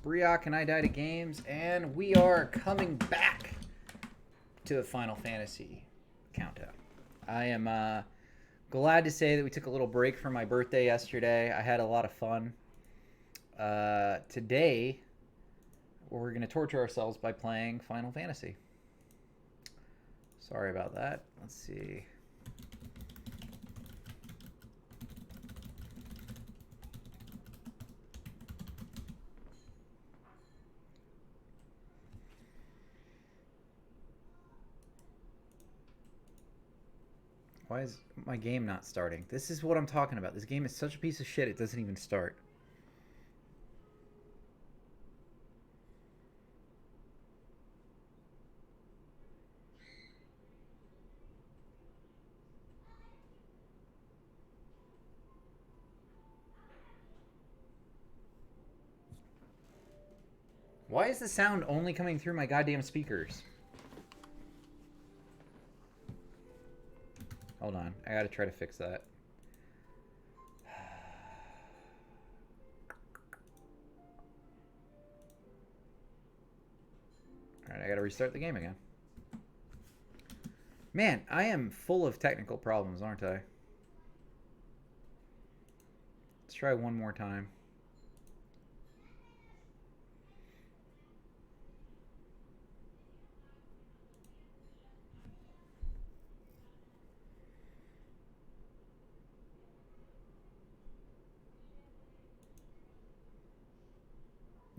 Briok and I Died at Games, and we are coming back to the Final Fantasy countdown. I am glad to say that we took a little break for my birthday yesterday. I had a lot of fun. Today, we're going to torture ourselves by playing Final Fantasy. Sorry about that. Let's see. Why is my game not starting? This is what I'm talking about. This game is such a piece of shit, it doesn't even start. Why is the sound only coming through my goddamn speakers? Hold on. I gotta try to fix that. Alright, I gotta restart the game again. Man, I am full of technical problems, aren't I? Let's try one more time.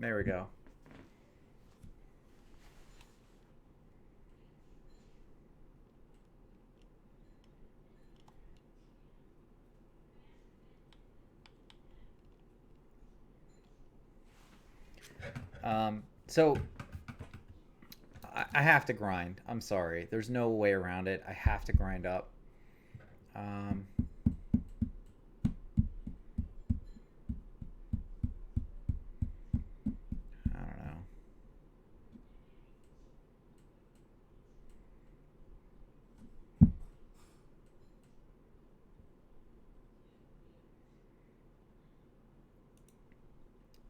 There we go. So I have to grind. I'm sorry. There's no way around it. I have to grind up. I don't know.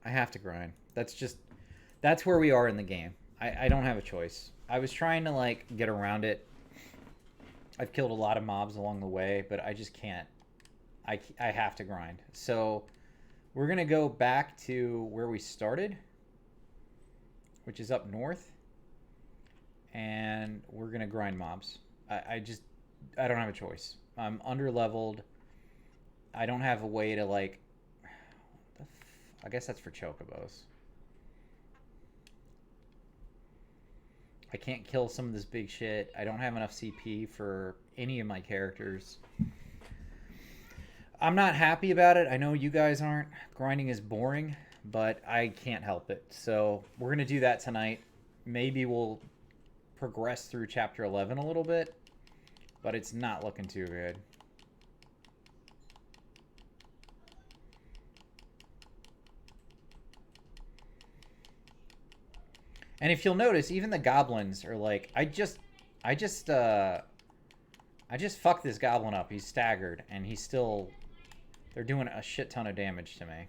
I have to grind. That's where we are in the game. I don't have a choice. I was trying to like get around it. I've killed a lot of mobs along the way, but I just can't. I have to grind. So we're going to go back to where we started, which is up north. And we're going to grind mobs. I don't have a choice. I'm under leveled. I don't have a way to like. I guess that's for chocobos. I can't kill some of this big shit. I don't have enough CP for any of my characters. I'm not happy about it. I know you guys aren't. Grinding is boring, but I can't help it. So we're going to do that tonight. Maybe we'll progress through Chapter 11 a little bit, but it's not looking too good. And if you'll notice, even the goblins are like, I just fucked this goblin up. He's staggered, and he's still, they're doing a shit ton of damage to me.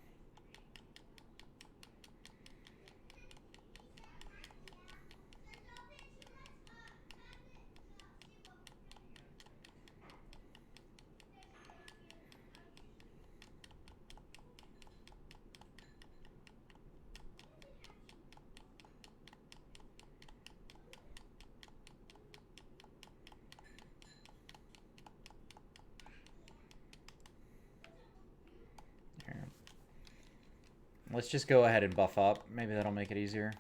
Let's just go ahead and buff up. Maybe that'll make it easier.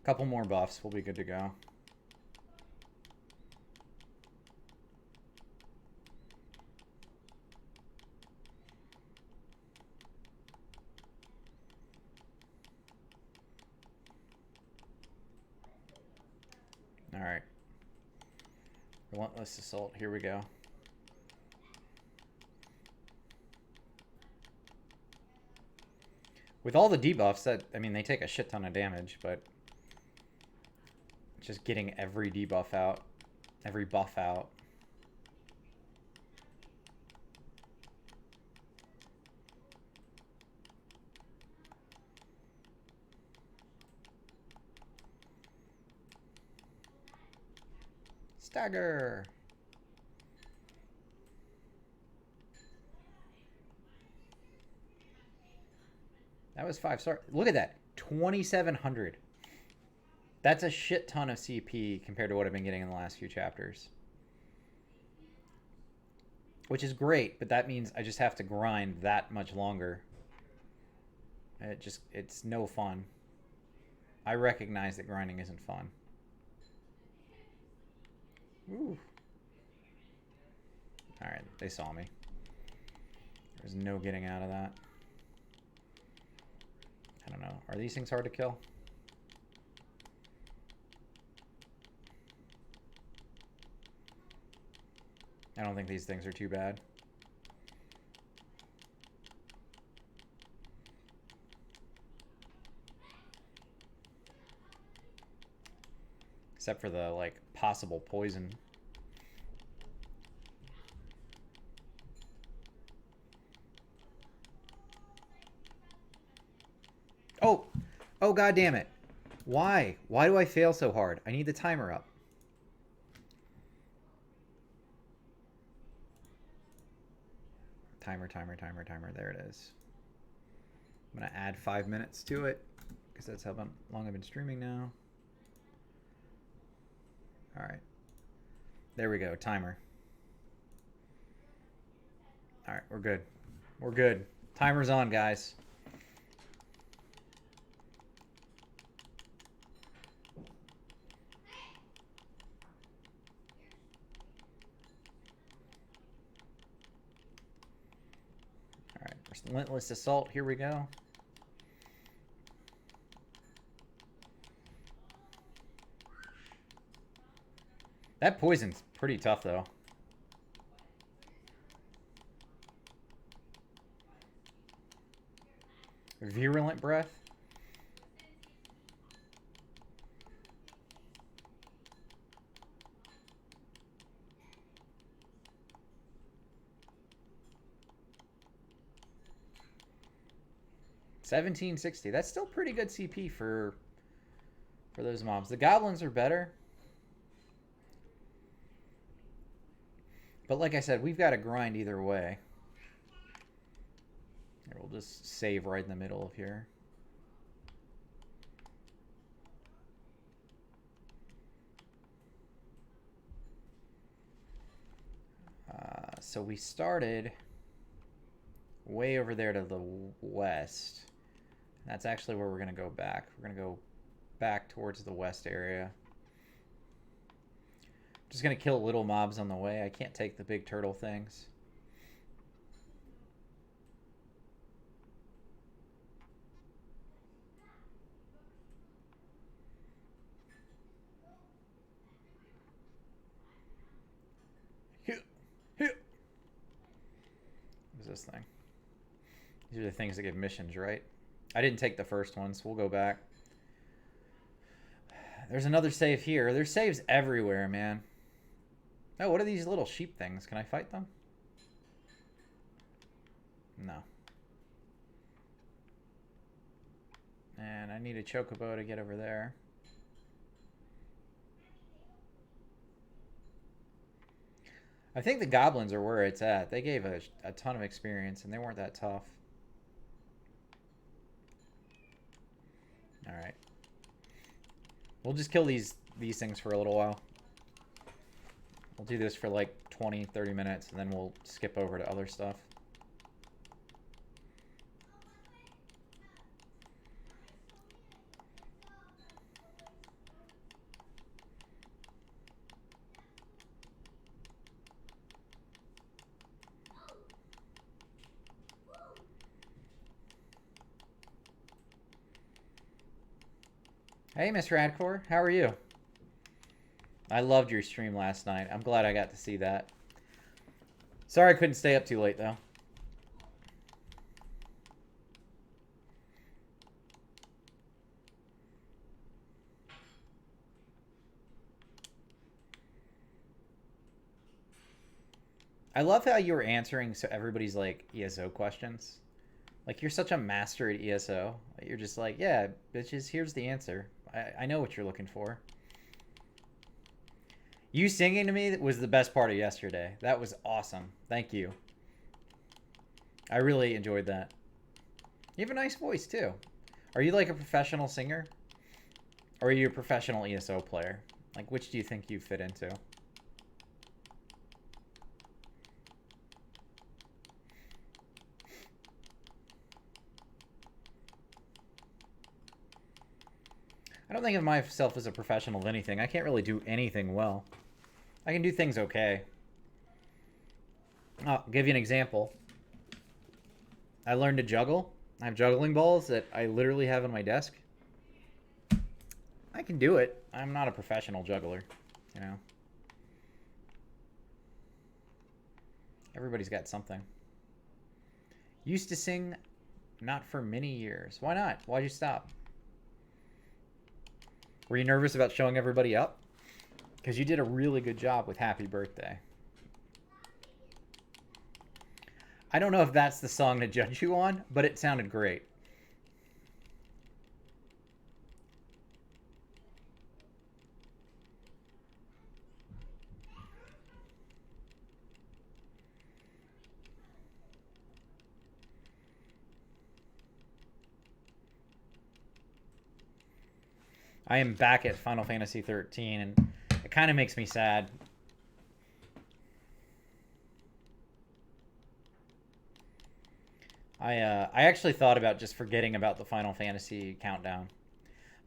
Couple more buffs, we'll be good to go. Alright. Relentless Assault. Here we go. With all the debuffs, that, I mean, they take a shit ton of damage, but just getting every debuff out, every buff out. Stagger. That was 5-star. Look at that. 2,700. That's a shit ton of CP compared to what I've been getting in the last few chapters. Which is great, but that means I just have to grind that much longer. It's no fun. I recognize that grinding isn't fun. Ooh. Alright, they saw me. There's no getting out of that. I don't know. Are these things hard to kill? I don't think these things are too bad. Except for the, like, possible poison. Oh! Oh, god damn it. Why? Why do I fail so hard? I need the timer up. Timer. There it is. I'm going to add 5 minutes to it, because that's how long I've been streaming now. Alright. There we go. Timer. Alright, we're good. We're good. Timer's on, guys. Alright, Relentless Assault. Here we go. That poison's pretty tough, though. Virulent Breath. $17.60. That's still pretty good CP for those mobs. The goblins are better. But like I said, we've got to grind either way. Here, we'll just save right in the middle of here. So we started way over there to the west. That's actually where we're going to go back. We're going to go back towards the west area. Just going to kill little mobs on the way. I can't take the big turtle things. What's this thing? These are the things that give missions, right? I didn't take the first one, so we'll go back. There's another save here. There's saves everywhere, man. Oh, what are these little sheep things? Can I fight them? No. And I need a chocobo to get over there. I think the goblins are where it's at. They gave a ton of experience, and they weren't that tough. Alright. We'll just kill these things for a little while. We'll do this for like 20, 30 minutes, and then we'll skip over to other stuff. Hey, Mr. Adcore, how are you? I loved your stream last night. I'm glad I got to see that. Sorry I couldn't stay up too late, though. I love how you were answering so everybody's like ESO questions. Like you're such a master at ESO. You're just like, yeah, bitches, here's the answer. I know what you're looking for. You singing to me was the best part of yesterday. That was awesome. Thank you. I really enjoyed that. You have a nice voice too. Are you like a professional singer? Or are you a professional ESO player? Like which do you think you fit into? I don't think of myself as a professional of anything. I can't really do anything well. I can do things okay. I'll give you an example. I learned to juggle. I have juggling balls that I literally have on my desk. I can do it. I'm not a professional juggler, you know. Everybody's got something. Used to sing, not for many years. Why not? Why'd you stop? Were you nervous about showing everybody up? Because you did a really good job with Happy Birthday. I don't know if that's the song to judge you on, but it sounded great. I am back at Final Fantasy 13, and it kind of makes me sad. I actually thought about just forgetting about the Final Fantasy countdown,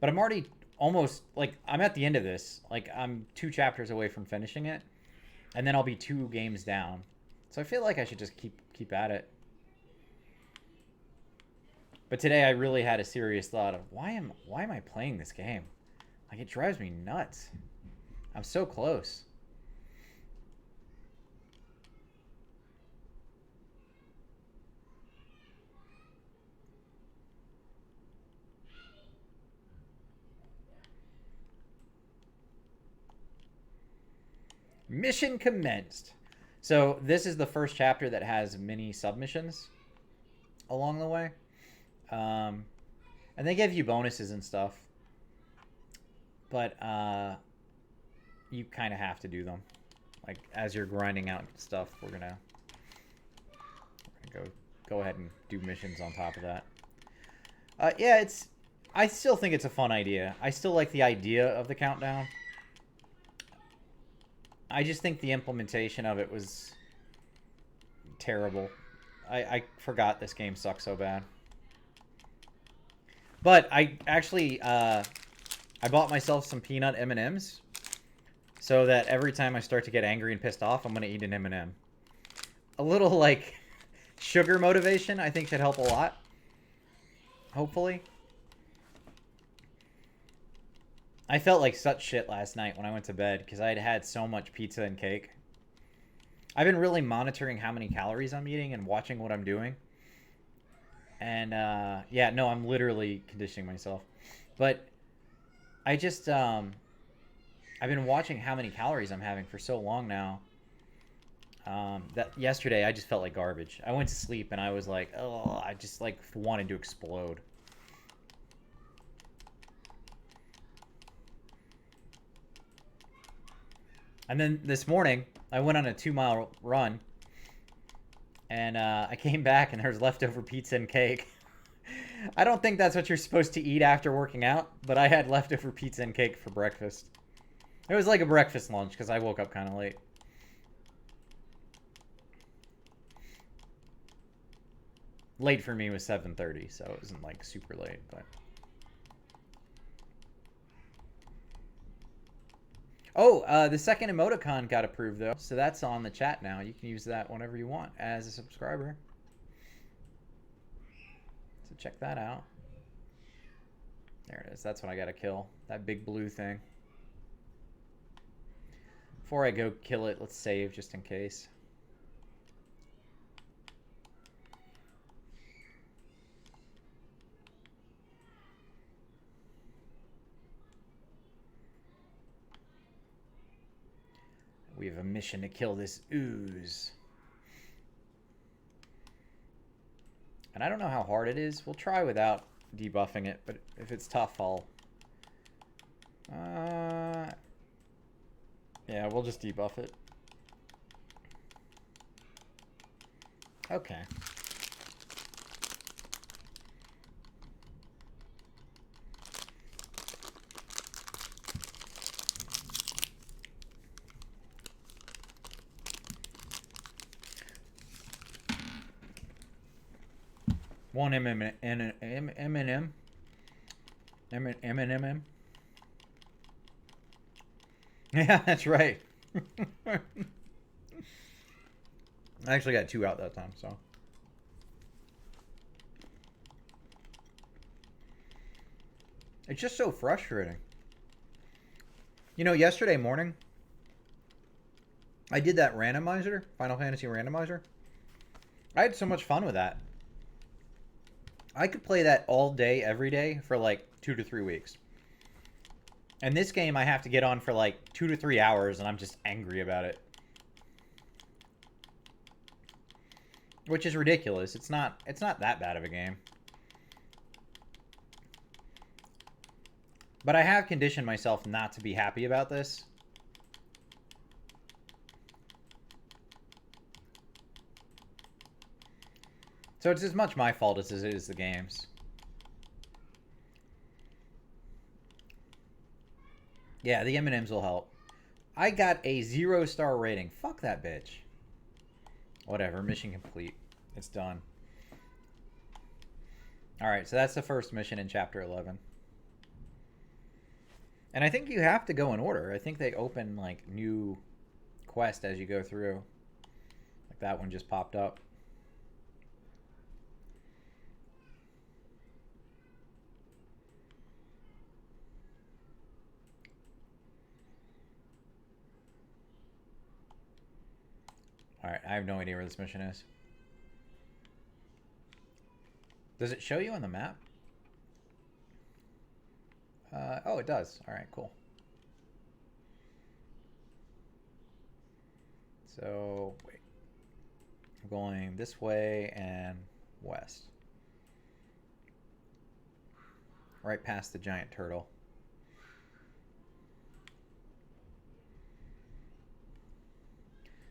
but I'm already almost like I'm at the end of this. Like I'm 2 chapters away from finishing it, and then I'll be 2 games down. So I feel like I should just keep at it. But today I really had a serious thought of why am I playing this game? Like it drives me nuts. I'm so close. Mission commenced. So this is the first chapter that has mini submissions along the way. And they give you bonuses and stuff. But you kind of have to do them. Like as you're grinding out stuff, we're gonna go ahead and do missions on top of that. Yeah, I still think it's a fun idea. I still like the idea of the countdown. I just think the implementation of it was terrible. I forgot this game sucks so bad. But I actually I bought myself some peanut M&Ms so that every time I start to get angry and pissed off, I'm going to eat an M&M. A little like sugar motivation I think should help a lot. Hopefully. I felt like such shit last night when I went to bed because I had had so much pizza and cake. I've been really monitoring how many calories I'm eating and watching what I'm doing. And yeah, no, I'm literally conditioning myself. But I just I've been watching how many calories I'm having for so long now. That yesterday I just felt like garbage. I went to sleep and I was like, oh, I just like wanted to explode. And then this morning, I went on a 2-mile run, and I came back and there was leftover pizza and cake. I don't think that's what you're supposed to eat after working out, but I had leftover pizza and cake for breakfast. It was like a breakfast lunch because I woke up kind of late. Late for me was 7:30, so it wasn't like super late, but... Oh, the second emoticon got approved, though. So that's on the chat now. You can use that whenever you want as a subscriber. So check that out. There it is. That's what I got to kill. That big blue thing. Before I go kill it, let's save just in case. We have a mission to kill this ooze. And I don't know how hard it is. We'll try without debuffing it, but if it's tough, I'll... yeah, we'll just debuff it. Okay. One M&M. Yeah, that's right. I actually got 2 out that time, so. It's just so frustrating. You know, yesterday morning, I did that randomizer, Final Fantasy randomizer. I had so much fun with that. I could play that all day, every day for like 2 to 3 weeks. And this game I have to get on for like 2 to 3 hours and I'm just angry about it. Which is ridiculous. It's not that bad of a game. But I have conditioned myself not to be happy about this. So it's as much my fault as it is the game's. Yeah, the M&Ms will help. I got a 0-star rating. Fuck that bitch. Whatever, mission complete. It's done. Alright, so that's the first mission in Chapter 11. And I think you have to go in order. I think they open, like, new quests as you go through. Like that one just popped up. Alright, I have no idea where this mission is. Does it show you on the map? Oh, it does. Alright, cool. So, wait. I'm going this way and west. Right past the giant turtle.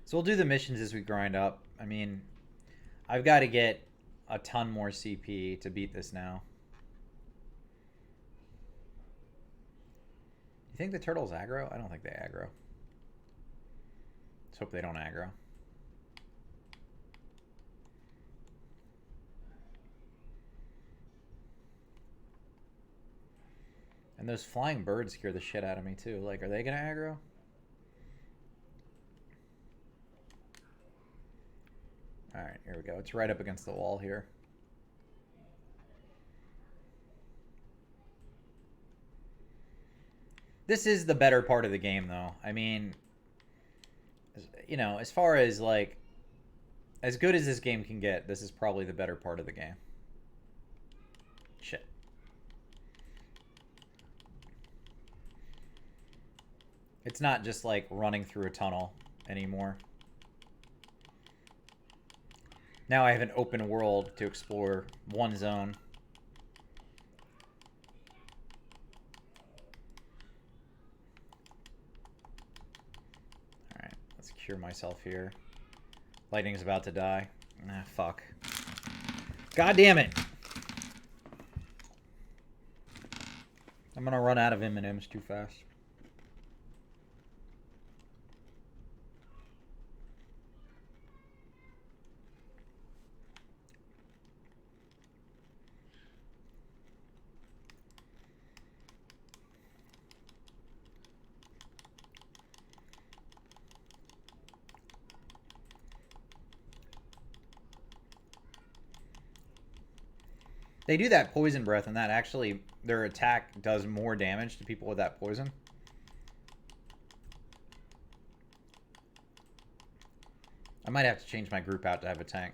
So we'll do the missions as we grind up. I mean, I've got to get a ton more CP to beat this now. You think the turtle's aggro? I don't think they aggro. Let's hope they don't aggro. And those flying birds scare the shit out of me too. Like, are they gonna aggro? Alright, here we go. It's right up against the wall here. This is the better part of the game, though. I mean, you know, as far as, like, as good as this game can get, this is probably the better part of the game. Shit. It's not just, like, running through a tunnel anymore. Now I have an open world to explore one zone. Alright, let's cure myself here. Lightning's about to die. Ah, fuck. God damn it! I'm gonna run out of M&Ms too fast. They do that poison breath, and that actually, their attack does more damage to people with that poison. I might have to change my group out to have a tank.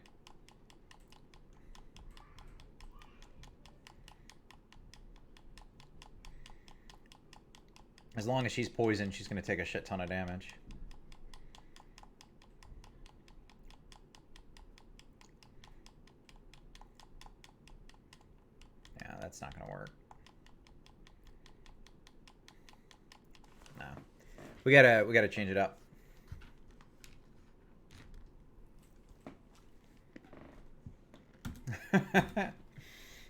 As long as she's poisoned, she's going to take a shit ton of damage. Yeah, that's not going to work. No. We gotta change it up.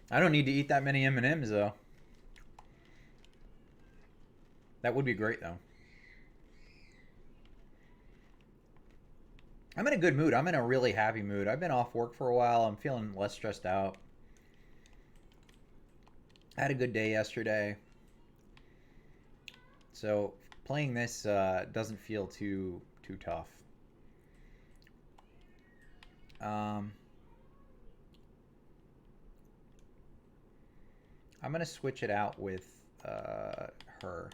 I don't need to eat that many M&Ms though. That would be great though. I'm in a good mood. I'm in a really happy mood. I've been off work for a while. I'm feeling less stressed out. I had a good day yesterday. So playing this doesn't feel too tough. I'm going to switch it out with her.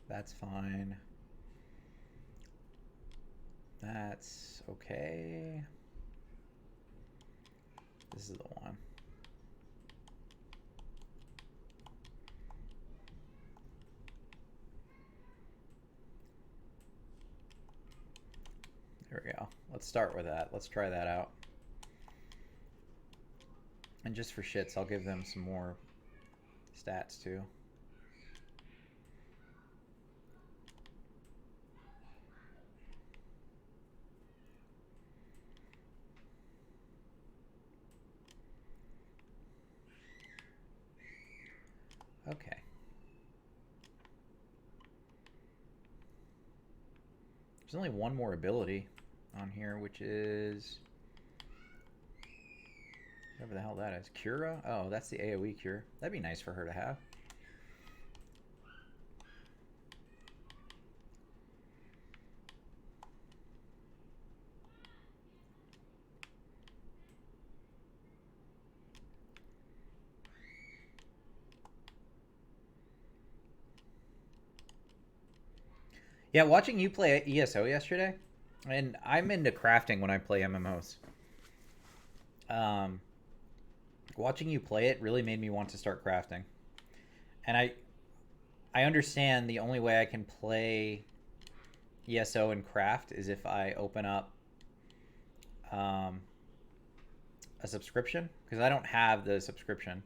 That's fine. That's okay. This is the one. There we go. Let's start with that. Let's try that out. And just for shits, I'll give them some more stats too. Okay. There's only one more ability on here, which is whatever the hell that is. Cura? Oh, that's the AoE cure. That'd be nice for her to have. Yeah, watching you play ESO yesterday, and I'm into crafting when I play MMOs. Watching you play it really made me want to start crafting. And I understand the only way I can play ESO and craft is if I open up a subscription, because I don't have the subscription.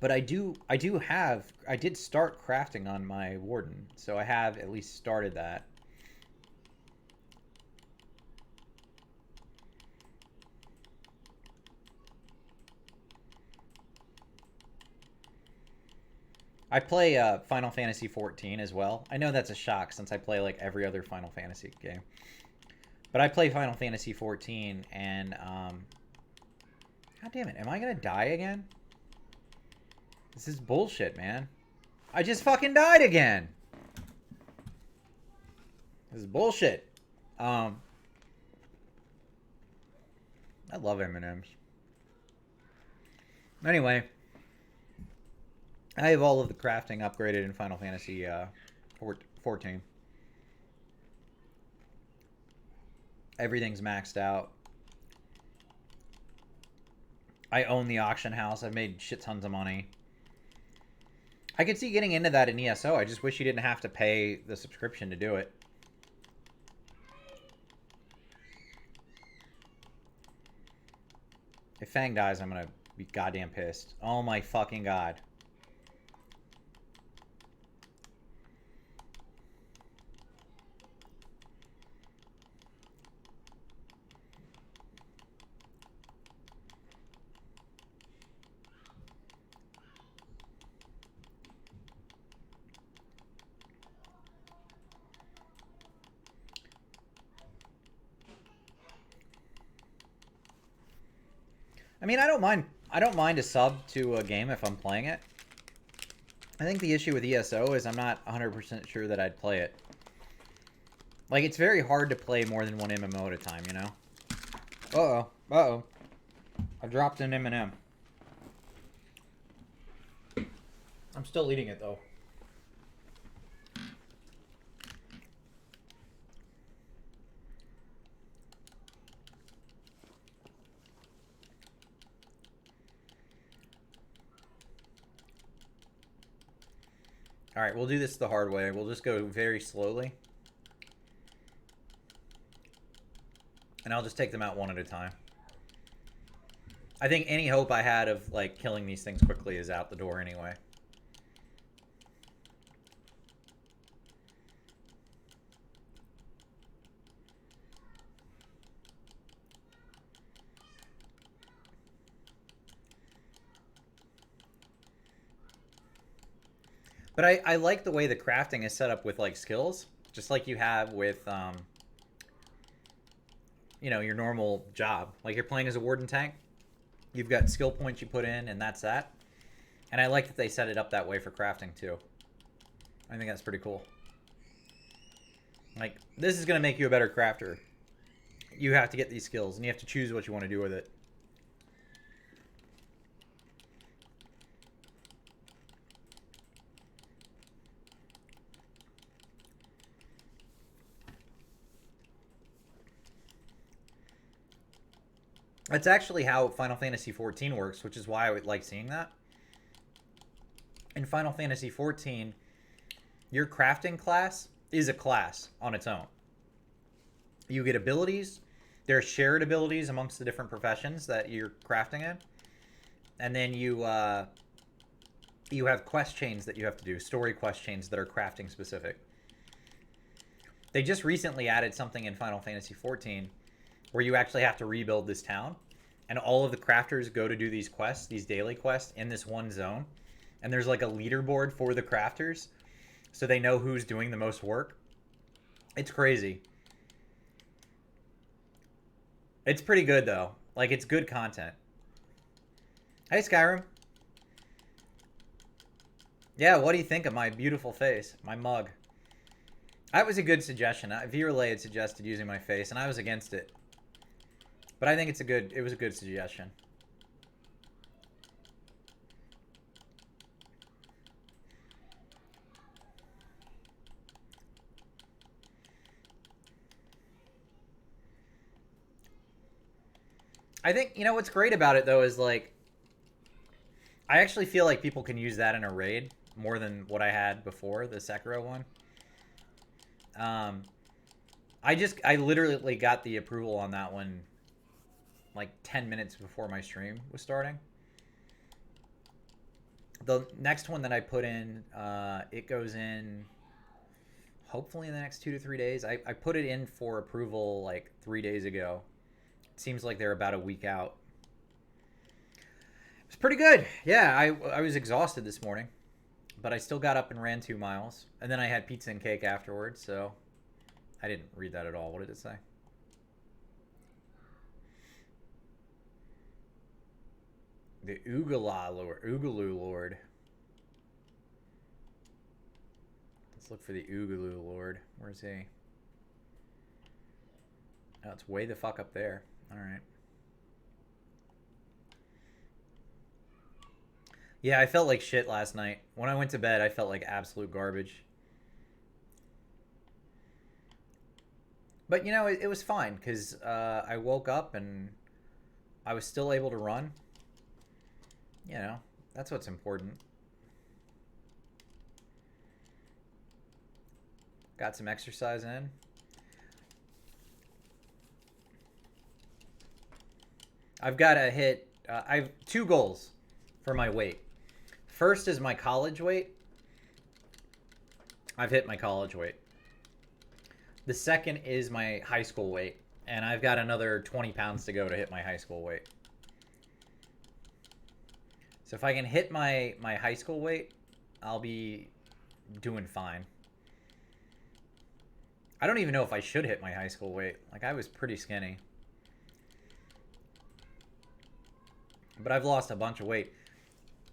But I did start crafting on my Warden, so I have at least started that. I play Final Fantasy 14 as well. I know that's a shock since I play like every other Final Fantasy game. But I play Final Fantasy 14 and God damn it, am I gonna die again? This is bullshit, man. I just fucking died again. This is bullshit. I love M&Ms. Anyway, I have all of the crafting upgraded in Final Fantasy 14. Everything's maxed out. I own the auction house. I've made shit tons of money. I could see getting into that in ESO. I just wish you didn't have to pay the subscription to do it. If Fang dies, I'm gonna be goddamn pissed. Oh my fucking god. I mean, I don't mind a sub to a game if I'm playing it. I think the issue with ESO is I'm not 100% sure that I'd play it. Like, it's very hard to play more than one MMO at a time, you know? Uh-oh. Uh-oh. I dropped an M&M. I'm still eating it though. All right, we'll do this the hard way. We'll just go very slowly. And I'll just take them out one at a time. I think any hope I had of like killing these things quickly is out the door anyway. But I like the way the crafting is set up with like skills, just like you have with you know, your normal job. Like you're playing as a warden tank, you've got skill points you put in, and that's that. And I like that they set it up that way for crafting too. I think that's pretty cool. Like this is gonna make you a better crafter. You have to get these skills, and you have to choose what you want to do with it. That's actually how Final Fantasy XIV works, which is why I would like seeing that. In Final Fantasy XIV, your crafting class is a class on its own. You get abilities. There are shared abilities amongst the different professions that you're crafting in. And then you have quest chains that you have to do, story quest chains that are crafting specific. They just recently added something in Final Fantasy XIV where you actually have to rebuild this town, and all of the crafters go to do these quests, these daily quests, in this one zone. And there's like a leaderboard for the crafters, so they know who's doing the most work. It's crazy. It's pretty good though. Like it's good content. Hey Skyrim. Yeah, what do you think of my beautiful face? My mug. That was a good suggestion. Virlay had suggested using my face, and I was against it. But I think it was a good suggestion. I think, you know, what's great about it though is like, I actually feel like people can use that in a raid more than what I had before, the Sekiro one. I literally got the approval on that one like 10 minutes before my stream was starting. The next one that I put in, it goes in hopefully in the next 2 to 3 days. I put it in for approval like 3 days ago. It seems like they're about a week out. It was pretty good. Yeah, I was exhausted this morning, but I still got up and ran 2 miles. And then I had pizza and cake afterwards, so I didn't read that at all. What did it say? The Oogaloo Lord. Let's look for the Oogaloo Lord. Where's he? Oh, it's way the fuck up there. Alright. Yeah, I felt like shit last night. When I went to bed, I felt like absolute garbage. But, you know, it was fine, because I woke up and I was still able to run. You know, that's what's important. Got some exercise in. I've got to hit... I have 2 goals for my weight. First is my college weight. I've hit my college weight. The second is my high school weight. And I've got another 20 pounds to go to hit my high school weight. So if I can hit my high school weight, I'll be doing fine. I don't even know if I should hit my high school weight. Like, I was pretty skinny. But I've lost a bunch of weight.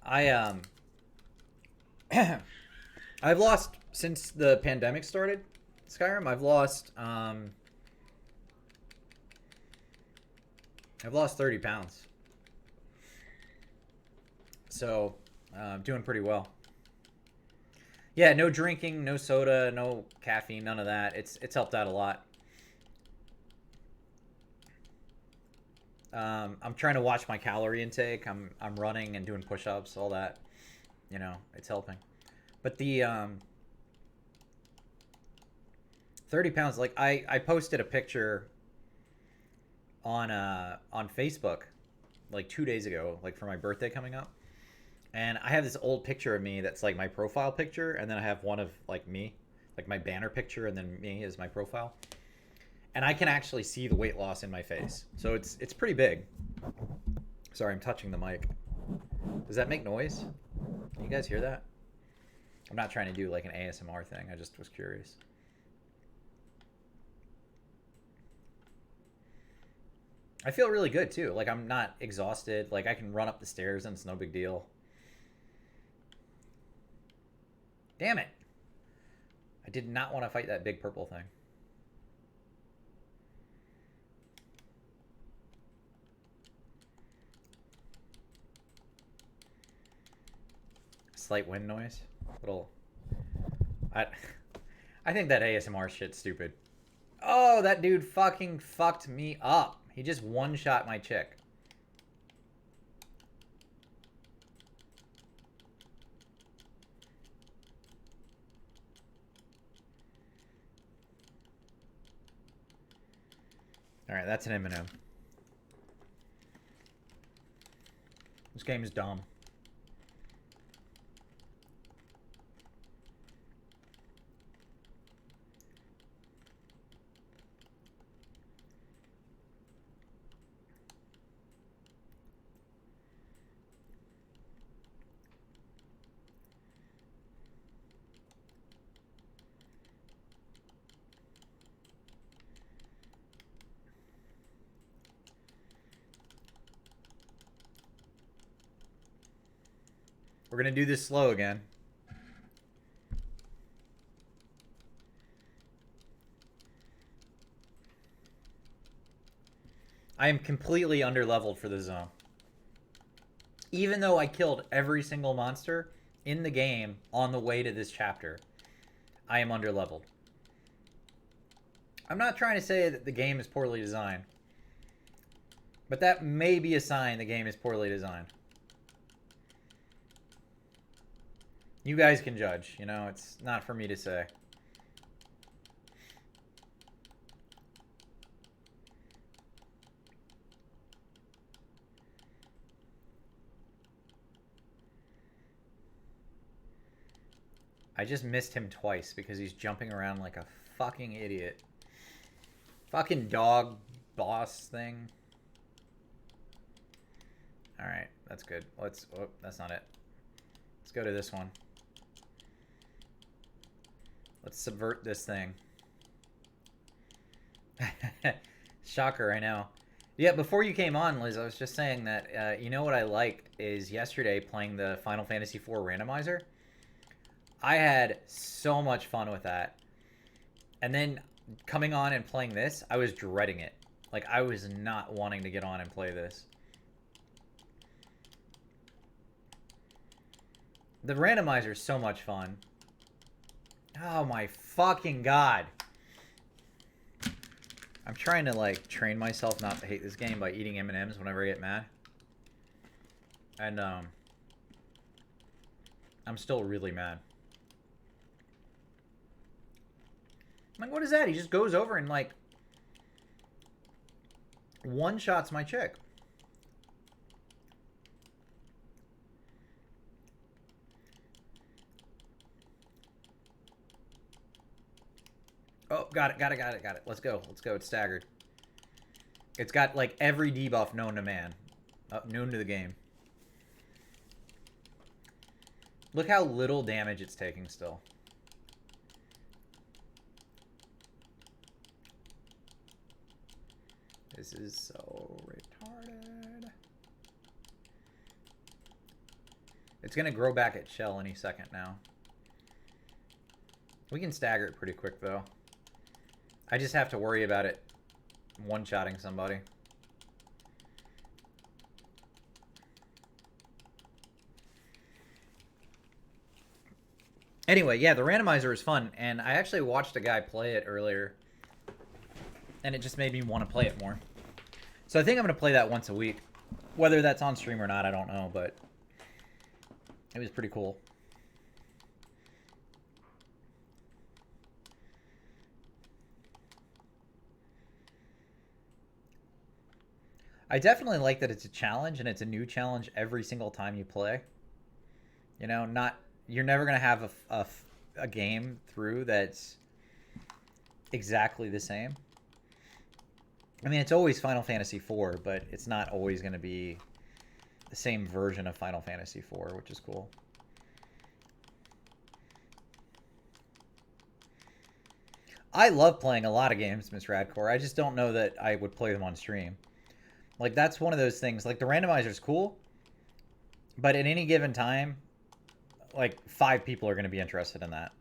I've lost, since the pandemic started, Skyrim, I've lost 30 pounds. So, I'm doing pretty well. Yeah, no drinking, no soda, no caffeine, none of that. It's helped out a lot. I'm trying to watch my calorie intake. I'm running and doing push-ups, all that. You know, it's helping. But the 30 pounds, like I posted a picture on Facebook like 2 days ago, like for my birthday coming up. And I have this old picture of me that's like my profile picture, and then I have one of like me, like my banner picture, and then me as my profile. And I can actually see the weight loss in my face. So it's pretty big. Sorry, I'm touching the mic. Does that make noise? Can you guys hear that? I'm not trying to do like an ASMR thing. I just was curious. I feel really good too. Like I'm not exhausted. Like I can run up the stairs and it's no big deal. Damn it. I did not want to fight that big purple thing. Slight wind noise. Little. I think that ASMR shit's stupid. Oh, that dude fucking fucked me up. He just one-shot my chick. Alright, that's an M&M. This game is dumb. We're gonna do this slow again. I am completely underleveled for the zone. Even though I killed every single monster in the game on the way to this chapter, I am underleveled. I'm not trying to say that the game is poorly designed, but that may be a sign the game is poorly designed. You guys can judge, you know, it's not for me to say. I just missed him twice because he's jumping around like a fucking idiot. Fucking dog boss thing. Alright, that's good. Let's... Oh, that's not it. Let's go to this one. Let's subvert this thing. Shocker, I know. Yeah, before you came on, Liz, I was just saying that, you know what I liked is yesterday playing the Final Fantasy IV randomizer. I had so much fun with that. And then coming on and playing this, I was dreading it. Like, I was not wanting to get on and play this. The randomizer is so much fun. Oh my fucking god. I'm trying to, like, train myself not to hate this game by eating M&Ms whenever I get mad. And, I'm still really mad. Like, what is that? He just goes over and, like, one-shots my chick. Oh, got it. Let's go. It's staggered. It's got, like, every debuff known to man. Known to the game. Look how little damage it's taking still. This is so retarded. It's gonna grow back at shell any second now. We can stagger it pretty quick, though. I just have to worry about it one-shotting somebody. Anyway, yeah, the randomizer is fun, and I actually watched a guy play it earlier, and it just made me want to play it more. So I think I'm going to play that once a week. Whether that's on stream or not, I don't know, but it was pretty cool. I definitely like that it's a challenge, and it's a new challenge every single time you play. You know, not you're never going to have a game through that's exactly the same. I mean, it's always Final Fantasy IV, but it's not always going to be the same version of Final Fantasy IV, which is cool. I love playing a lot of games, Miss Radcore. I just don't know that I would play them on stream. Like, that's one of those things. Like, the randomizer is cool, but at any given time, like, 5 people are going to be interested in that.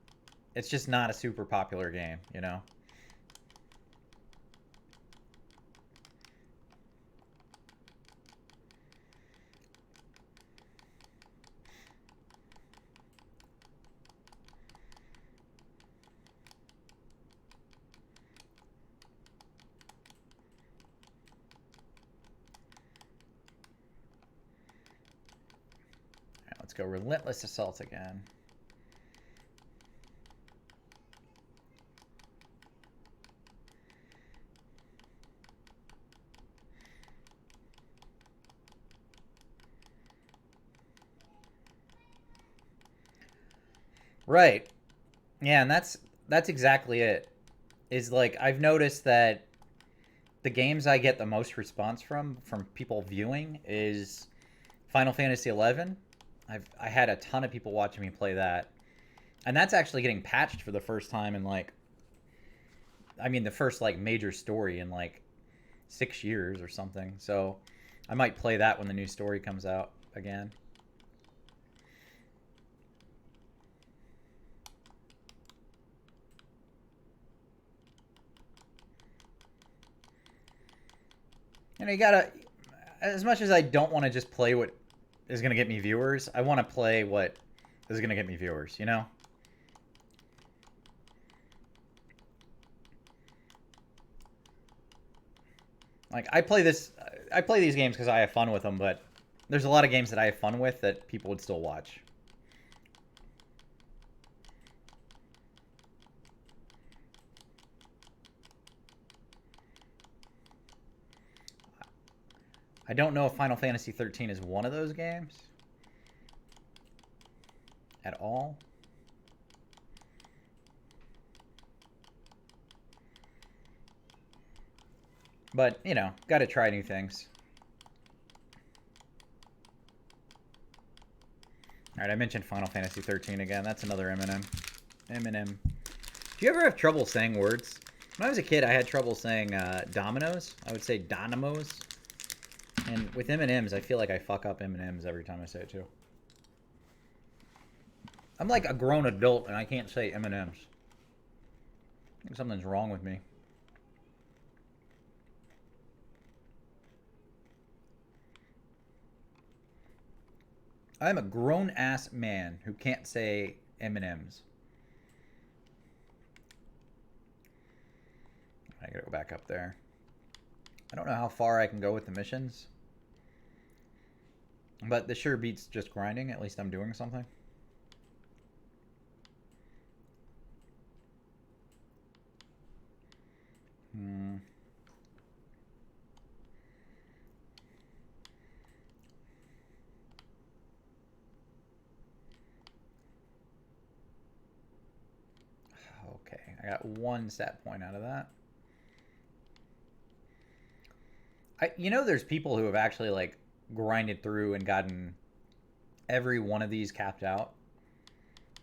It's just not a super popular game, you know? Let's go Relentless Assault again. Right. Yeah, and that's exactly it. Is like I've noticed that the games I get the most response from people viewing is Final Fantasy 11. I had a ton of people watching me play that. And that's actually getting patched for the first time in like I mean the first like major story in like 6 years or something. So I might play that when the new story comes out again. And you gotta, as much as I don't want to just play what is gonna get me viewers, I want to play what is gonna get me viewers. You know. Like I play these games because I have fun with them, but there's a lot of games that I have fun with that people would still watch. I don't know if Final Fantasy 13 is one of those games at all. But, you know, got to try new things. Alright, I mentioned Final Fantasy 13 again. That's another Eminem. Eminem. Do you ever have trouble saying words? When I was a kid, I had trouble saying dominoes. I would say dynamos. And with M&Ms, I feel like I fuck up M&Ms every time I say it, too. I'm like a grown adult, and I can't say M&Ms. I think something's wrong with me. I'm a grown-ass man who can't say M&Ms. I gotta go back up there. I don't know how far I can go with the missions. But this sure beats just grinding. At least I'm doing something. Okay, I got 1 stat point out of that. You know, there's people who have actually like grinded through and gotten every one of these capped out.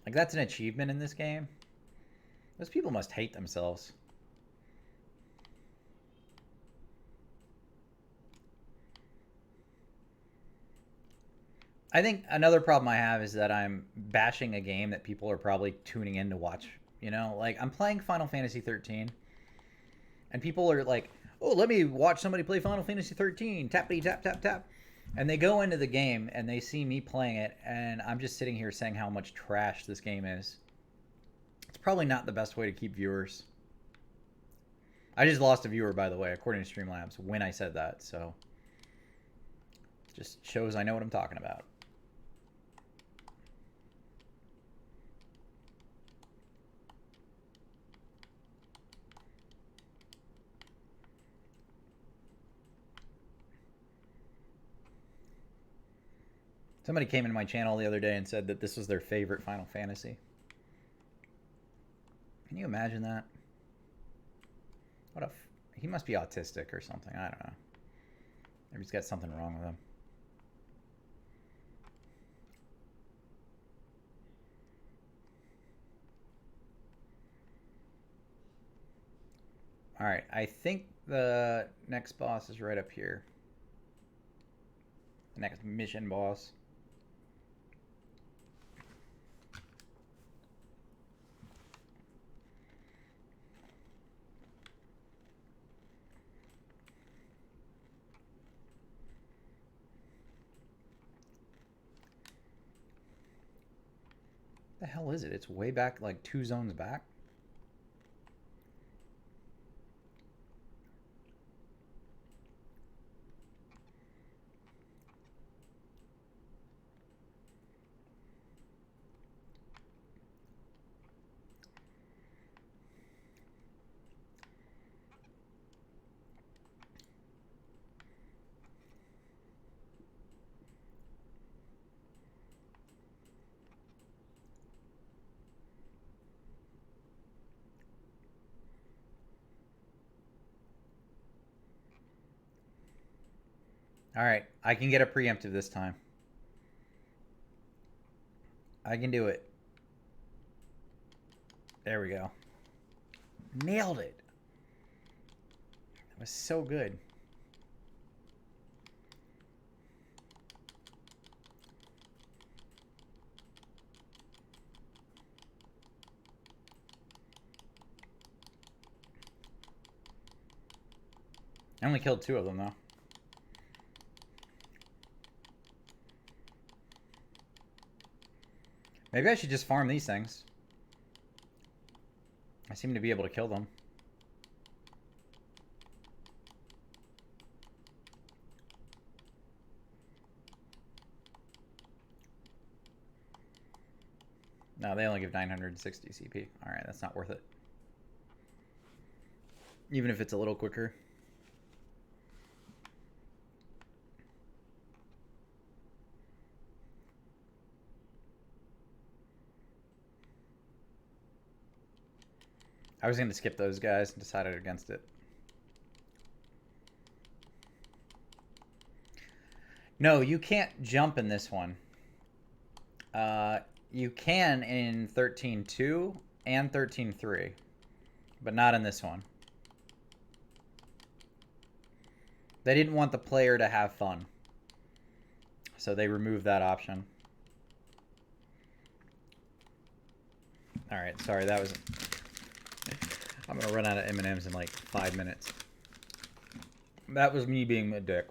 Like that's an achievement in this game. Those people must hate themselves. I think another problem I have is that I'm bashing a game that people are probably tuning in to watch. You know, like I'm playing Final Fantasy 13, and people are like, "Oh, let me watch somebody play Final Fantasy 13." Tappity tap tap tap, and they go into the game and they see me playing it, and I'm just sitting here saying how much trash this game is. It's probably not the best way to keep viewers. I just lost a viewer, by the way, according to Streamlabs, when I said that, so just shows I know what I'm talking about. Somebody came into my channel the other day and said that this was their favorite Final Fantasy. Can you imagine that? What a... He must be autistic or something. I don't know. Maybe he's got something wrong with him. Alright, I think the next boss is right up here. The next mission boss. The hell is it? It's way back, like 2 zones back. Alright, I can get a preemptive this time. I can do it. There we go. Nailed it. That was so good. I only killed 2 of them, though. Maybe I should just farm these things. I seem to be able to kill them. No, they only give 960 CP. Alright, that's not worth it. Even if it's a little quicker. I was going to skip those guys and decided against it. No, you can't jump in this one. You can in 13.2 and 13.3, but not in this one. They didn't want the player to have fun, so they removed that option. Alright, sorry, that was... I'm gonna run out of M&Ms in like 5 minutes. That was me being a dick.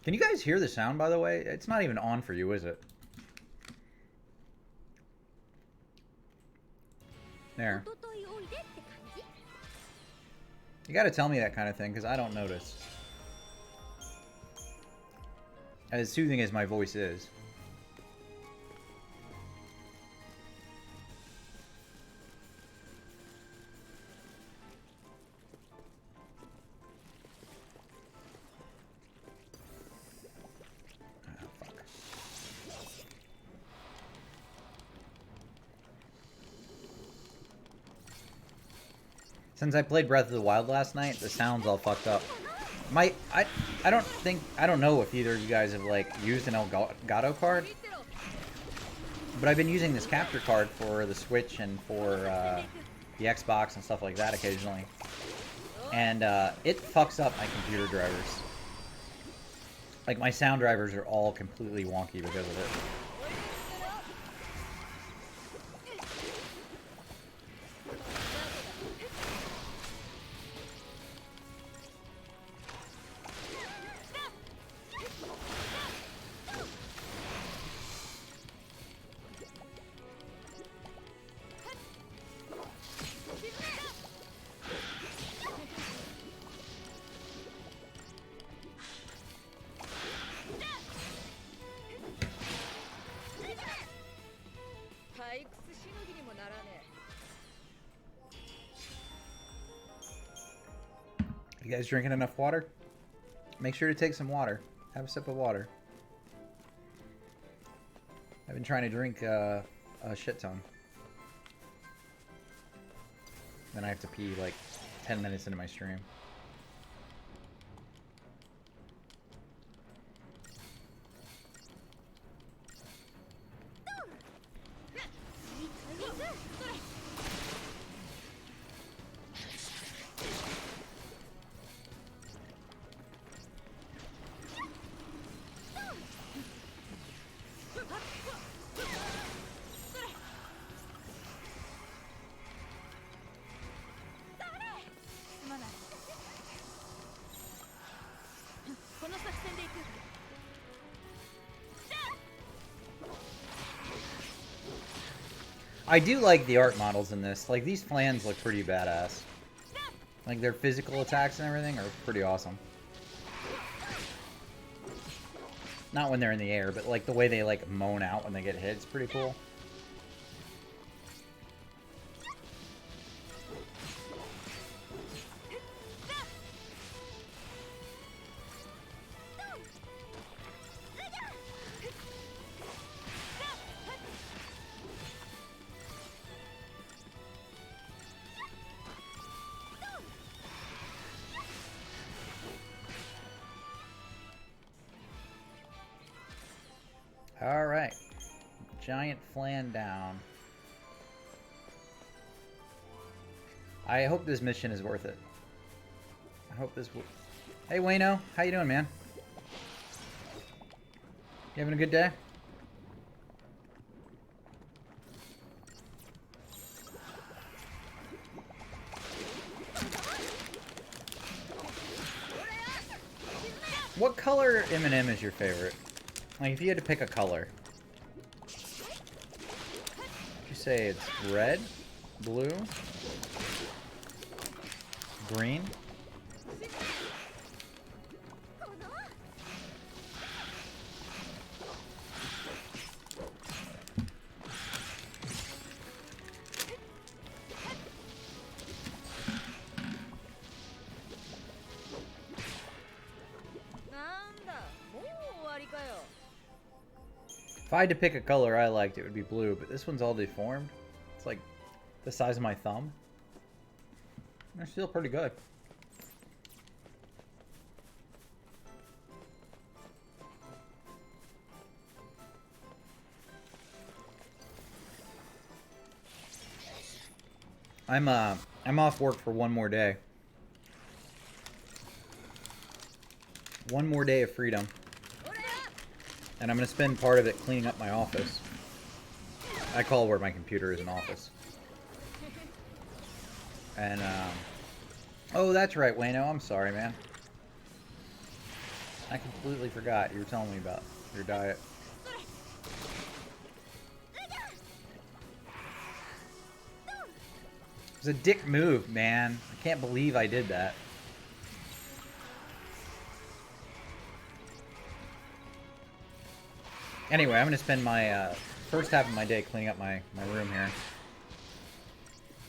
Can you guys hear the sound, by the way? It's not even on for you, is it? There. You gotta tell me that kind of thing, because I don't notice. As soothing as my voice is. Since I played Breath of the Wild last night, the sound's all fucked up. I don't know if either of you guys have like used an Elgato card, but I've been using this capture card for the Switch and for the Xbox and stuff like that occasionally, and it fucks up my computer drivers. Like my sound drivers are all completely wonky because of it. You guys drinking enough water? Make sure to take some water. Have a sip of water. I've been trying to drink a shit ton. Then I have to pee like 10 minutes into my stream. I do like the art models in this. Like, these flans look pretty badass. Like, their physical attacks and everything are pretty awesome. Not when they're in the air, but, like, the way they, like, moan out when they get hit is pretty cool. Alright. Giant flan down. I hope this mission is worth it. I hope this will... Hey, Wayno. How you doing, man? You having a good day? What color M&M is your favorite? Like, if you had to pick a color, would you say it's red, blue, green? If I had to pick a color I liked, it would be blue, but this one's all deformed. It's like the size of my thumb. They're still pretty good. I'm off work for one more day. One more day of freedom. And I'm going to spend part of it cleaning up my office. I call where my computer is an office. And, oh, that's right, Wayno. I'm sorry, man. I completely forgot you were telling me about your diet. It was a dick move, man. I can't believe I did that. Anyway, I'm going to spend my first half of my day cleaning up my room here.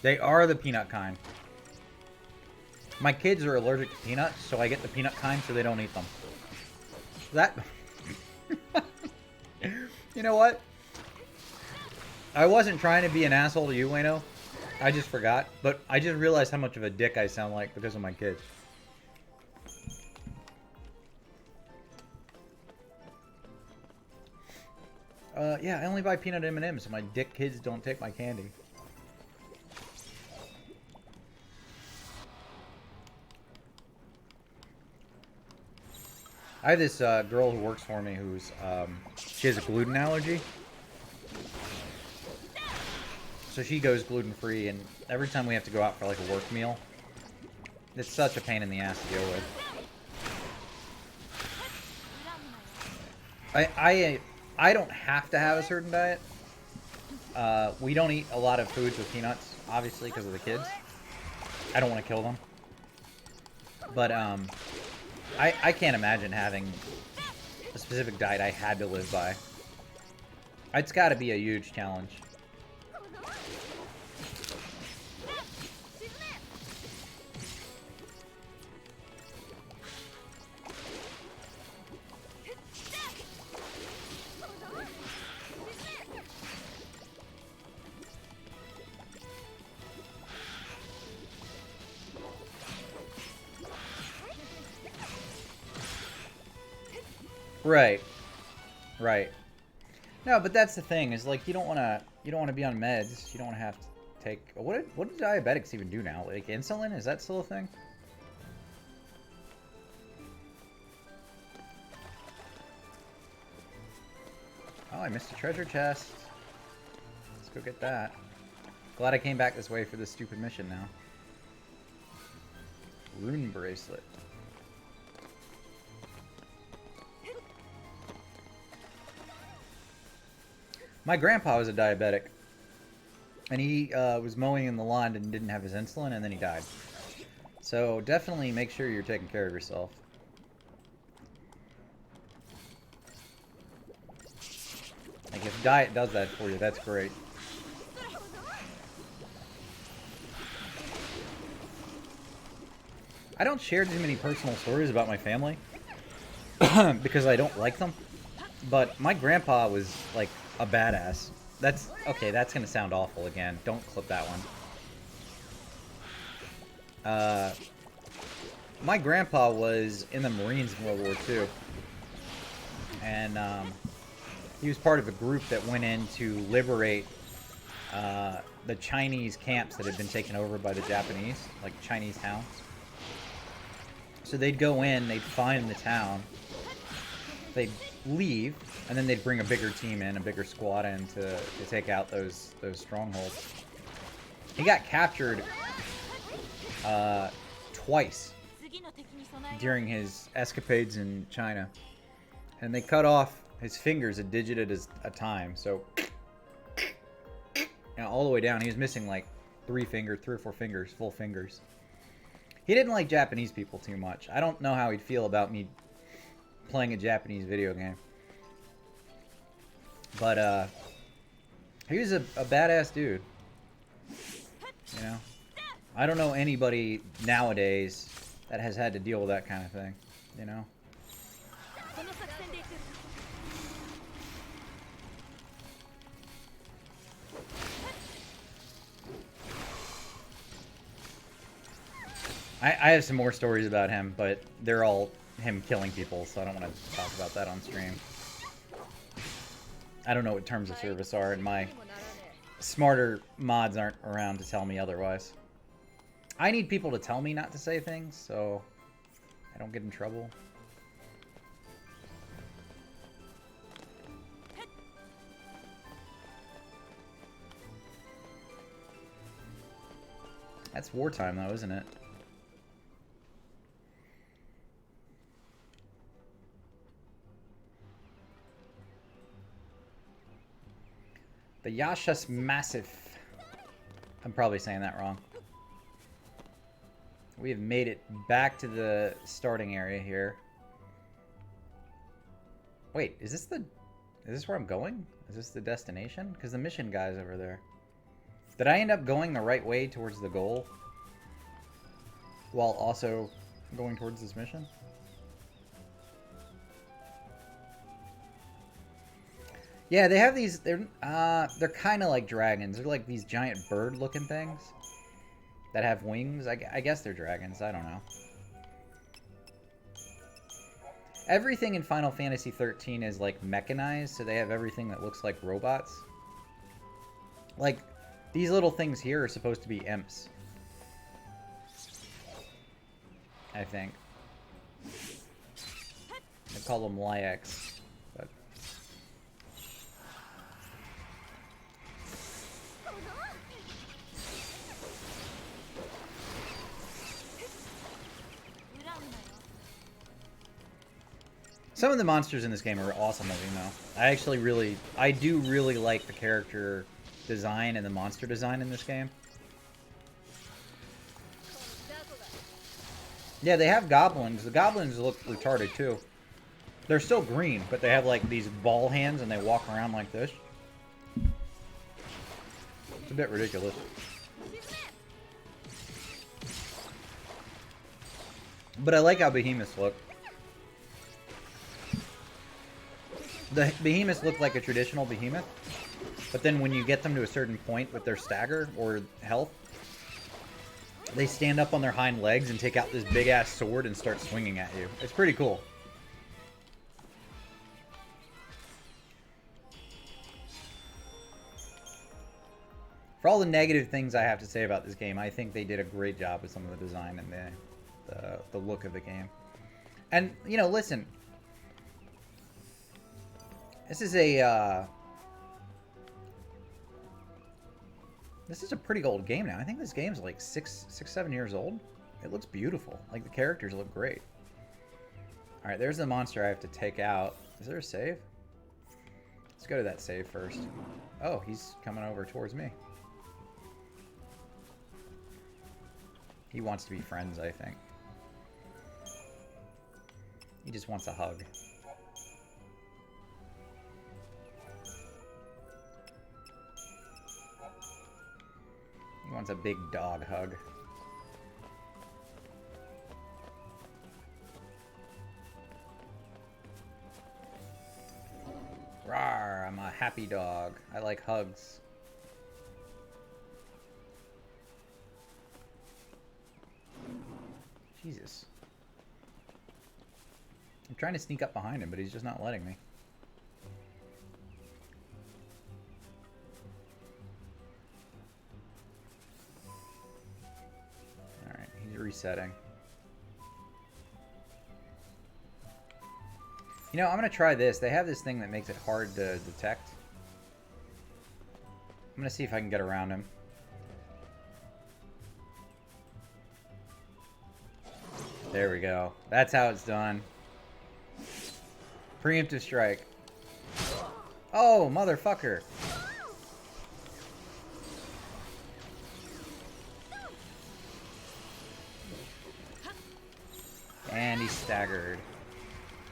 They are the peanut kind. My kids are allergic to peanuts, so I get the peanut kind so they don't eat them. That... You know what? I wasn't trying to be an asshole to you, Wayno. I just forgot. But I just realized how much of a dick I sound like because of my kids. Yeah, I only buy peanut M&Ms so my dick kids don't take my candy. I have this girl who works for me who's, she has a gluten allergy. So she goes gluten-free, and every time we have to go out for like a work meal, it's such a pain in the ass to deal with. I don't have to have a certain diet. We don't eat a lot of foods with peanuts, obviously, because of the kids. I don't want to kill them. But, I can't imagine having a specific diet I had to live by. It's got to be a huge challenge. Right. Right. No, but that's the thing, is like you don't wanna be on meds. You don't wanna have to take what do diabetics even do now? Like insulin? Is that still a thing? Oh, I missed a treasure chest. Let's go get that. Glad I came back this way for this stupid mission now. Rune bracelet. My grandpa was a diabetic. And he was mowing in the lawn and didn't have his insulin, and then he died. So definitely make sure you're taking care of yourself. Like if diet does that for you, that's great. I don't share too many personal stories about my family because I don't like them. But my grandpa was like a badass. That's okay, that's gonna sound awful again. Don't clip that one. My grandpa was in the Marines in World War II. And he was part of a group that went in to liberate the Chinese camps that had been taken over by the Japanese, like Chinese towns. So they'd go in, they'd find the town, they'd leave, and then they'd bring a bigger team in, a bigger squad in to take out those strongholds. He got captured twice during his escapades in China. And they cut off his fingers a digit at a time, so all the way down. He was missing like 3 or 4 fingers, full fingers. He didn't like Japanese people too much. I don't know how he'd feel about me playing a Japanese video game. But he was a badass dude. You know? I don't know anybody nowadays that has had to deal with that kind of thing, you know? I have some more stories about him, but they're all him killing people, so I don't want to talk about that on stream. I don't know what terms of service are, and my smarter mods aren't around to tell me otherwise. I need people to tell me not to say things, so I don't get in trouble. That's wartime, though, isn't it? The Yashas Massif. I'm probably saying that wrong. We have made it back to the starting area here. Wait, is this where I'm going? Is this the destination? Because the mission guy's over there. Did I end up going the right way towards the goal? While also going towards this mission? Yeah, they have these, they're kind of like dragons. They're like these giant bird-looking things that have wings. I guess they're dragons. I don't know. Everything in Final Fantasy 13 is like mechanized, so they have everything that looks like robots. Like, these little things here are supposed to be imps. I think. I call them Lyax. Some of the monsters in this game are awesome looking, though. I do really like the character design and the monster design in this game. Yeah, they have goblins. The goblins look retarded, too. They're still green, but they have, like, these ball hands and they walk around like this. It's a bit ridiculous. But I like how behemoths look. The behemoths look like a traditional behemoth, but then when you get them to a certain point with their stagger or health, they stand up on their hind legs and take out this big-ass sword and start swinging at you. It's pretty cool. For all the negative things I have to say about this game, I think they did a great job with some of the design and the look of the game. And, you know, listen. This is a pretty old game now. I think this game's like 7 years old. It looks beautiful. Like, the characters look great. Alright, there's the monster I have to take out. Is there a save? Let's go to that save first. Oh, he's coming over towards me. He wants to be friends, I think. He just wants a hug. He wants a big dog hug. Rawr, I'm a happy dog. I like hugs. Jesus. I'm trying to sneak up behind him, but he's just not letting me. Alright, he's resetting. You know, I'm going to try this. They have this thing that makes it hard to detect. I'm going to see if I can get around him. There we go. That's how it's done. Preemptive strike. Oh, motherfucker. And he's staggered.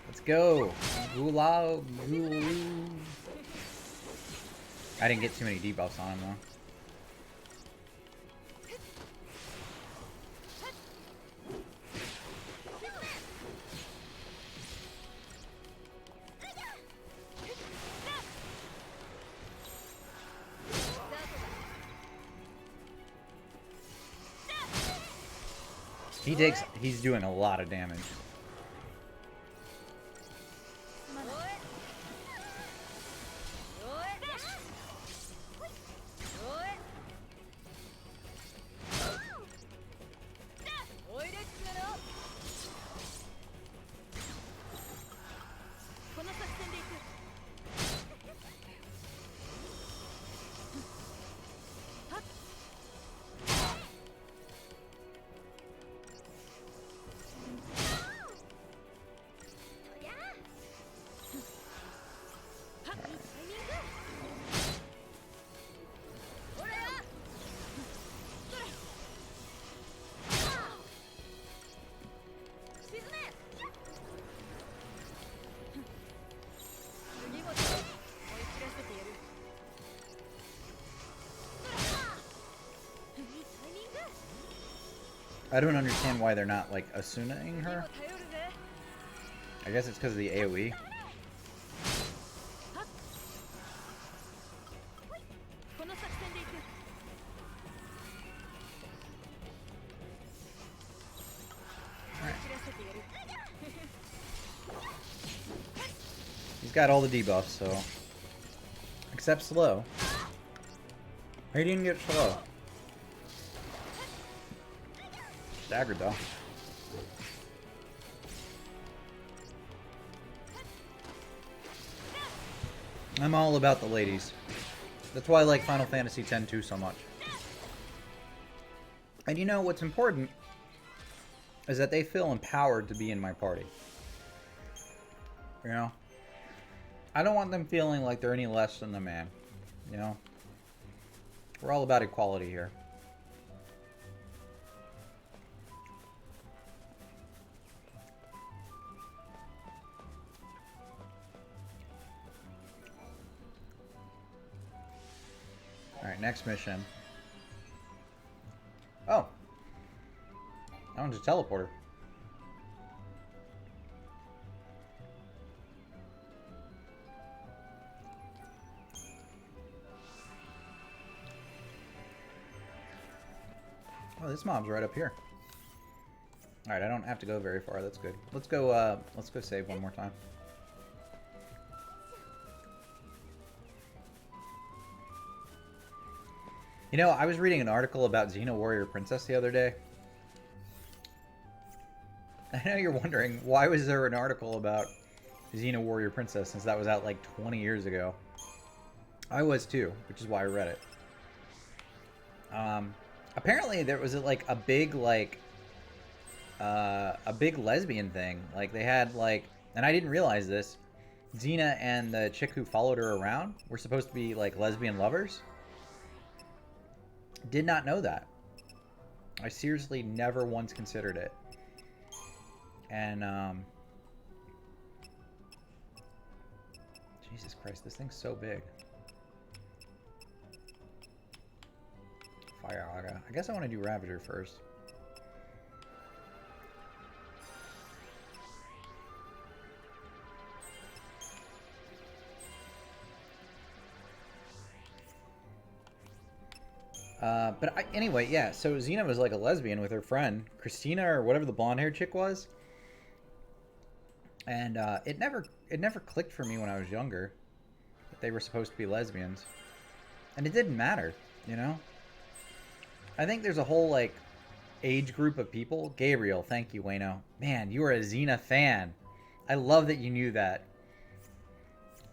Let's go. Gula, gulu. I didn't get too many debuffs on him, though. He's doing a lot of damage. I don't understand why they're not, like, Asuna-ing her. I guess it's because of the AoE. Right. He's got all the debuffs, so... Except slow. He didn't get slow. Staggered though. I'm all about the ladies. That's why I like Final Fantasy X-2 so much. And you know what's important is that they feel empowered to be in my party. You know? I don't want them feeling like they're any less than the man. You know? We're all about equality here. Alright, next mission. Oh! That one's a teleporter. Oh, this mob's right up here. Alright, I don't have to go very far, that's good. Let's go save one more time. You know, I was reading an article about Xena Warrior Princess the other day. I know you're wondering, why was there an article about Xena Warrior Princess since that was out like 20 years ago? I was too, which is why I read it. Apparently there was like a big lesbian thing. Like they had like, and I didn't realize this, Xena and the chick who followed her around were supposed to be like lesbian lovers. Did not know that. I seriously never once considered it. And Jesus Christ, this thing's so big. Fire Aga. I guess I want to do Ravager first. Anyway, yeah, so Xena was like a lesbian with her friend, Christina, or whatever the blonde-haired chick was. And it never clicked for me when I was younger that they were supposed to be lesbians. And it didn't matter, you know? I think there's a whole, like, age group of people. Gabriel, thank you, Wayno. Man, you are a Xena fan. I love that you knew that.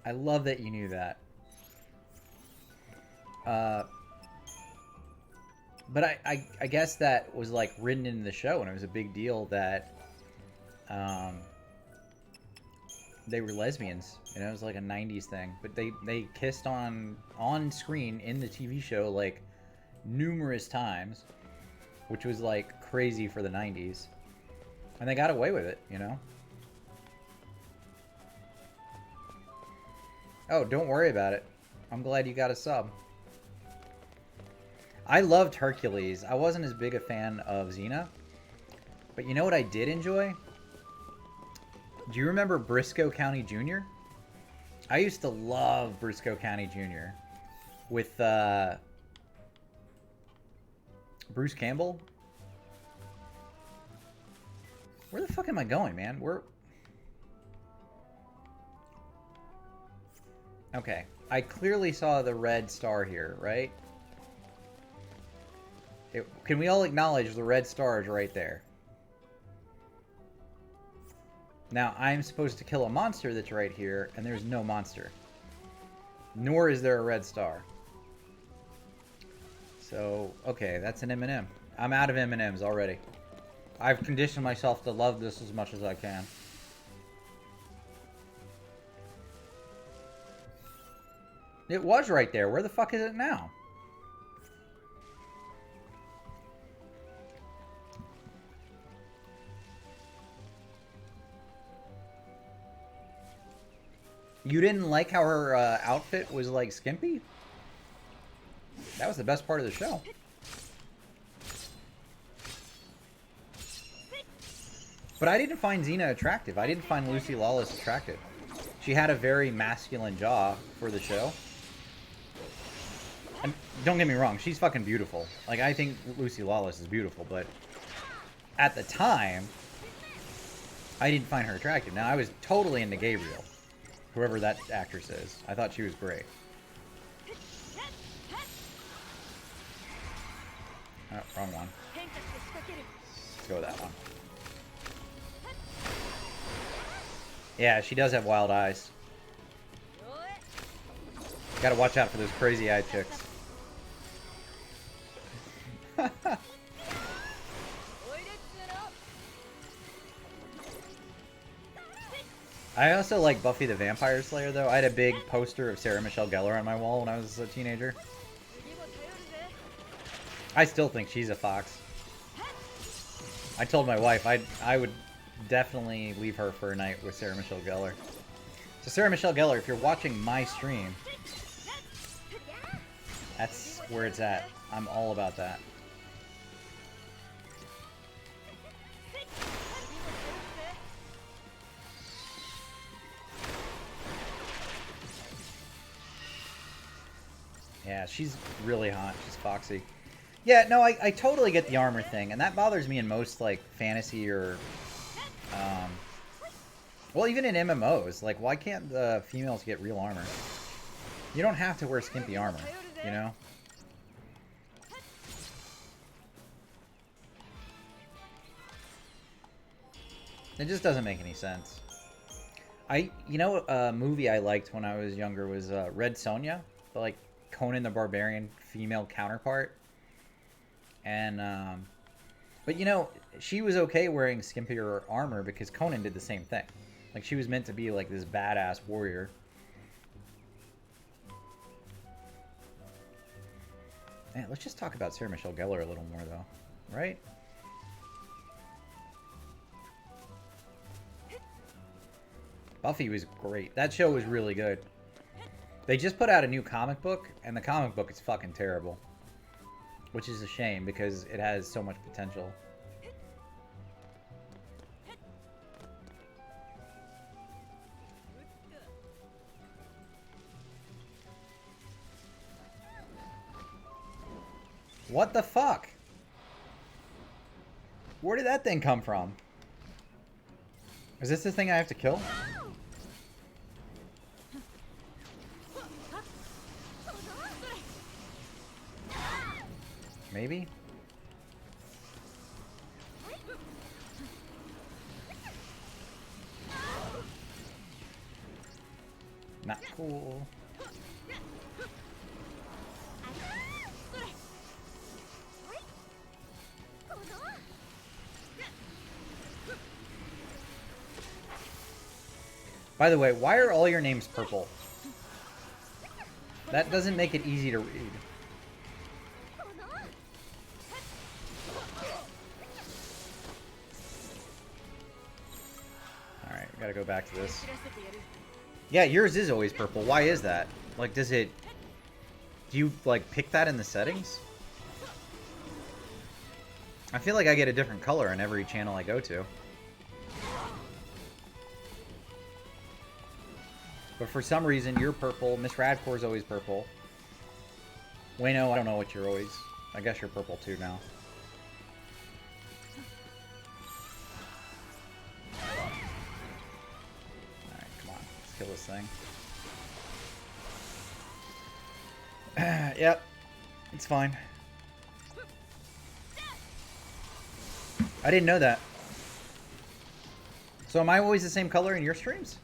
I love that you knew that. But I guess that was, like, written in the show, and it was a big deal that they were lesbians. You know, it was like a 90s thing. But they kissed on screen in the TV show, like, numerous times, which was, like, crazy for the 90s. And they got away with it, you know? Oh, don't worry about it. I'm glad you got a sub. I loved Hercules. I wasn't as big a fan of Xena. But you know what I did enjoy? Do you remember Briscoe County Jr.? I used to love Briscoe County Jr. with Bruce Campbell. Where the fuck am I going, man? Okay. I clearly saw the red star here, right? Can we all acknowledge the red star is right there? Now, I'm supposed to kill a monster that's right here, and there's no monster. Nor is there a red star. So, okay, that's an M&M. I'm out of M&Ms already. I've conditioned myself to love this as much as I can. It was right there. Where the fuck is it now? You didn't like how her outfit was, like, skimpy? That was the best part of the show. But I didn't find Xena attractive. I didn't find Lucy Lawless attractive. She had a very masculine jaw for the show. And don't get me wrong, she's fucking beautiful. Like, I think Lucy Lawless is beautiful, but at the time, I didn't find her attractive. Now, I was totally into Gabriel. Whoever that actress is. I thought she was great. Oh, wrong one. Let's go with that one. Yeah, she does have wild eyes. Gotta watch out for those crazy-eyed chicks. I also like Buffy the Vampire Slayer, though. I had a big poster of Sarah Michelle Gellar on my wall when I was a teenager. I still think she's a fox. I told my wife I would definitely leave her for a night with Sarah Michelle Gellar. So Sarah Michelle Gellar, if you're watching my stream, that's where it's at. I'm all about that. Yeah, she's really hot. She's foxy. Yeah, no, I totally get the armor thing, and that bothers me in most, like, fantasy or, well, even in MMOs. Like, why can't the females get real armor? You don't have to wear skimpy armor, you know? It just doesn't make any sense. You know, a movie I liked when I was younger was Red Sonja, the, like, Conan the Barbarian female counterpart. And, but you know, she was okay wearing skimpier armor because Conan did the same thing. Like, she was meant to be like this badass warrior. Man, let's just talk about Sarah Michelle Gellar a little more, though, right? Buffy was great. That show was really good. They just put out a new comic book, and the comic book is fucking terrible. Which is a shame, because it has so much potential. What the fuck? Where did that thing come from? Is this the thing I have to kill? Maybe? Not cool. By the way, why are all your names purple? That doesn't make it easy to read. Alright, we gotta go back to this. Yeah, yours is always purple. Why is that? Like, does it... Do you, like, pick that in the settings? I feel like I get a different color in every channel I go to. But for some reason, you're purple. Miss Radcore's always purple. Wayno, I don't know what you're always... I guess you're purple too now. Alright, come on. Let's kill this thing. Yep. It's fine. I didn't know that. So am I always the same color in your streams?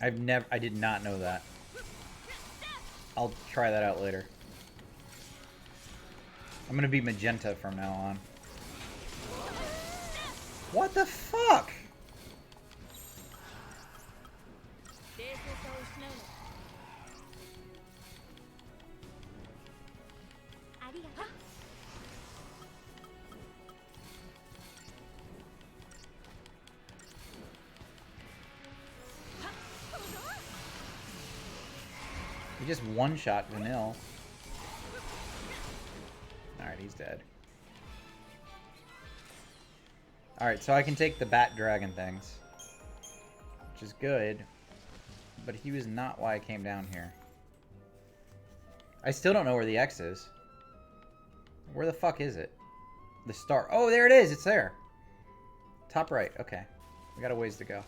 I did not know that. I'll try that out later. I'm gonna be magenta from now on. What the fuck? He just one-shot Vanille. Alright, he's dead. Alright, so I can take the bat dragon things. Which is good. But he was not why I came down here. I still don't know where the X is. Where the fuck is it? The star. Oh, there it is! It's there! Top right. Okay. We got a ways to go.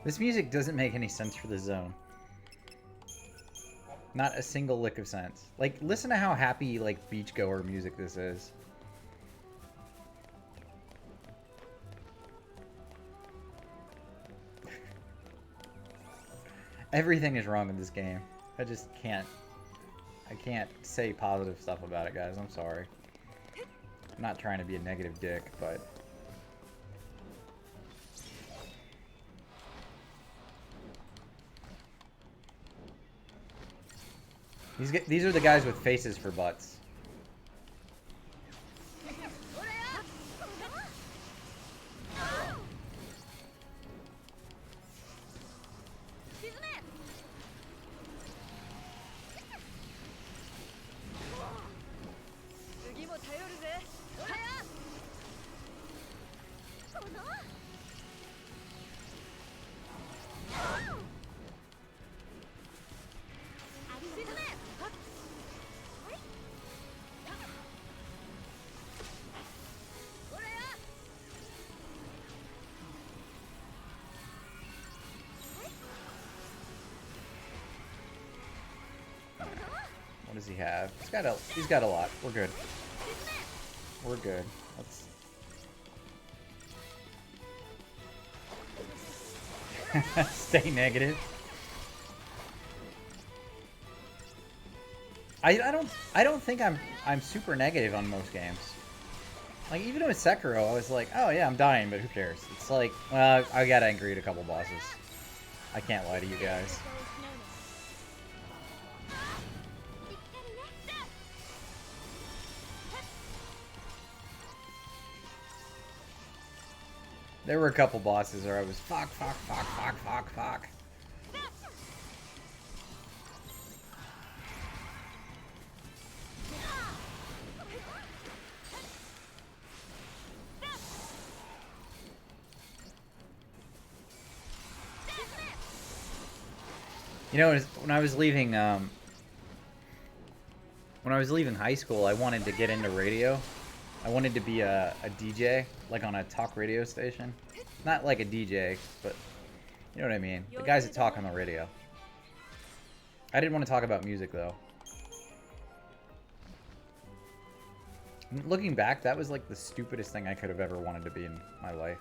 This music doesn't make any sense for the zone. Not a single lick of sense. Like, listen to how happy, like, beachgoer music this is. Everything is wrong in this game. I just can't... I can't say positive stuff about it, guys. I'm sorry. I'm not trying to be a negative dick, but... These are the guys with faces for butts. does he have? He's got a lot. We're good. We're good. Let's stay negative. I don't think I'm super negative on most games. Like even with Sekiro, I was like, oh yeah, I'm dying, but who cares? It's like, well, I got angry at a couple bosses. I can't lie to you guys. There were a couple bosses where I was fuck. You know, when I was leaving high school, I wanted to get into radio. I wanted to be a DJ, like on a talk radio station. Not like a DJ, but you know what I mean. The guys that talk on the radio. I didn't want to talk about music, though. Looking back, that was like the stupidest thing I could have ever wanted to be in my life.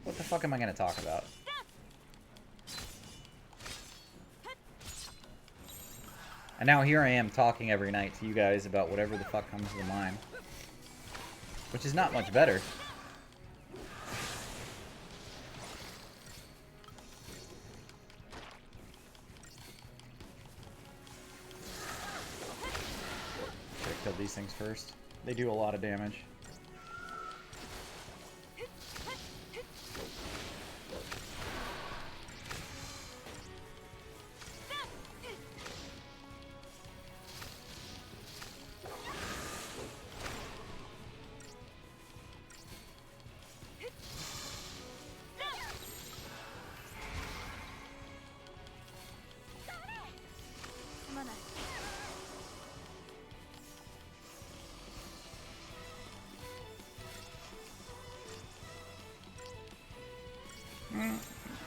What the fuck am I going to talk about? And now here I am talking every night to you guys about whatever the fuck comes to mind. Which is not much better. Should have killed these things first. They do a lot of damage.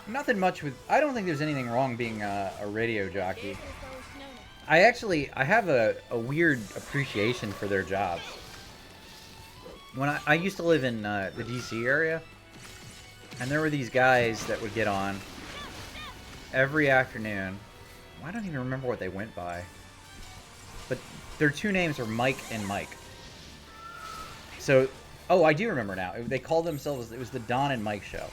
Nothing much with... I don't think there's anything wrong being a radio jockey. I have a weird appreciation for their jobs. When I used to live in the DC area, and there were these guys that would get on every afternoon. I don't even remember what they went by. But their two names are Mike and Mike. So, oh, I do remember now. They called themselves... It was the Don and Mike Show.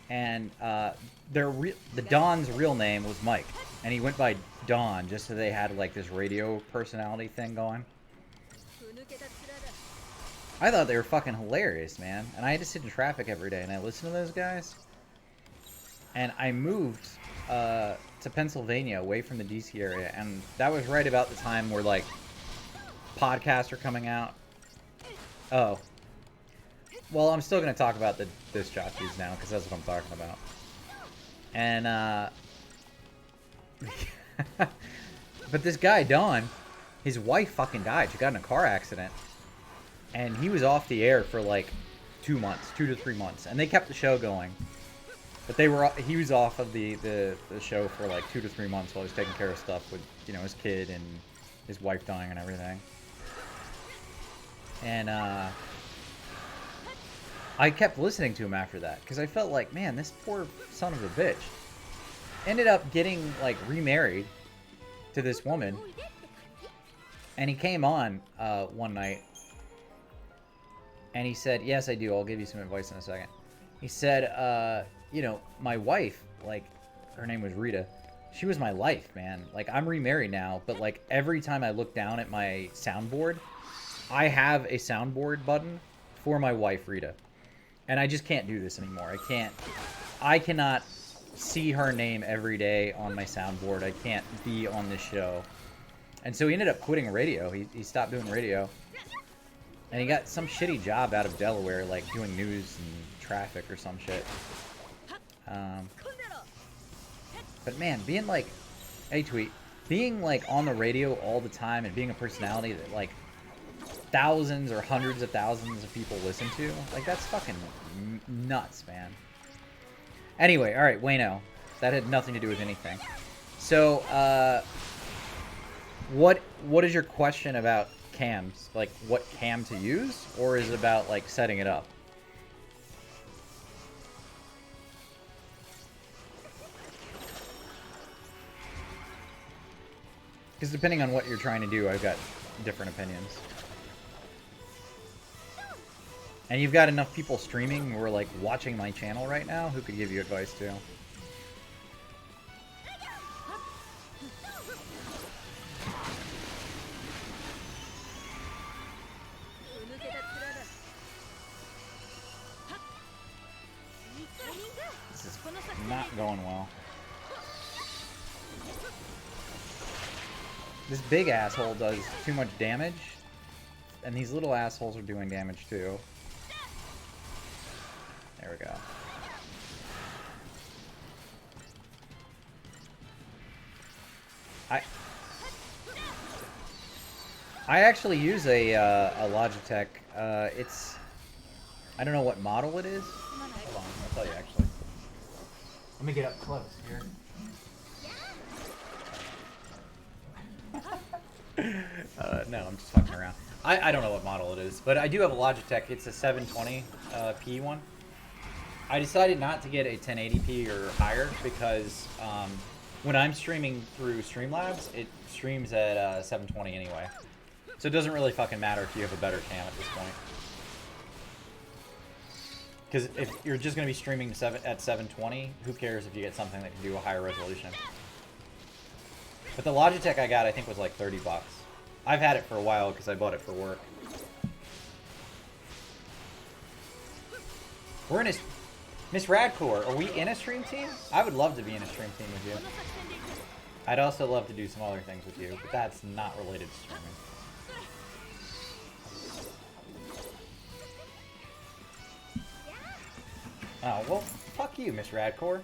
And the Don's real name was Mike, and he went by Don just so they had like this radio personality thing going. I thought they were fucking hilarious, man. And I had to sit in traffic every day, and I listened to those guys. And I moved to Pennsylvania, away from the DC area, and that was right about the time where like podcasts are coming out. Oh. Well, I'm still going to talk about the disc jockeys now, because that's what I'm talking about. And, but this guy, Don, his wife fucking died. She got in a car accident. And he was off the air for, like, 2 months, 2 to 3 months. And they kept the show going. But he was off of the show for, like, 2 to 3 months while he was taking care of stuff with, you know, his kid and his wife dying and everything. And, I kept listening to him after that, because I felt like, man, this poor son of a bitch ended up getting, like, remarried to this woman. And he came on one night, and he said, yes, I do, I'll give you some advice in a second. He said, you know, my wife, like, her name was Rita, she was my life, man. Like, I'm remarried now, but, like, every time I look down at my soundboard, I have a soundboard button for my wife, Rita. And I just can't do this anymore. I cannot see her name every day on my soundboard. I can't be on this show. And so he ended up quitting radio. He stopped doing radio. And he got some shitty job out of Delaware, like doing news and traffic or some shit. But man, being like, hey tweet, being like on the radio all the time and being a personality that like thousands or hundreds of thousands of people listen to, like that's fucking nuts, man. Anyway, all right, Wayno. That had nothing to do with anything. So, what is your question about cams? Like, what cam to use? Or is it about, like, setting it up? Because depending on what you're trying to do, I've got different opinions. And you've got enough people streaming who are, like, watching my channel right now who could give you advice, too. This is not going well. This big asshole does too much damage, and these little assholes are doing damage too. There we go. I actually use a Logitech. It's, I don't know what model it is. Hold on, I'll tell you actually. Let me get up close here. No, I'm just fucking around. I don't know what model it is, but I do have a Logitech. It's a 720p one. I decided not to get a 1080p or higher because when I'm streaming through Streamlabs, it streams at 720 anyway. So it doesn't really fucking matter if you have a better cam at this point. Because if you're just going to be streaming at 720, who cares if you get something that can do a higher resolution? But the Logitech I got, I think, was like 30 bucks. I've had it for a while because I bought it for work. We're in a... Miss Radcore, are we in a stream team? I would love to be in a stream team with you. I'd also love to do some other things with you, but that's not related to streaming. Oh, well, fuck you, Miss Radcore.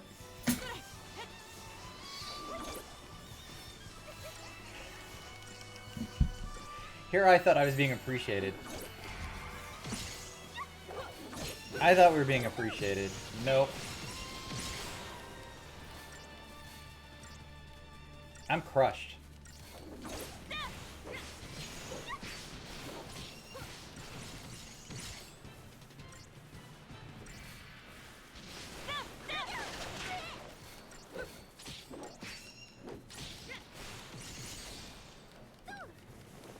Here I thought I was being appreciated. I thought we were being appreciated. Nope. I'm crushed.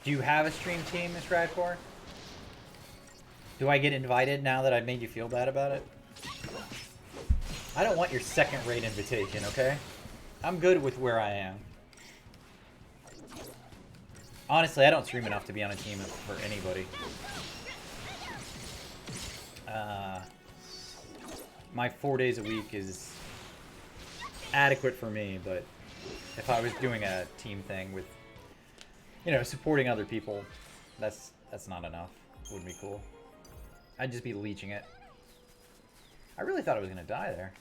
Do you have a stream team, Miss Radcore? Do I get invited now that I've made you feel bad about it? I don't want your second-rate invitation, okay? I'm good with where I am. Honestly, I don't stream enough to be on a team for anybody. My 4 days a week is adequate for me, but if I was doing a team thing with, you know, supporting other people, that's not enough. Wouldn't be cool. I'd just be leeching it. I really thought I was gonna die there.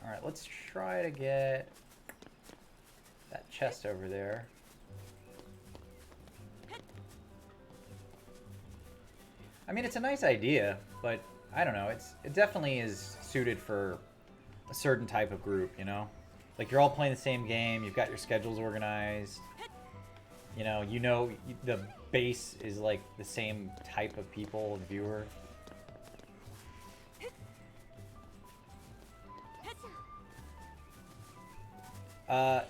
Alright, let's try to get that chest over there. I mean, it's a nice idea, but I don't know. It definitely is suited for a certain type of group, you know? Like, you're all playing the same game, you've got your schedules organized. You know, the base is like the same type of people, viewer. The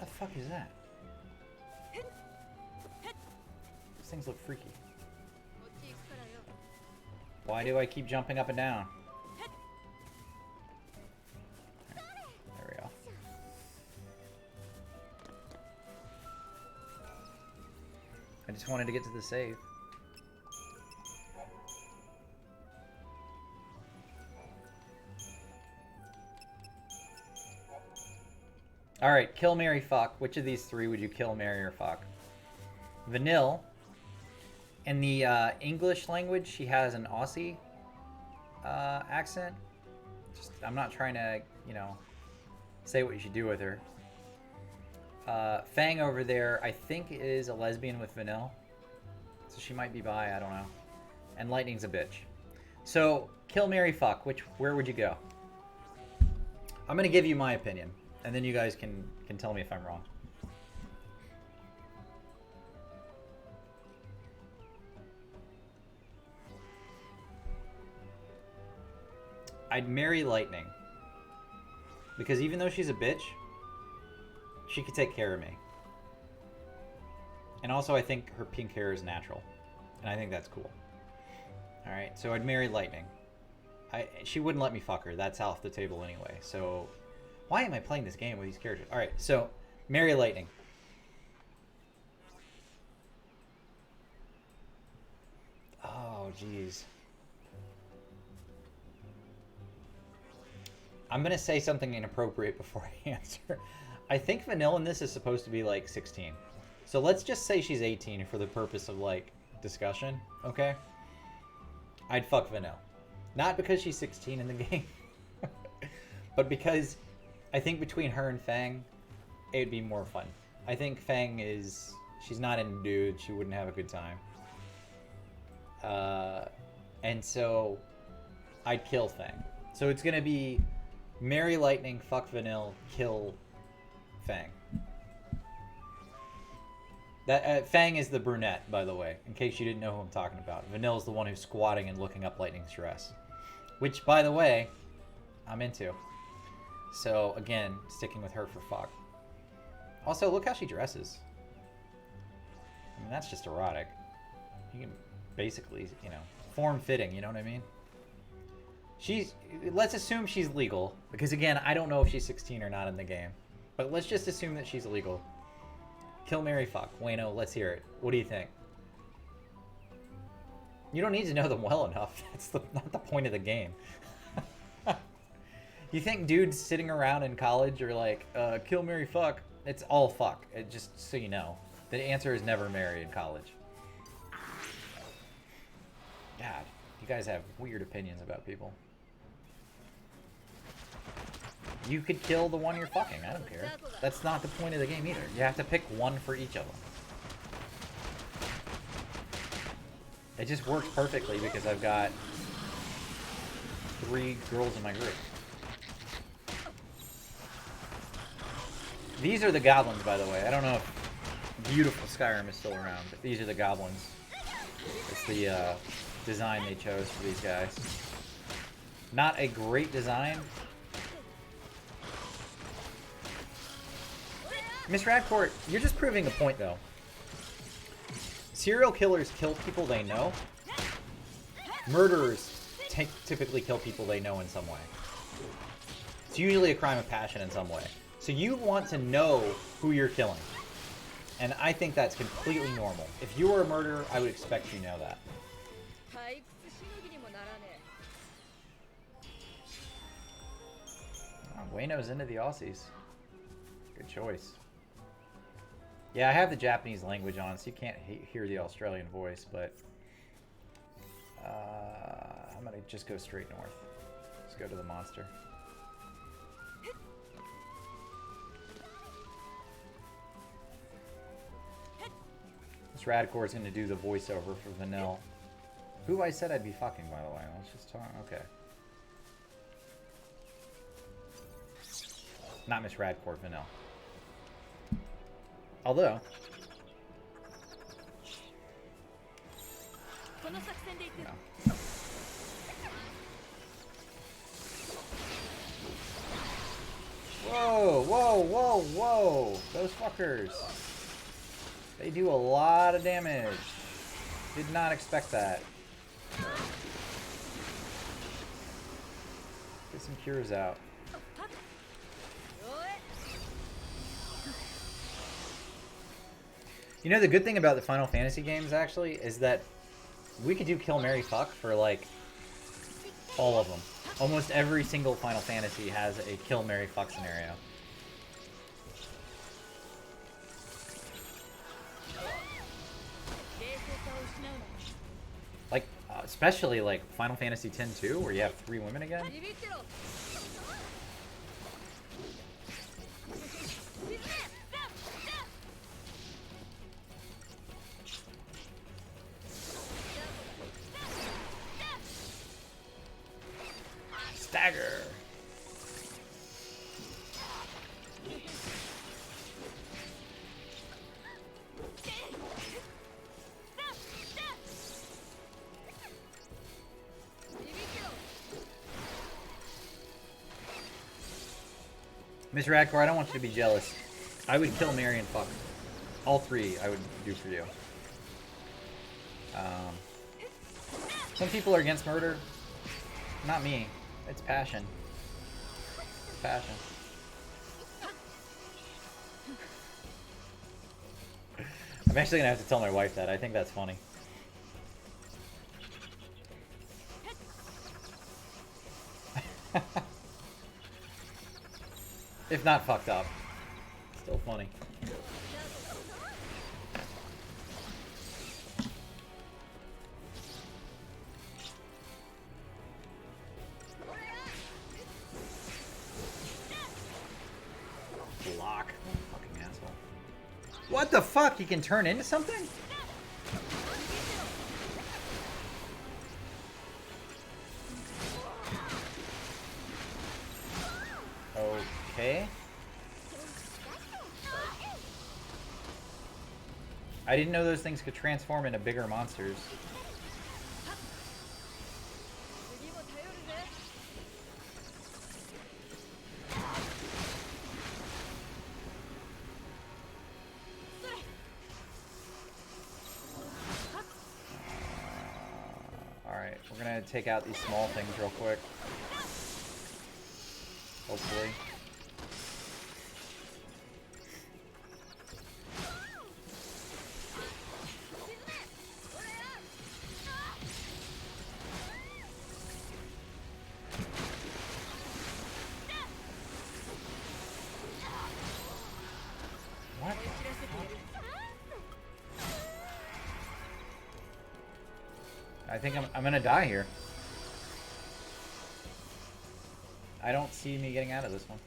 fuck is that? These things look freaky. Why do I keep jumping up and down? There we go. I just wanted to get to the save. Alright, kill, marry, fuck. Which of these three would you kill, marry, or fuck? Vanille. In the English language, she has an Aussie accent. I'm not trying to, you know, say what you should do with her. Fang over there, I think, is a lesbian with Vanille. So she might be bi, I don't know. And Lightning's a bitch. So, kill, marry, fuck. Where would you go? I'm gonna give you my opinion, and then you guys can tell me if I'm wrong. I'd marry Lightning. Because even though she's a bitch, she could take care of me. And also I think her pink hair is natural. And I think that's cool. Alright, so I'd marry Lightning. She wouldn't let me fuck her. That's off the table anyway. So why am I playing this game with these characters? Alright, so marry Lightning. Oh, jeez. I'm going to say something inappropriate before I answer. I think Vanilla in this is supposed to be like 16. So let's just say she's 18 for the purpose of like discussion, okay? I'd fuck Vanilla. Not because she's 16 in the game, but because I think between her and Fang, it'd be more fun. I think Fang she's not into dudes, she wouldn't have a good time. And so I'd kill Fang. So it's going to be marry Lightning, fuck Vanilla, kill Fang. That Fang is the brunette, by the way, in case you didn't know who I'm talking about. Vanilla's the one who's squatting and looking up Lightning's dress. Which, by the way, I'm into. So, again, sticking with her for fuck. Also, look how she dresses. I mean, that's just erotic. You can basically, you know, form-fitting, you know what I mean? Let's assume she's legal, because again, I don't know if she's 16 or not in the game. But let's just assume that she's legal. Kill, marry, fuck. Wayno, let's hear it. What do you think? You don't need to know them well enough. That's not the point of the game. You think dudes sitting around in college are like, kill, marry, fuck? It's all fuck. Just so you know. The answer is never marry in college. God, you guys have weird opinions about people. You could kill the one you're fucking. I don't care. That's not the point of the game either. You have to pick one for each of them. It just works perfectly because I've got 3 girls in my group. These are the goblins, by the way. I don't know if beautiful Skyrim is still around, but these are the goblins. It's the design they chose for these guys. Not a great design. Miss Radcourt, you're just proving a point, though. Serial killers kill people they know. Murderers typically kill people they know in some way. It's usually a crime of passion in some way. So you want to know who you're killing. And I think that's completely normal. If you were a murderer, I would expect you know that. Oh, Wayno's into the Aussies. Good choice. Yeah, I have the Japanese language on, so you can't hear the Australian voice, but I'm going to just go straight north. Let's go to the monster. This Radcore is going to do the voiceover for Vanille. Who I said I'd be fucking, by the way. Let's just talk. Okay. Not Miss Radcore, Vanille. Although, no. Whoa, whoa, whoa, whoa! Those fuckers. They do a lot of damage. Did not expect that. Get some cures out. You know, the good thing about the Final Fantasy games, actually, is that we could do Kill, Marry, Fuck for, like, all of them. Almost every single Final Fantasy has a Kill, Marry, Fuck scenario. Like, especially, like, Final Fantasy X-2, where you have 3 women again. Stagger. Miss Radcore, I don't want you to be jealous. I would kill, marry, and fuck. All three I would do for you. Some people are against murder. Not me. It's passion. It's passion. I'm actually gonna have to tell my wife that. I think that's funny. If not fucked up. Still funny. Block. Fucking asshole. What the fuck? He can turn into something? Okay. I didn't know those things could transform into bigger monsters. Alright, we're gonna take out these small things real quick. Hopefully. What? I think I'm gonna die here. I don't see me getting out of this one.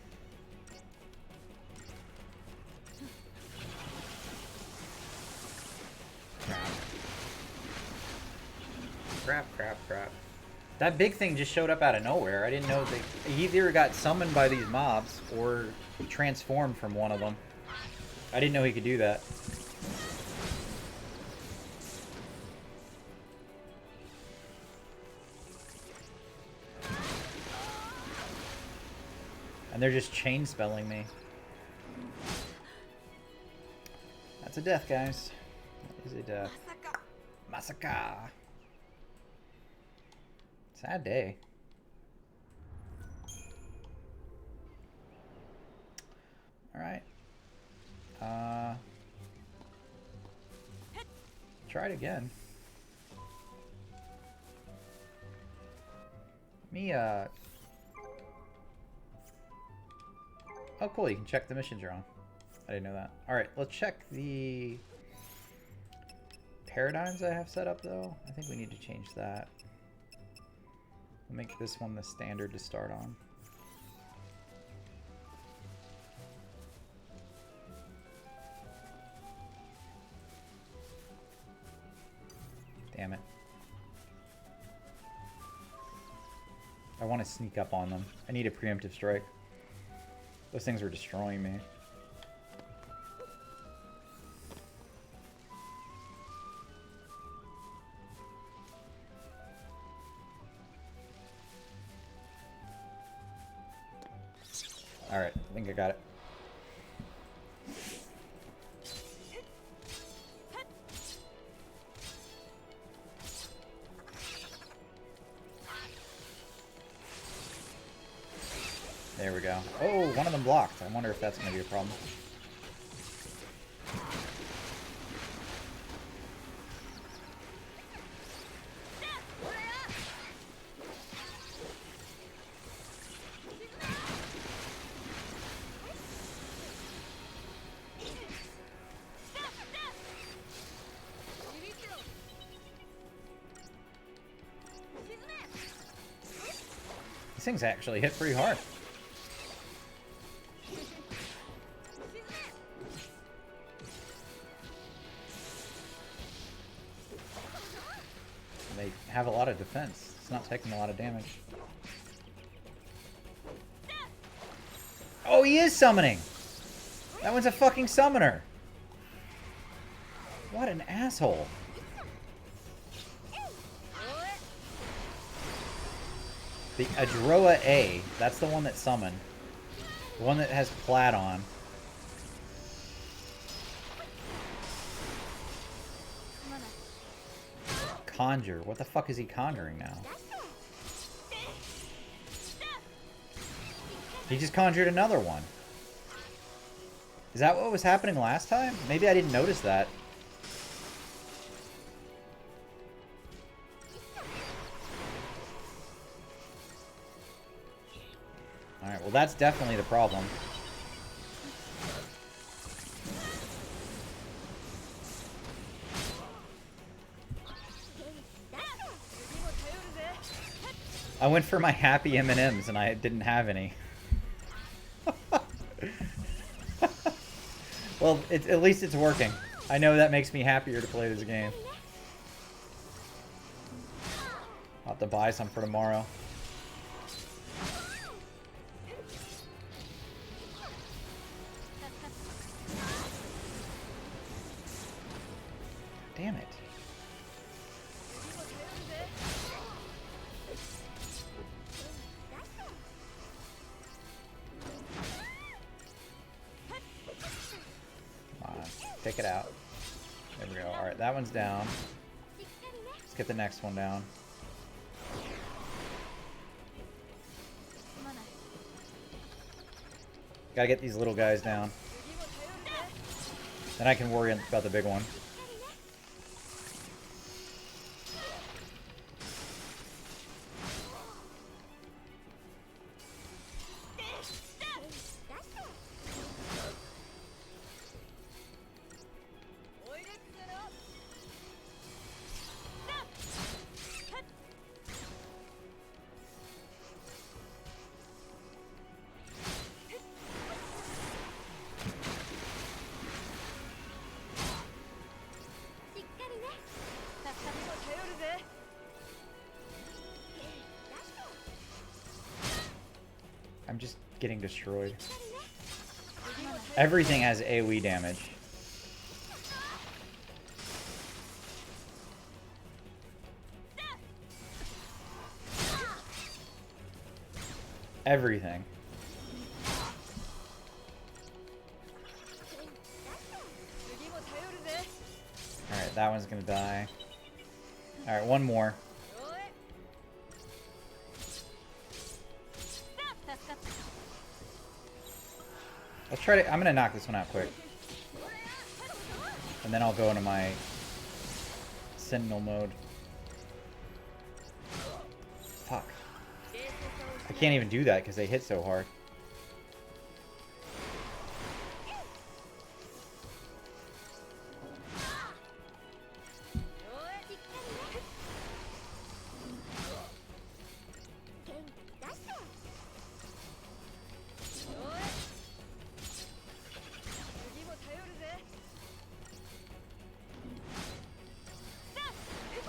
Crap. That big thing just showed up out of nowhere. I didn't know he either got summoned by these mobs or he transformed from one of them. I didn't know he could do that. And they're just chain spelling me. That's a death, guys. That is a death. Masaka. Sad day. Alright. Try it again. Oh, cool. You can check the missions you're on. I didn't know that. Alright, let's check the paradigms I have set up, though. I think we need to change that. We'll make this one the standard to start on. Damn it. I want to sneak up on them. I need a preemptive strike. Those things were destroying me. Alright, I think I got it. There we go. Oh, one of them blocked. I wonder if that's going to be a problem. These things actually hit pretty hard. They have a lot of defense. It's not taking a lot of damage. Oh, he is summoning! That one's a fucking summoner! What an asshole. The Adroa A, that's the one that summoned. The one that has plaid on. Conjure. What the fuck is he conjuring now? He just conjured another one. Is that what was happening last time? Maybe I didn't notice that. Alright, well that's definitely the problem. I went for my happy M&Ms and I didn't have any. Well, at least it's working. I know that makes me happier to play this game. I'll have to buy some for tomorrow. Damn it. Take it out. There we go. Alright, that one's down. Let's get the next one down. Gotta get these little guys down. Then I can worry about the big one. I'm just getting destroyed. Everything has AoE damage. Everything. Alright, that one's gonna die. Alright, one more. Let's try to... I'm gonna knock this one out quick. And then I'll go into my Sentinel mode. Fuck. I can't even do that because they hit so hard.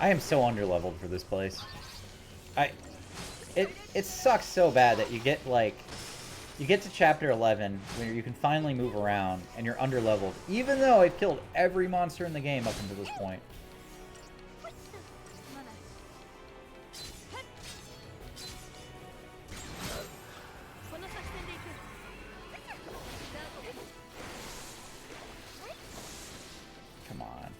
I am so underleveled for this place. It sucks so bad that you get like you get to chapter 11 where you can finally move around and you're underleveled, even though I've killed every monster in the game up until this point. Come on.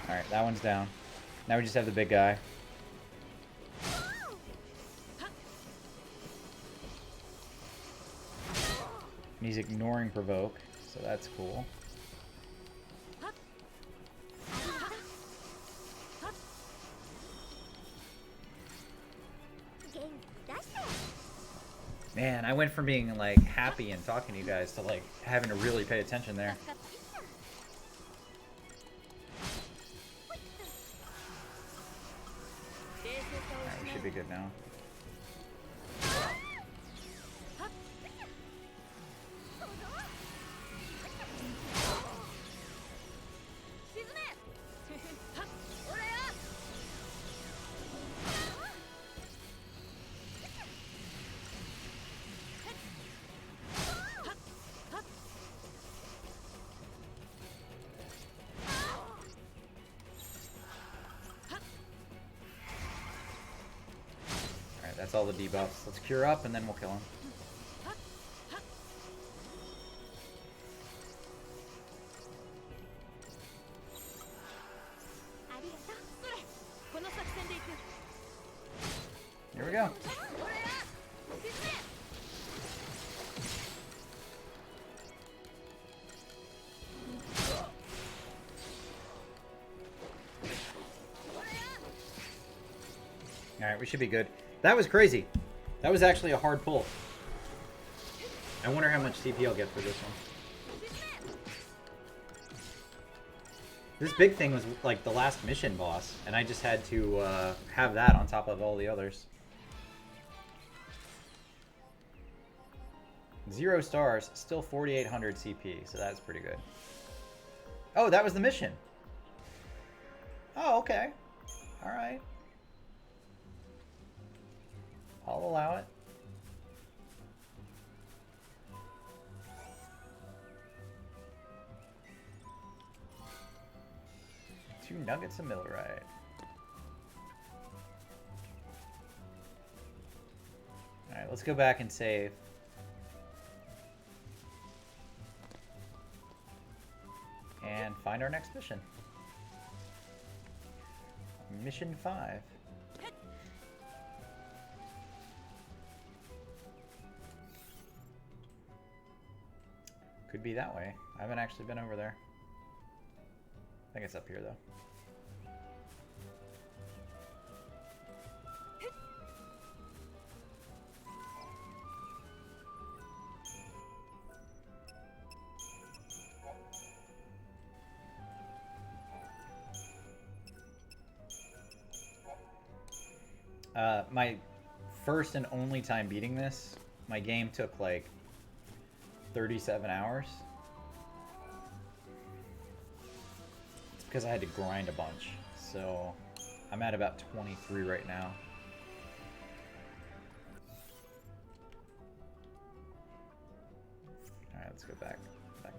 Alright, that one's down. Now we just have the big guy. And he's ignoring provoke, so that's cool. Man, I went from being like happy and talking to you guys to like having to really pay attention there. Alright, we should be good now. That's all the debuffs. Let's cure up and then we'll kill him. Here we go. Alright, we should be good. That was crazy. That was actually a hard pull. I wonder how much CP I'll get for this one. This big thing was like the last mission boss, and I just had to have that on top of all the others. 0 stars, still 4,800 CP, so that's pretty good. Oh, that was the mission. Oh, okay. Alright. I'll allow it. Two nuggets of millerite. Alright, let's go back and save. And find our next mission. Mission 5. Could be that way. I haven't actually been over there. I think it's up here, though. My first and only time beating this, my game took like 37 hours. It's because I had to grind a bunch. So I'm at about 23 right now. Alright, let's go back. Back.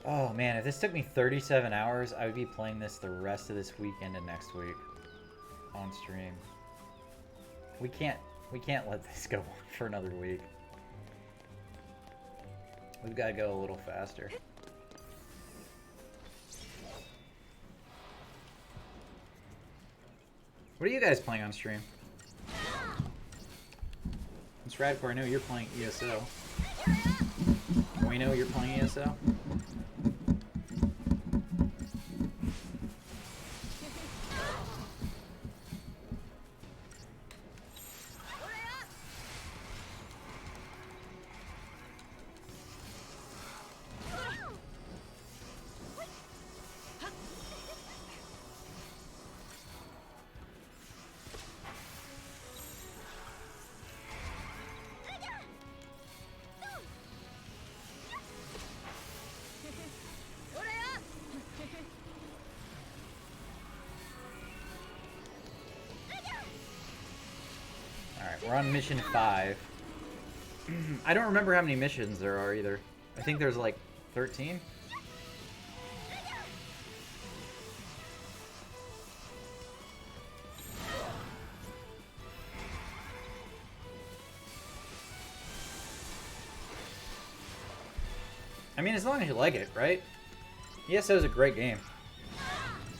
Oh man, if this took me 37 hours, I would be playing this the rest of this weekend and next week on stream. We can't let this go on for another week. We've got to go a little faster. What are you guys playing on stream? It's Radcore, I know you're playing ESO. We know you're playing ESO. We're on mission 5. I don't remember how many missions there are either. I think there's like 13. I mean, as long as you like it, right? ESO is a great game.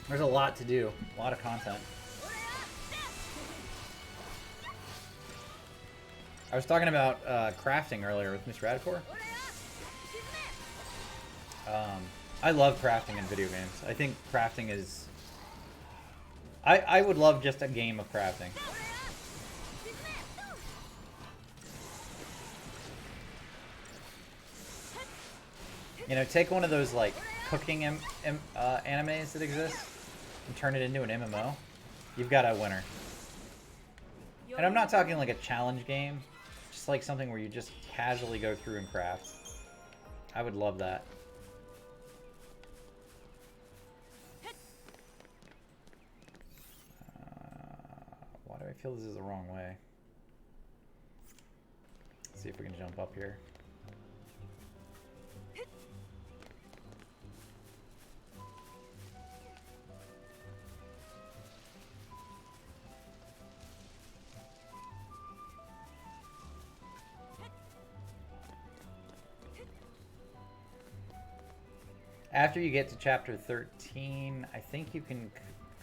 There's a lot to do, a lot of content. I was talking about crafting earlier with Miss Radcore. I love crafting in video games. I think crafting is... I would love just a game of crafting. You know, take one of those, like, cooking animes that exist and turn it into an MMO. You've got a winner. And I'm not talking like a challenge game. Just like something where you just casually go through and craft. I would love that. Why do I feel this is the wrong way? see if we can jump up here. After you get to chapter 13, I think you can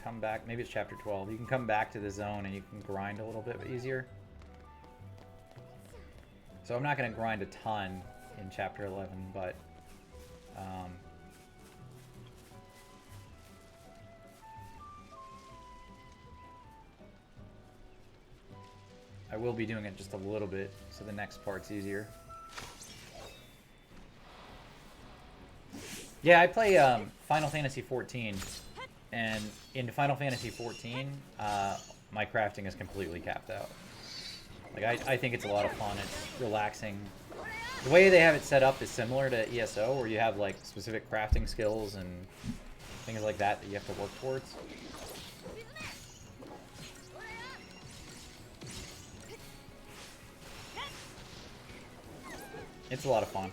come back. Maybe it's chapter 12. You can come back to the zone and you can grind a little bit easier. So I'm not going to grind a ton in chapter 11, but I will be doing it just a little bit, so the next part's easier. Yeah, I play Final Fantasy 14, and in Final Fantasy 14, my crafting is completely capped out. Like, I think it's a lot of fun. It's relaxing. The way they have it set up is similar to ESO, where you have, like, specific crafting skills and things like that that you have to work towards. It's a lot of fun.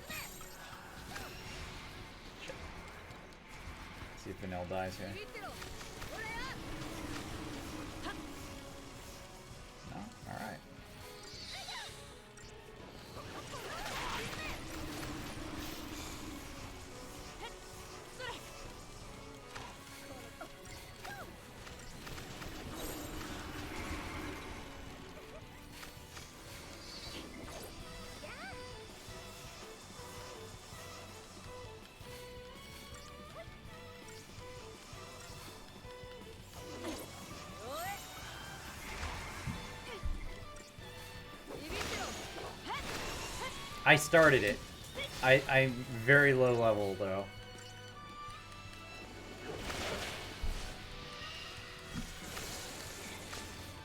See if Vanille dies here. No? Alright. I started it. I'm very low level though.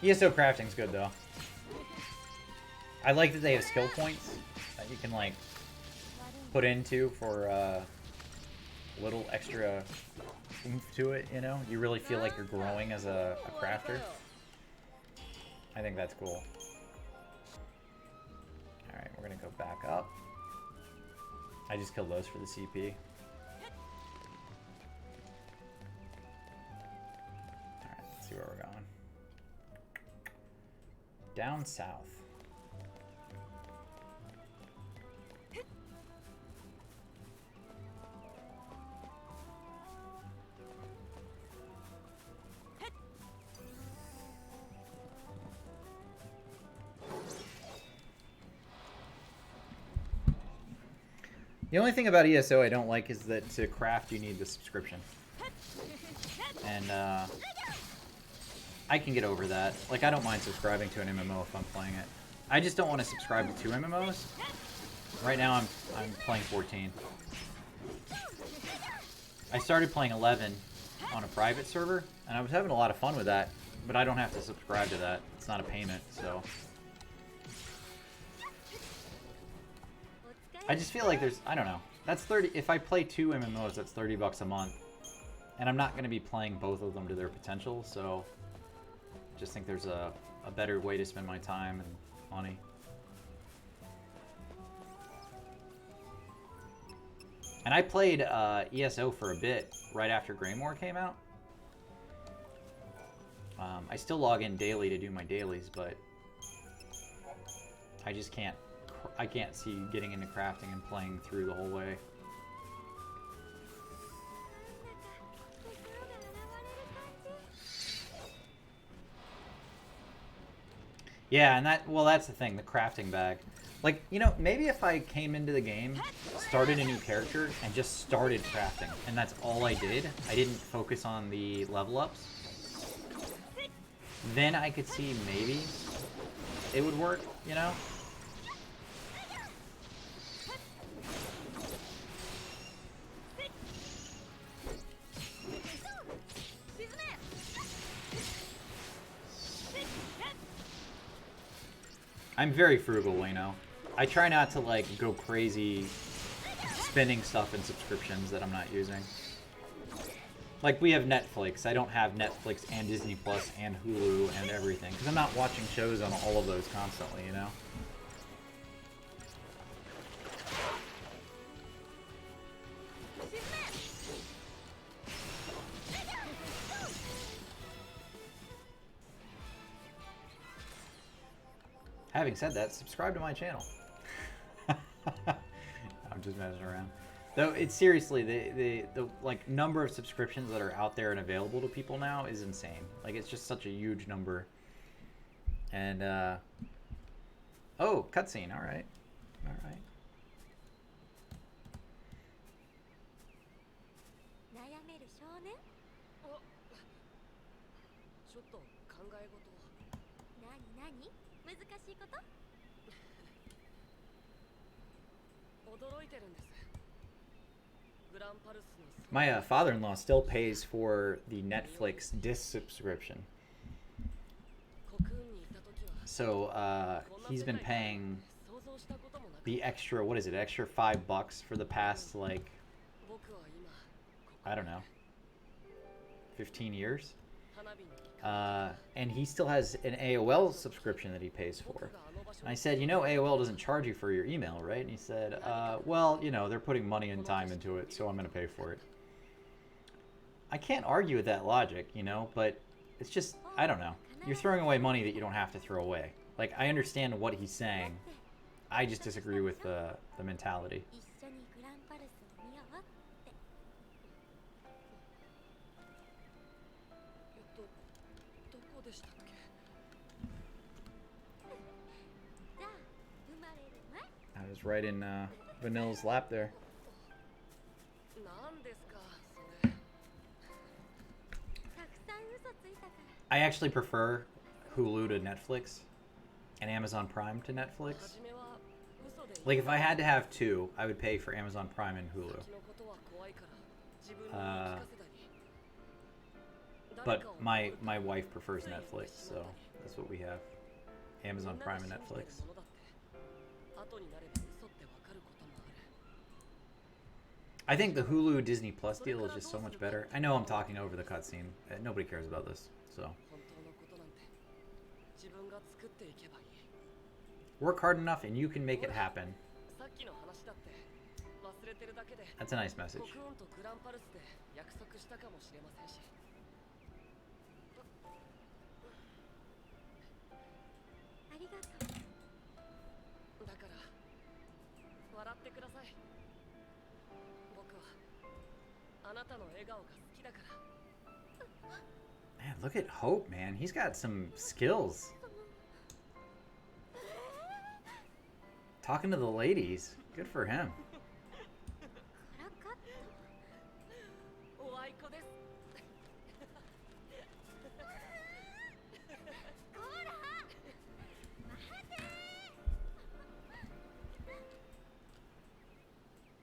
ESO crafting's good though. I like that they have skill points that you can like put into for a little extra oomph to it, you know? You really feel like you're growing as a crafter. I think that's cool. Alright, we're gonna go back up. I just killed those for the CP. Alright, let's see where we're going. Down south. The only thing about ESO I don't like is that to craft you need the subscription. And I can get over that. Like, I don't mind subscribing to an MMO if I'm playing it. I just don't want to subscribe to 2 MMOs. Right now I'm playing 14. I started playing 11 on a private server, and I was having a lot of fun with that, but I don't have to subscribe to that. It's not a payment, so... I just feel like there's, I don't know, that's 30, if I play 2 MMOs, that's $30 a month. And I'm not going to be playing both of them to their potential, so I just think there's a better way to spend my time and money. And I played ESO for a bit right after Greymore came out. I still log in daily to do my dailies, but I just can't. I can't see getting into crafting and playing through the whole way. Yeah, and that's the thing, the crafting bag. Like, you know, maybe if I came into the game, started a new character, and just started crafting, and that's all I did, I didn't focus on the level ups, then I could see maybe it would work, you know? I'm very frugal, you know. I try not to, like, go crazy spending stuff in subscriptions that I'm not using. Like, we have Netflix. I don't have Netflix and Disney Plus and Hulu and everything, because I'm not watching shows on all of those constantly, you know? Having said that, subscribe to my channel. I'm just messing around. Though it's seriously the like number of subscriptions that are out there and available to people now is insane. Like it's just such a huge number. And oh, cutscene. All right, all right. My father-in-law still pays for the Netflix disc subscription. So he's been paying the extra, what is it, extra $5 for the past, like, I don't know, 15 years. And he still has an AOL subscription that he pays for. And I said, you know, AOL doesn't charge you for your email, right? And he said, well, you know, they're putting money and time into it, so I'm going to pay for it. I can't argue with that logic, you know, but it's just, I don't know. You're throwing away money that you don't have to throw away. Like, I understand what he's saying. I just disagree with the mentality. I was right in Vanilla's lap there. I actually prefer Hulu to Netflix and Amazon Prime to Netflix. Like if I had to have two, I would pay for Amazon Prime and Hulu. But my wife prefers Netflix, so that's what we have. Amazon Prime and Netflix. I think the Hulu Disney Plus deal is just so much better. I know I'm talking over the cutscene. Nobody cares about this, so. Work hard enough and you can make it happen. That's a nice message. Man, look at Hope, man. He's got some skills. Talking to the ladies. Good for him.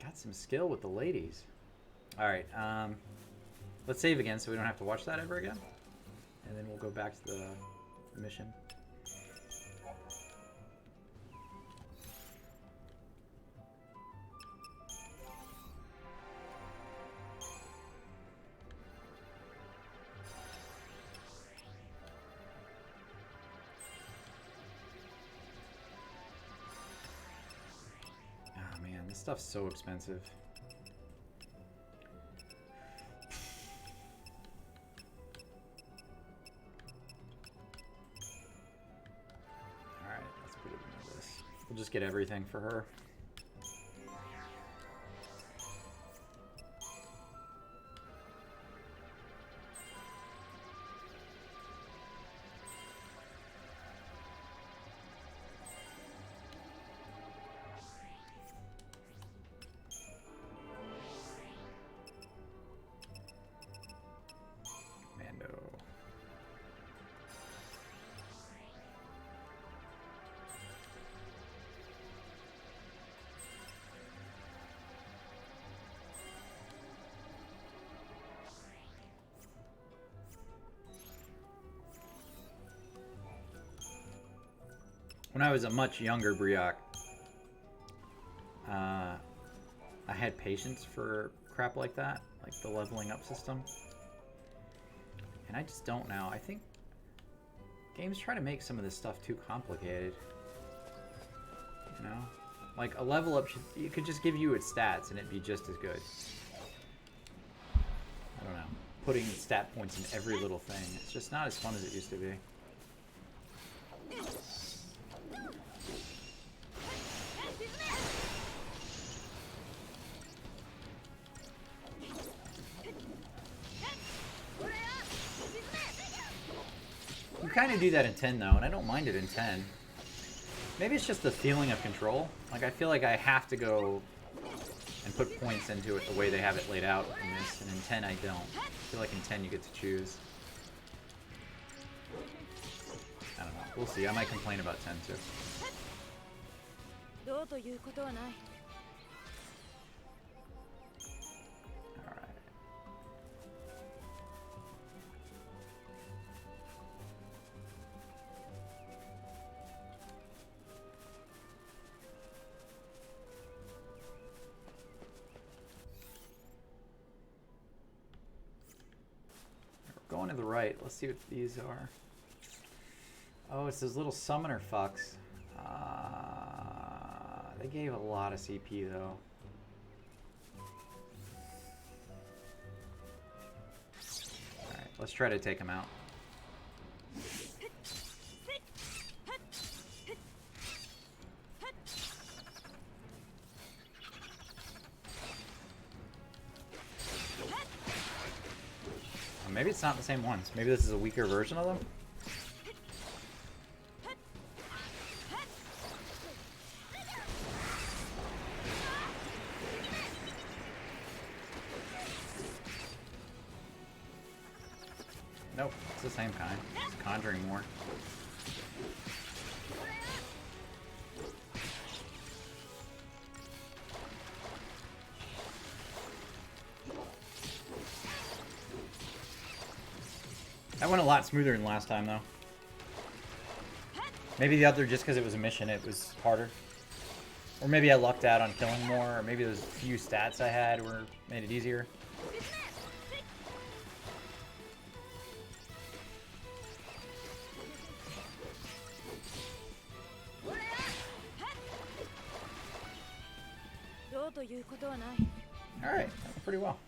Got some skill with the ladies. Alright, let's save again so we don't have to watch that ever again. And then we'll go back to the mission. Oh man, this stuff's so expensive. We'll just get everything for her. Mando. When I was a much younger Briac, I had patience for crap like that, like the leveling up system. And I just don't now. I think games try to make some of this stuff too complicated. You know? Like a level up, it could just give you its stats and it'd be just as good. I don't know. Putting stat points in every little thing. It's just not as fun as it used to be. kind of do that in 10 though, and I don't mind it in 10. Maybe it's just the feeling of control. Like, I feel like I have to go and put points into it the way they have it laid out in this, and in 10 I don't. I feel like in 10 you get to choose. I don't know. We'll see. I might complain about 10 too. Going to the right. Let's see what these are. Oh, it's those little summoner fucks. They gave a lot of CP though. Alright, let's try to take them out. Maybe it's not the same ones. Maybe this is a weaker version of them. Nope, it's the same kind. It's conjuring more. That went a lot smoother than last time, though. Maybe the other, just because it was a mission, it was harder. Or maybe I lucked out on killing more, or maybe those few stats I had made it easier. Alright, that went pretty well.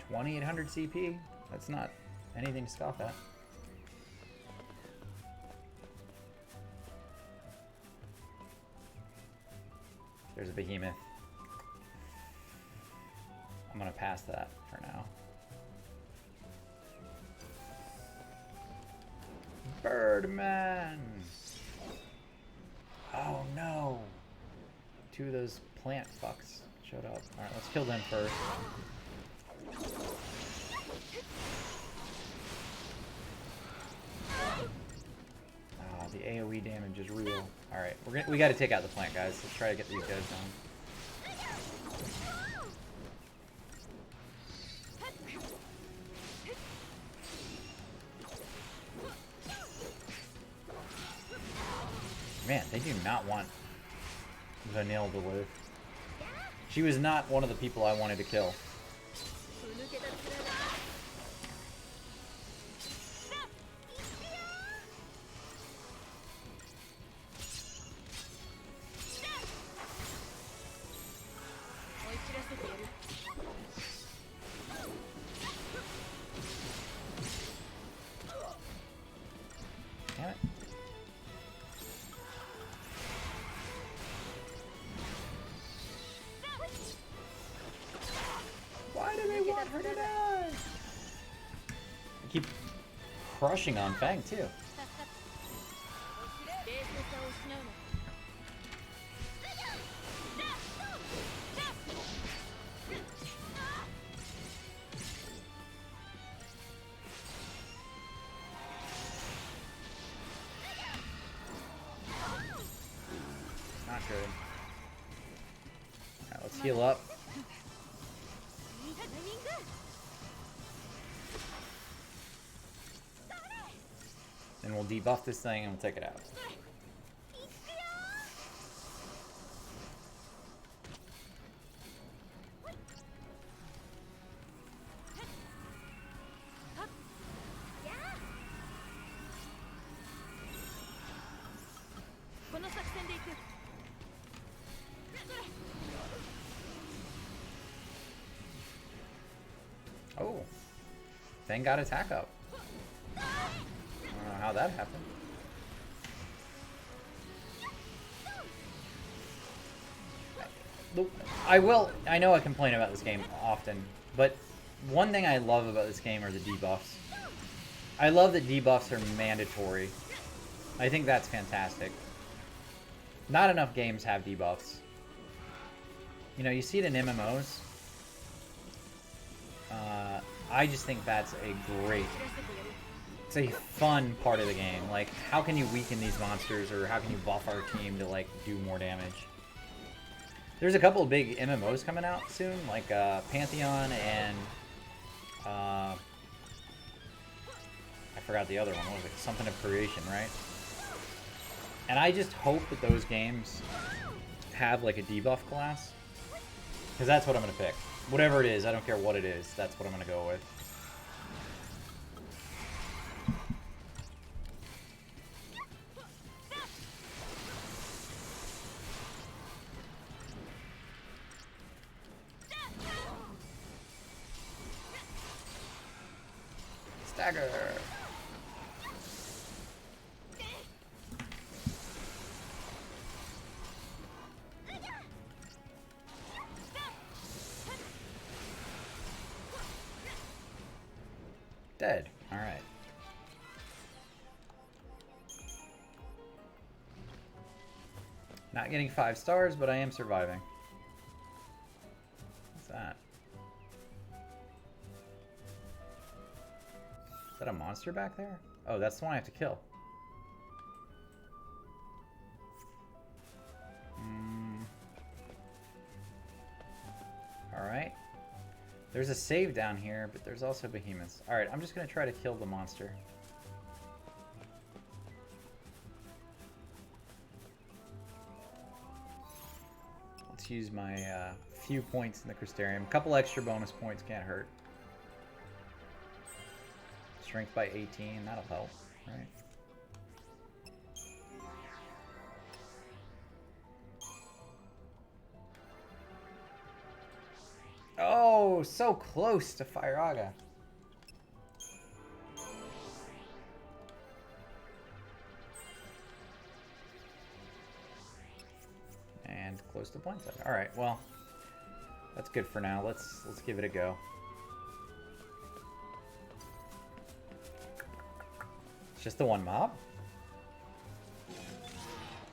2800 CP? That's not anything to scoff at. There's a behemoth. I'm gonna pass that for now. Birdman! Oh no! Two of those plant fucks showed up. Alright, let's kill them first. Oh, the AoE damage is real. Alright, we gotta take out the plant, guys. Let's try to get these guys down. Man, they do not want Vanille to live. She was not one of the people I wanted to kill. Damn it. Why do they want her to die? I keep crushing on Fang too. Not good. Alright, let's heal up. Then we'll debuff this thing and we'll take it out. Oh, Fang got attack up. I don't know how that happened. I know I complain about this game often, but one thing I love about this game are the debuffs. I love that debuffs are mandatory. I think that's fantastic. Not enough games have debuffs. You know, you see it in MMOs. I just think that's it's a fun part of the game. Like, how can you weaken these monsters, or how can you buff our team to, like, do more damage? There's a couple of big MMOs coming out soon, like Pantheon and I forgot the other one. What was it? Something of Creation, right? And I just hope that those games have like a debuff class, because that's what I'm gonna pick. Whatever it is, I don't care what it is. That's what I'm gonna go with. Stagger. Dead. All right. Not getting 5 stars, but I am surviving. What's that? Is that a monster back there? Oh, that's the one I have to kill. Alright. There's a save down here, but there's also behemoths. Alright, I'm just going to try to kill the monster. Let's use my few points in the Crystarium. A couple extra bonus points can't hurt. Strength by 18, that'll help, right? Oh, so close to Firaga. And close to point side. All right, well, that's good for now. Let's give it a go. It's just the one mob.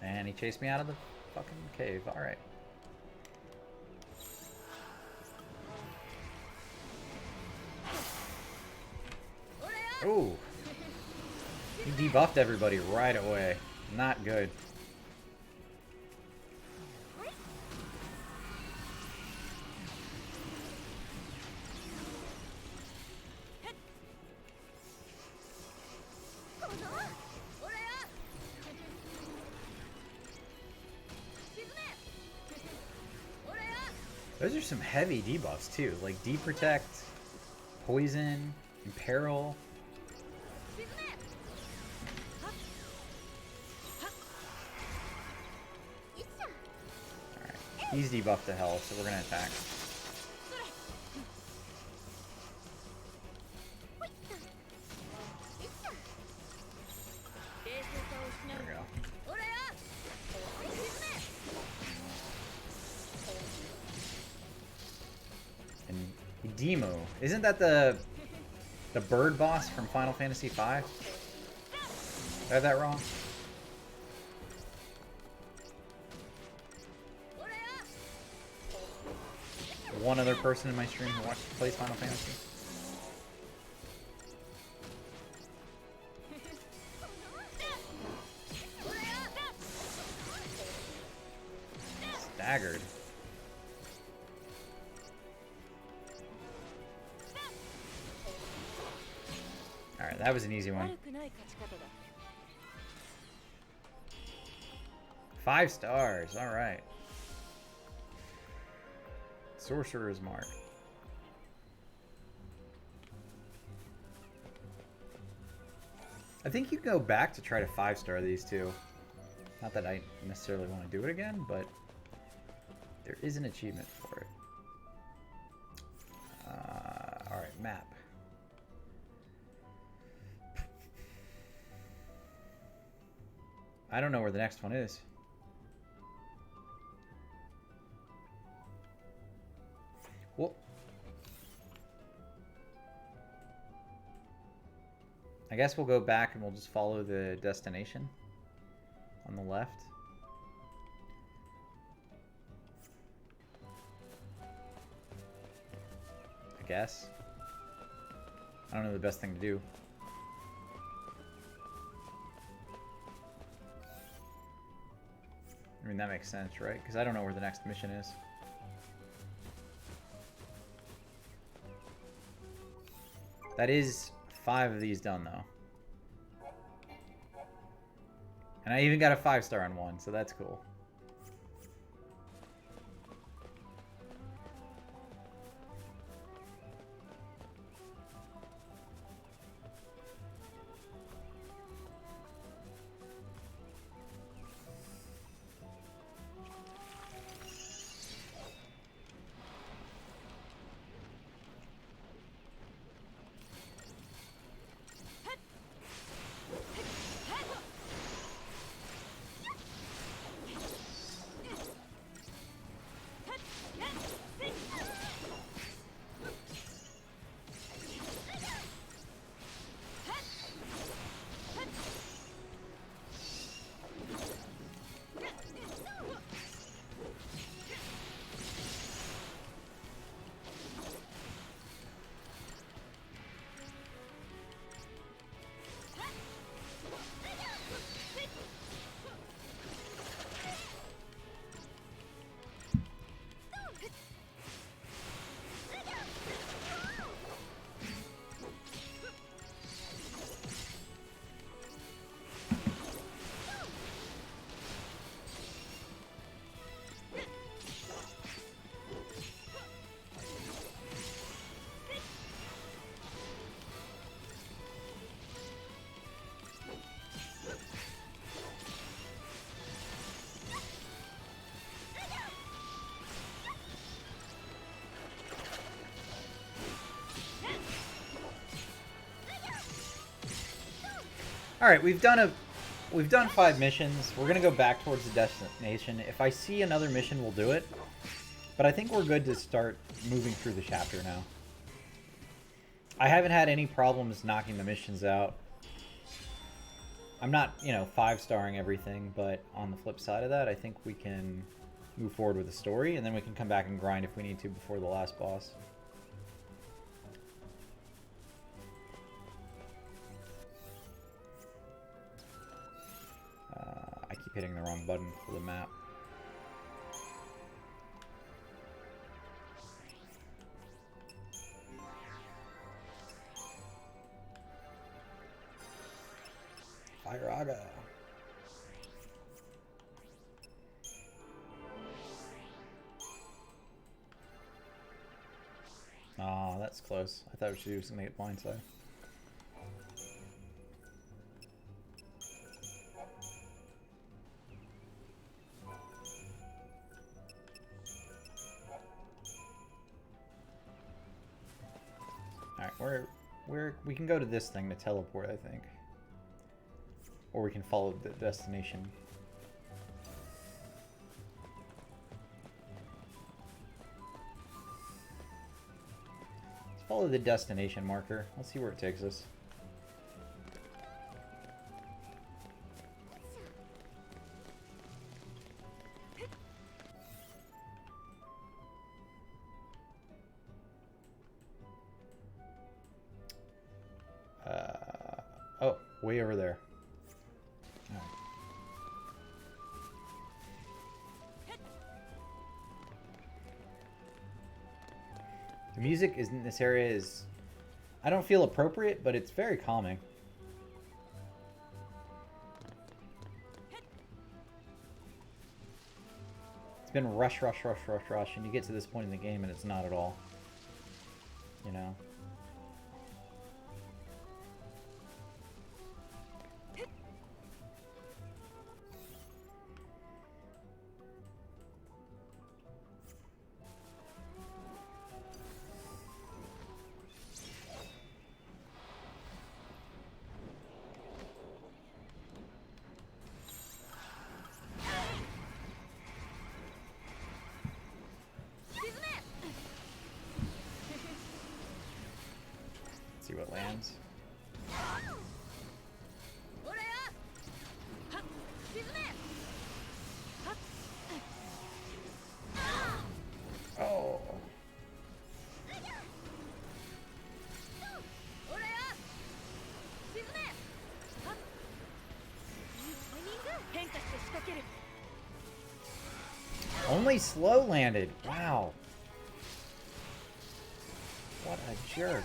And he chased me out of the fucking cave. All right. Ooh. He debuffed everybody right away. Not good. Those are some heavy debuffs too, like deprotect, poison, imperil. Alright, he's debuffed to hell, so we're gonna attack. There we go. And Demo, isn't that the bird boss from Final Fantasy V? Did I have that wrong? One other person in my stream who plays Final Fantasy. Staggered. Alright, that was an easy one. 5 stars, alright. Sorcerer's Mark. I think you can go back to try to 5-star these two. Not that I necessarily want to do it again, but there is an achievement for it. Alright, map. I don't know where the next one is. I guess we'll go back and we'll just follow the destination on the left. I guess. I don't know the best thing to do. I mean, that makes sense, right? Because I don't know where the next mission is. That is 5 of these done, though. And I even got a 5-star on one, so that's cool. All right, we've done 5 missions. We're gonna go back towards the destination. If I see another mission, we'll do it. But I think we're good to start moving through the chapter now. I haven't had any problems knocking the missions out. I'm not, 5-starring everything, but on the flip side of that, I think we can move forward with the story, and then we can come back and grind if we need to before the last boss. I keep hitting the wrong button for the map. Fire-aga. Aw, that's close. I thought she was gonna get blindside. Alright, we can go to this thing to teleport, I think. Or we can follow the destination. Let's follow the destination marker. Let's see where it takes us. Oh, way over there. Oh. The music in this area is, I don't feel appropriate, but it's very calming. It's been rush, rush, rush, rush, rush, and you get to this point in the game and it's not at all. You know? he slow landed. Wow. What a jerk.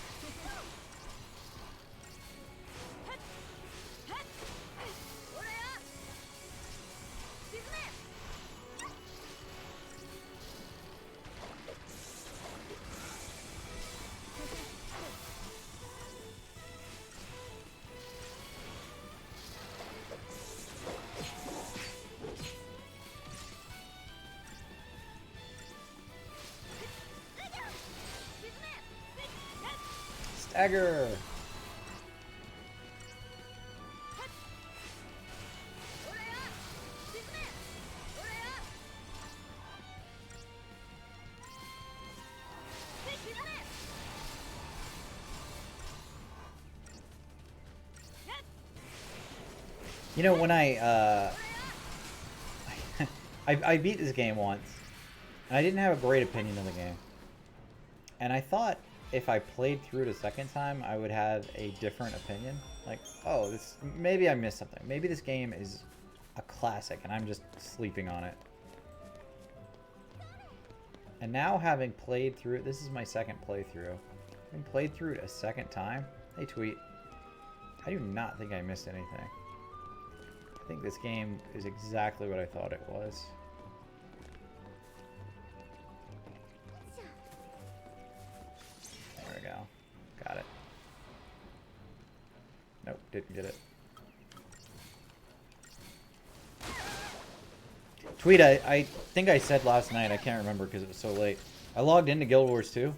Stagger. You know, when I beat this game once, and I didn't have a great opinion of the game. And I thought if I played through it a second time, I would have a different opinion. Like, oh, maybe I missed something. Maybe this game is a classic, and I'm just sleeping on it. And now, having played through it, this is my second playthrough. Having played through it a second time, hey Tweet, I do not think I missed anything. I think this game is exactly what I thought it was. There we go. Got it. Nope, didn't get it. Tweet, I think I said last night, I can't remember because it was so late. I logged into Guild Wars 2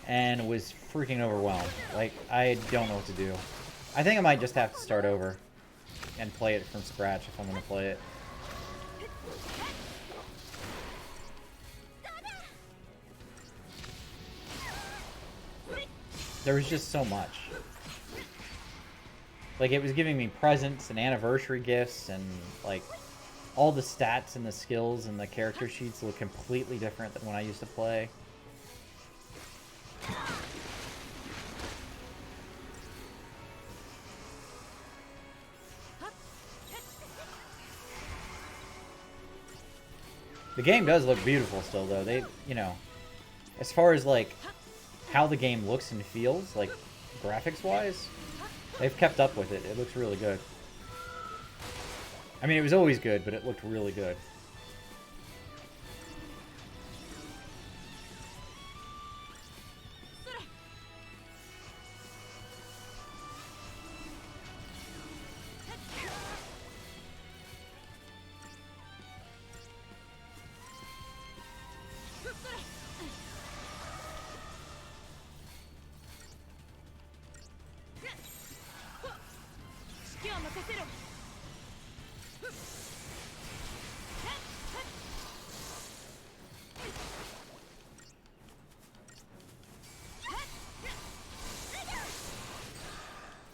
and was freaking overwhelmed. Like, I don't know what to do. I think I might just have to start over and play it from scratch if I'm going to play it. There was just so much. Like, it was giving me presents and anniversary gifts, and like all the stats and the skills and the character sheets look completely different than when I used to play. The game does look beautiful still, though. They, you know, as far as like how the game looks and feels, like graphics-wise, they've kept up with it. It looks really good. I mean, it was always good, but it looked really good.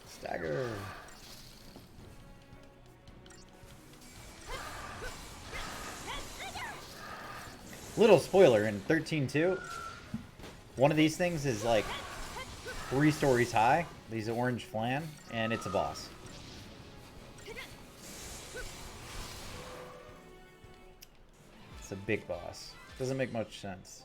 Stagger. Little spoiler, in 13.2, one of these things is like 3 stories high, these orange flan, and it's a boss. It's a big boss. Doesn't make much sense.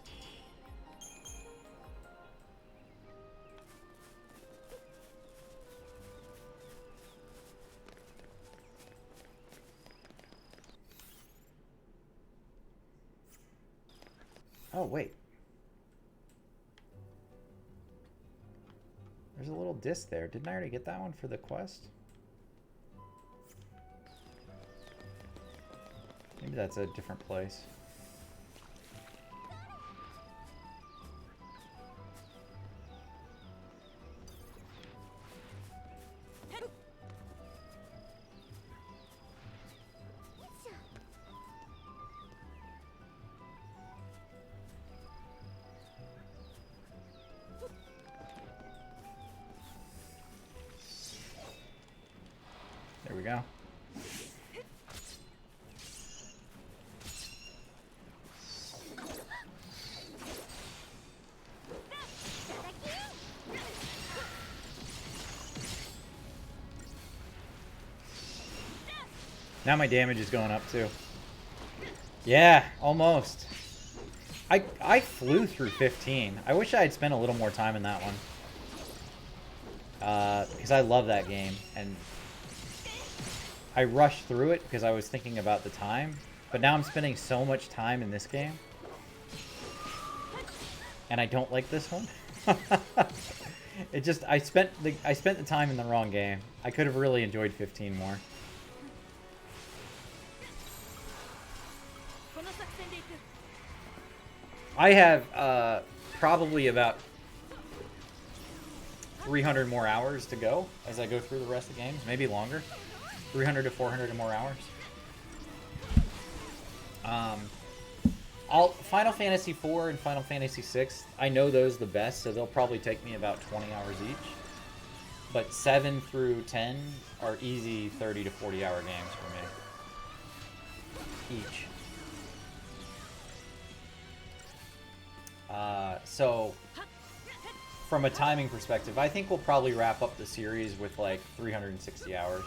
Oh, wait. There's a little disc there. Didn't I already get that one for the quest? Maybe that's a different place. There we go. Now my damage is going up too. Yeah, almost. I flew through 15. I wish I had spent a little more time in that one. Because I love that game, and I rushed through it because I was thinking about the time. But now I'm spending so much time in this game, and I don't like this one. It just I spent the time in the wrong game. I could have really enjoyed 15 more. I have probably about 300 more hours to go as I go through the rest of the games, maybe longer. 300 to 400 more hours. Final Fantasy IV and Final Fantasy VI, I know those the best, so they'll probably take me about 20 hours each. But 7 through 10 are easy 30 to 40 hour games for me. Each. So, from a timing perspective, I think we'll probably wrap up the series with like 360 hours.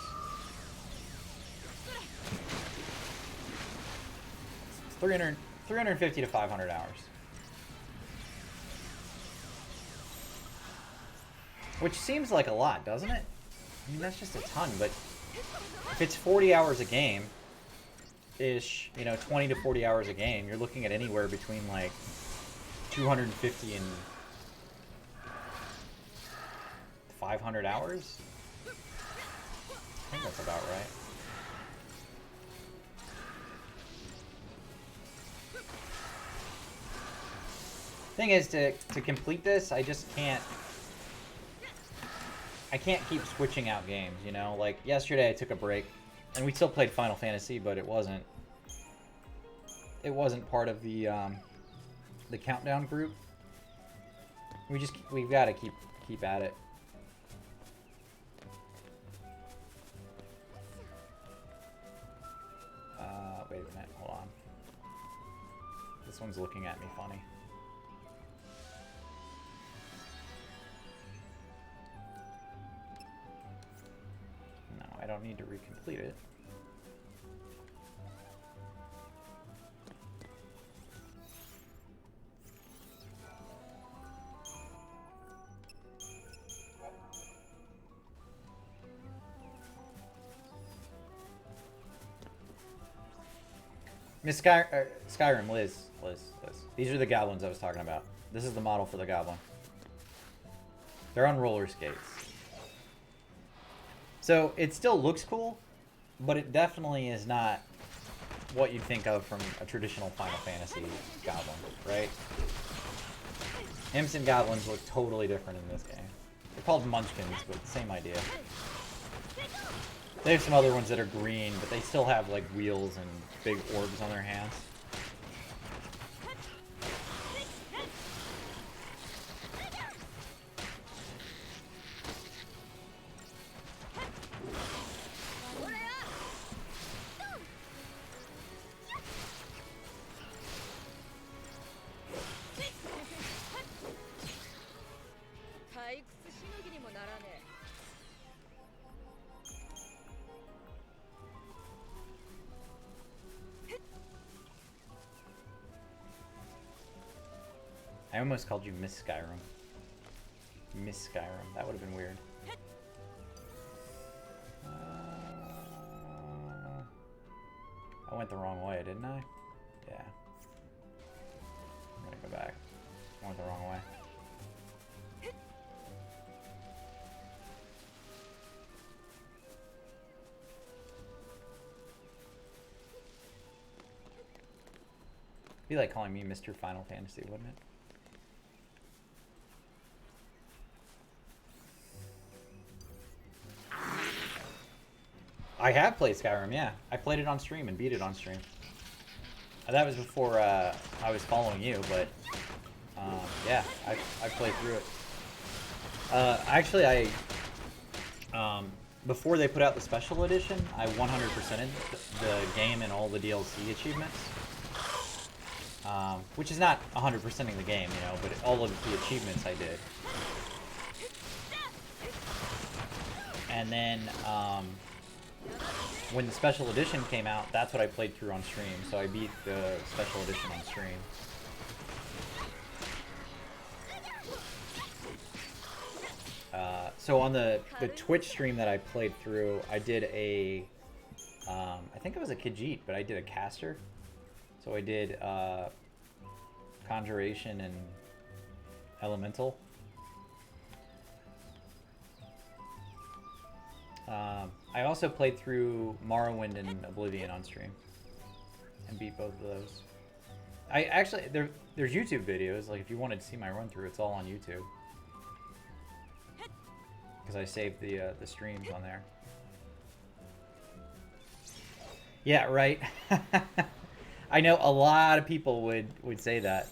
350 to 500 hours. Which seems like a lot, doesn't it? I mean, that's just a ton, but if it's 40 hours a game-ish, you know, 20 to 40 hours a game, you're looking at anywhere between like 250 and 500 hours? I think that's about right. Thing is, to complete this, I just can't... I can't keep switching out games, you know? Like, yesterday I took a break, and we still played Final Fantasy, but it wasn't part of the countdown group. We've got to keep at it. Wait a minute, hold on. This one's looking at me funny. No, I don't need to recomplete it. Miss Skyrim, Liz. These are the goblins I was talking about. This is the model for the goblin. They're on roller skates. So it still looks cool, but it definitely is not what you'd think of from a traditional Final Fantasy goblin, right? Imps and goblins look totally different in this game. They're called munchkins, but same idea. They have some other ones that are green, but they still have like wheels and big orbs on their hands. I almost called you Miss Skyrim. Miss Skyrim. That would have been weird. I went the wrong way, didn't I? Yeah. I'm gonna go back. I went the wrong way. It'd be like calling me Mr. Final Fantasy, wouldn't it? I have played Skyrim, yeah. I played it on stream and beat it on stream. That was before I was following you, but yeah, I played through it. Actually, before they put out the special edition, I 100%ed the game and all the DLC achievements. Which is not 100%ing the game, you know, but all of the achievements I did. And then, when the special edition came out, that's what I played through on stream. So I beat the special edition on stream. So on the Twitch stream that I played through, I did a, I think it was a Khajiit, but I did a caster. So I did Conjuration and Elemental. I also played through Morrowind and Oblivion on stream and beat both of those. I actually, there's YouTube videos, like if you wanted to see my run through, it's all on YouTube. Because I saved the streams on there. Yeah, right. I know a lot of people would say that.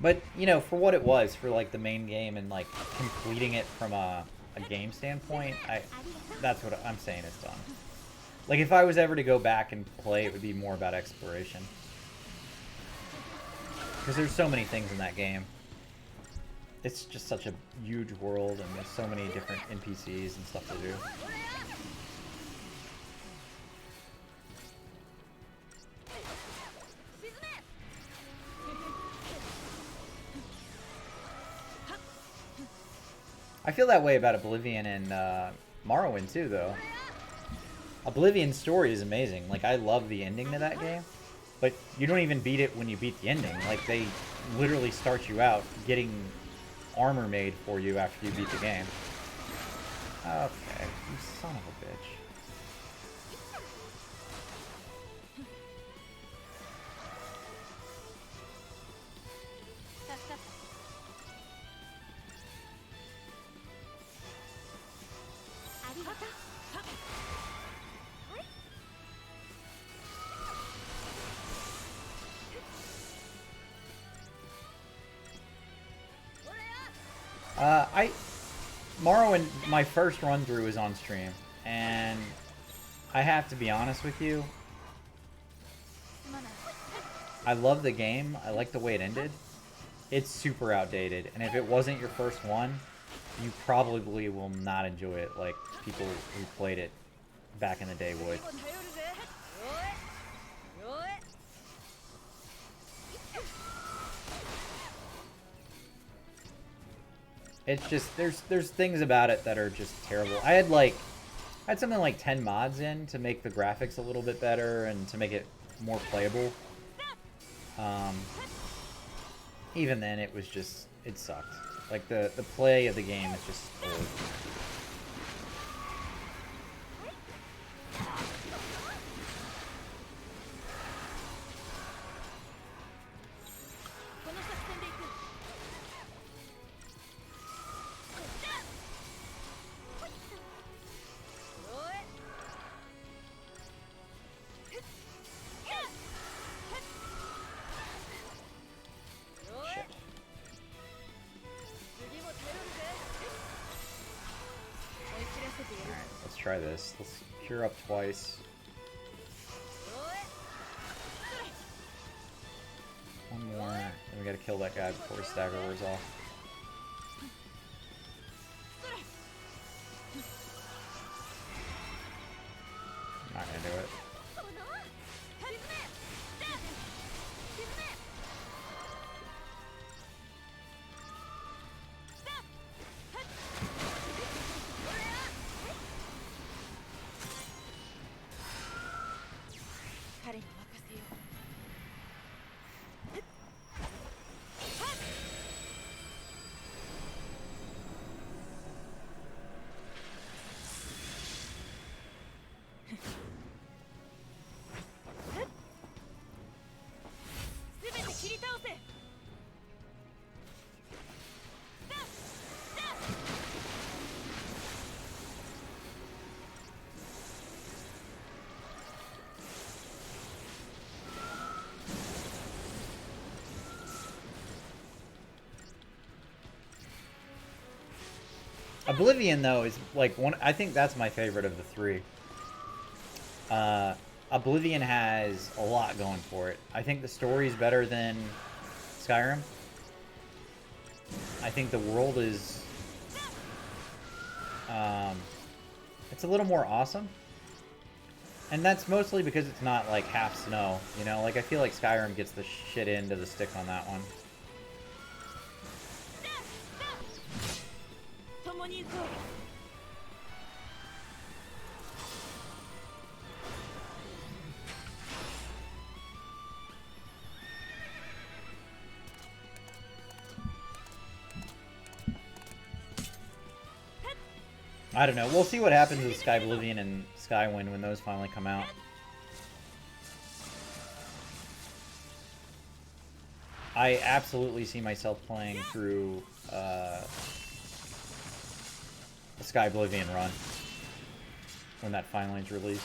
But, you know, for what it was, for like the main game and like completing it from a game standpoint, that's what I'm saying it's done. Like if I was ever to go back and play, it would be more about exploration. Because there's so many things in that game. It's just such a huge world and there's so many different NPCs and stuff to do. I feel that way about Oblivion and Morrowind too, though. Oblivion's story is amazing. Like, I love the ending to that game. But you don't even beat it when you beat the ending. Like, they literally start you out getting armor made for you after you beat the game. Okay, you son of a bitch. Morrowind, my first run through was on stream, and I have to be honest with you, I love the game, I like the way it ended. It's super outdated, and if it wasn't your first one, you probably will not enjoy it like people who played it back in the day would. It's just, there's things about it that are just terrible. I had something like 10 mods in to make the graphics a little bit better and to make it more playable. Even then, it was just, it sucked. Like, the play of the game is just old. Try this. Let's cure up twice. One more. Then we gotta kill that guy before his stagger wears off. I'm not gonna do it. Oblivion, though, is like one. I think that's my favorite of the three. Oblivion has a lot going for it. I think the story's better than Skyrim. I think the world is. I it's a little more awesome. And that's mostly because it's not, like, half snow, you know? Like, I feel like Skyrim gets the shit into the stick on that one. I don't know. We'll see what happens with Sky Oblivion and Skywind when those finally come out. I absolutely see myself playing through a Sky Oblivion run when that finally is released.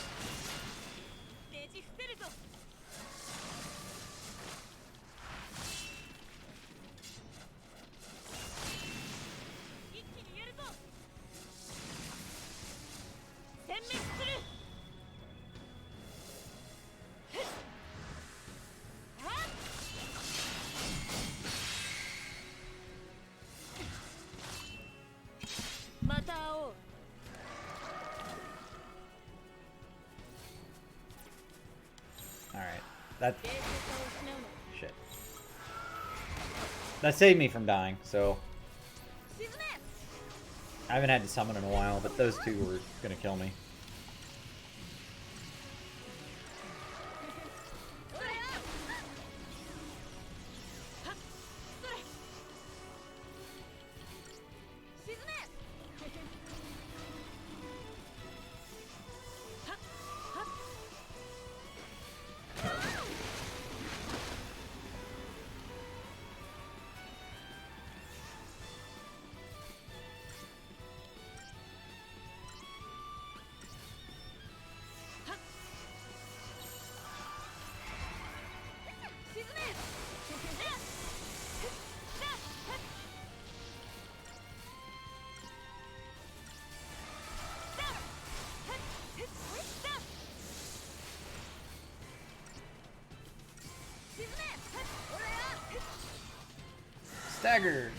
That shit. That saved me from dying, so I haven't had to summon in a while, but those two were gonna kill me. Staggered.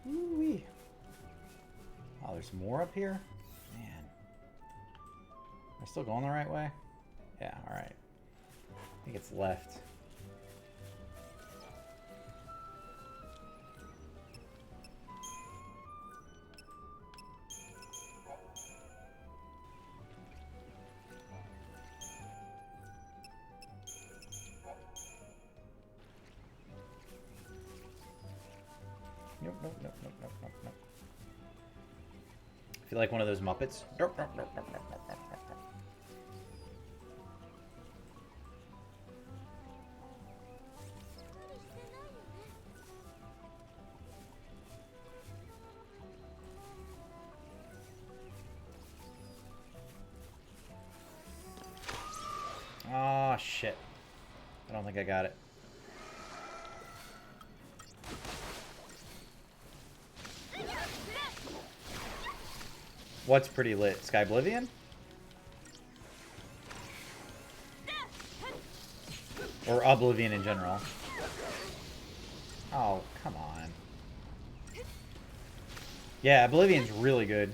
Ooh-wee. Oh, there's more up here? Man. Am I still going the right way? Yeah, alright. I think it's left. Nope, nope, nope, nope, nope, nope, nope. I feel like one of those Muppets. Nope, nope, nope, nope, nope, nope, nope, nope. Oh, shit. I don't think I got it. What's pretty lit? Sky Oblivion? Or Oblivion in general? Oh, come on. Yeah, Oblivion's really good.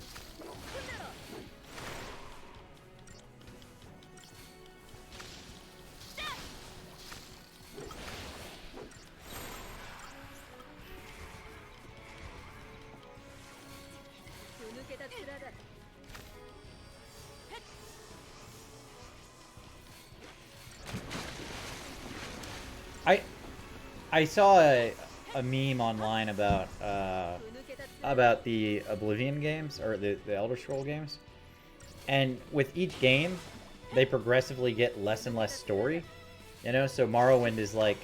I saw a meme online about the Oblivion games, or the Elder Scroll games, and with each game, they progressively get less and less story. You know, so Morrowind is like,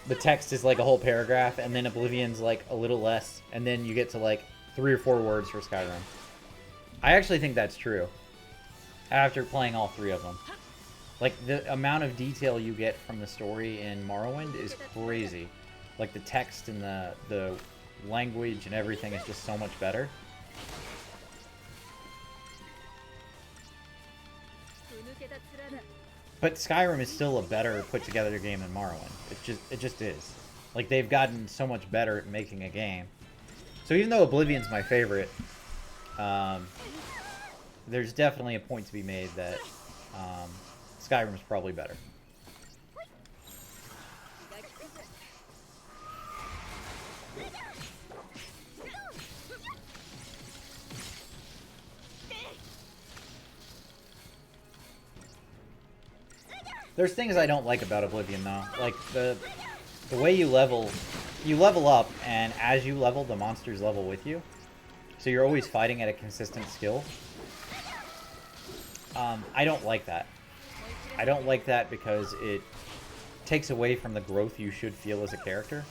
the text is like a whole paragraph, and then Oblivion's like a little less, and then you get to like 3 or 4 words for Skyrim. I actually think that's true. After playing all 3 of them. Like, the amount of detail you get from the story in Morrowind is crazy. Like the text and the language and everything is just so much better. But Skyrim is still a better put together game than Morrowind. It just is. Like they've gotten so much better at making a game. So even though Oblivion's my favorite, there's definitely a point to be made that Skyrim's probably better. There's things I don't like about Oblivion though. Like the way you level up, and as you level, the monsters level with you. So you're always fighting at a consistent skill. I don't like that. I don't like that because it takes away from the growth you should feel as a character.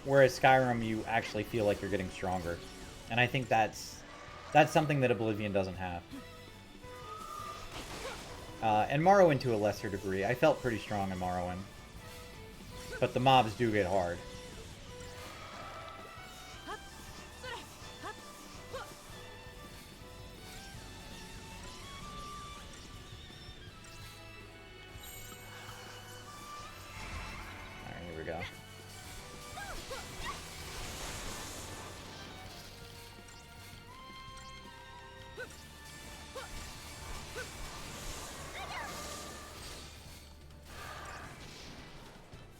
Whereas Skyrim, you actually feel like you're getting stronger. And I think that's something that Oblivion doesn't have. And Morrowind to a lesser degree. I felt pretty strong in Morrowind. But the mobs do get hard. Alright, here we go.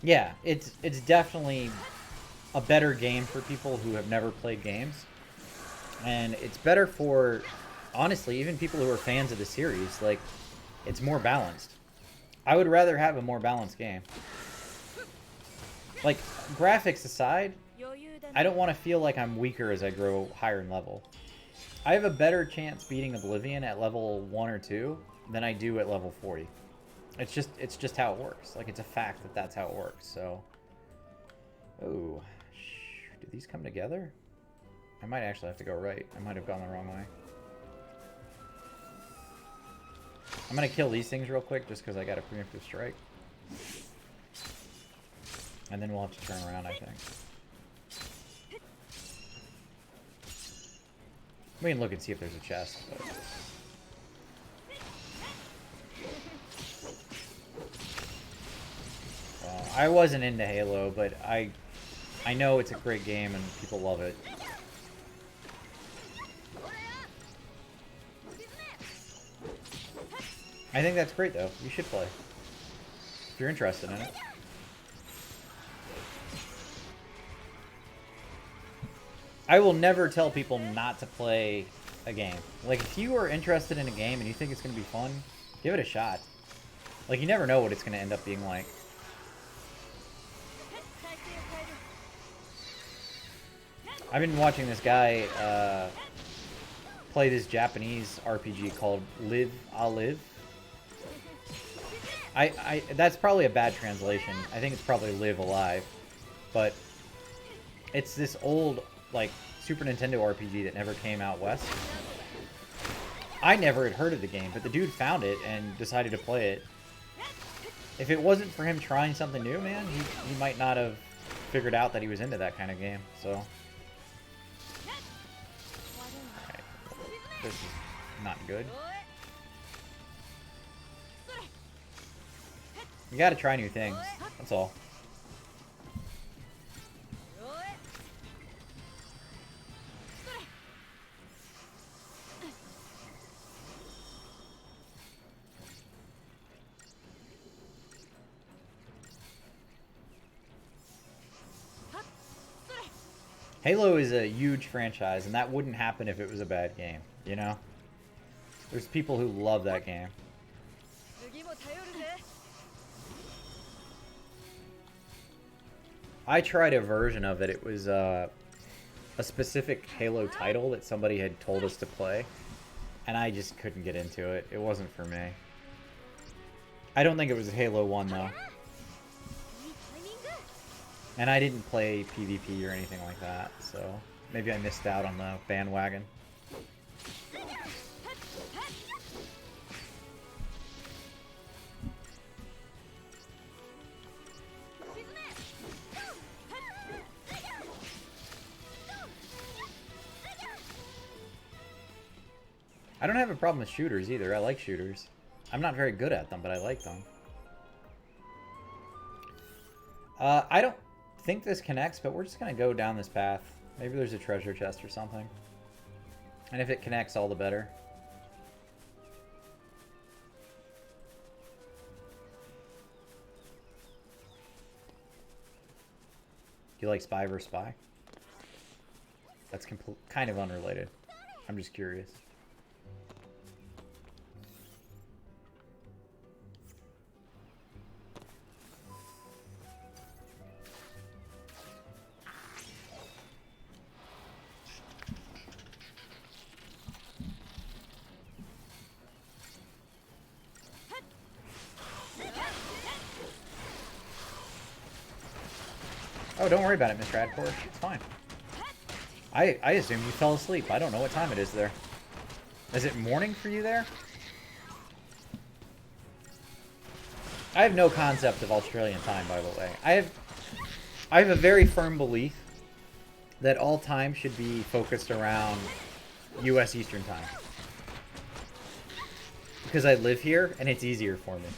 Yeah, it's definitely a better game for people who have never played games. And it's better for, honestly, even people who are fans of the series. Like, it's more balanced. I would rather have a more balanced game. Like, graphics aside, I don't want to feel like I'm weaker as I grow higher in level. I have a better chance beating Oblivion at level 1 or 2 than I do at level 40. It's just how it works. Like, it's a fact that that's how it works, so... Oh. Did these come together? I might actually have to go right. I might have gone the wrong way. I'm gonna kill these things real quick, just because I got a preemptive strike. And then we'll have to turn around, I think. We can look and see if there's a chest, but... I wasn't into Halo, but I know it's a great game and people love it. I think that's great though. You should play. If you're interested in it. I will never tell people not to play a game. Like, if you are interested in a game and you think it's going to be fun, give it a shot. Like, you never know what it's going to end up being like. I've been watching this guy play this Japanese RPG called Live A Live. That's probably a bad translation. I think it's probably Live Alive. But it's this old, like, Super Nintendo RPG that never came out west. I never had heard of the game, but the dude found it and decided to play it. If it wasn't for him trying something new, man, he might not have figured out that he was into that kind of game, so... This is not good. You gotta try new things. That's all. Halo is a huge franchise, and that wouldn't happen if it was a bad game, you know? There's people who love that game. I tried a version of it. It was a specific Halo title that somebody had told us to play, and I just couldn't get into it. It wasn't for me. I don't think it was Halo 1, though. And I didn't play PvP or anything like that, so... Maybe I missed out on the bandwagon. I don't have a problem with shooters either. I like shooters. I'm not very good at them, but I like them. I don't think this connects, but we're just going to go down this path. Maybe there's a treasure chest or something. And if it connects, all the better. Do you like Spy vs. Spy? That's kind of unrelated. I'm just curious. Oh, don't worry about it, Miss Radcore. It's fine. I assume you fell asleep. I don't know what time it is there. Is it morning for you there? I have no concept of Australian time, by the way. I have a very firm belief that all time should be focused around U.S. Eastern Time. Because I live here, and it's easier for me.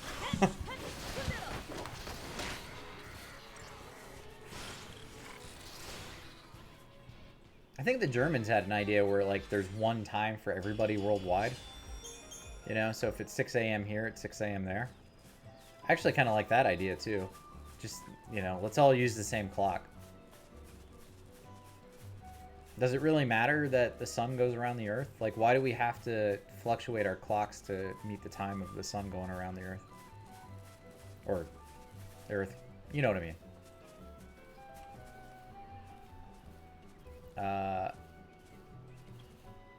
I think the Germans had an idea where, like, there's one time for everybody worldwide. You know, so if it's 6 a.m. here, it's 6 a.m. there. I actually kind of like that idea, too. Just, you know, let's all use the same clock. Does it really matter that the sun goes around the Earth? Like, why do we have to fluctuate our clocks to meet the time of the sun going around the Earth? Or the Earth, you know what I mean.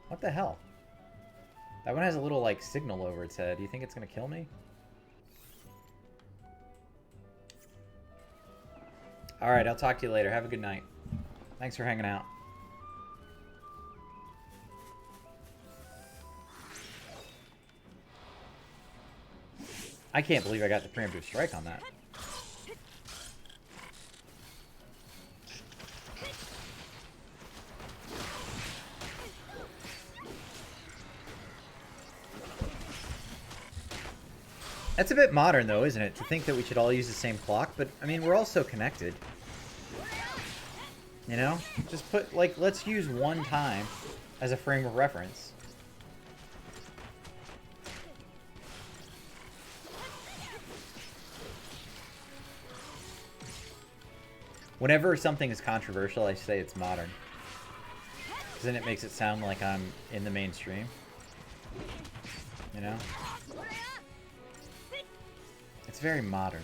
What the hell? That one has a little, like, signal over its head. Do you think it's gonna kill me? Alright, I'll talk to you later. Have a good night. Thanks for hanging out. I can't believe I got the preemptive strike on that. That's a bit modern, though, isn't it? To think that we should all use the same clock, but, I mean, we're all so connected. You know? Just put, like, let's use one time as a frame of reference. Whenever something is controversial, I say it's modern. Because then it makes it sound like I'm in the mainstream. You know? It's very modern.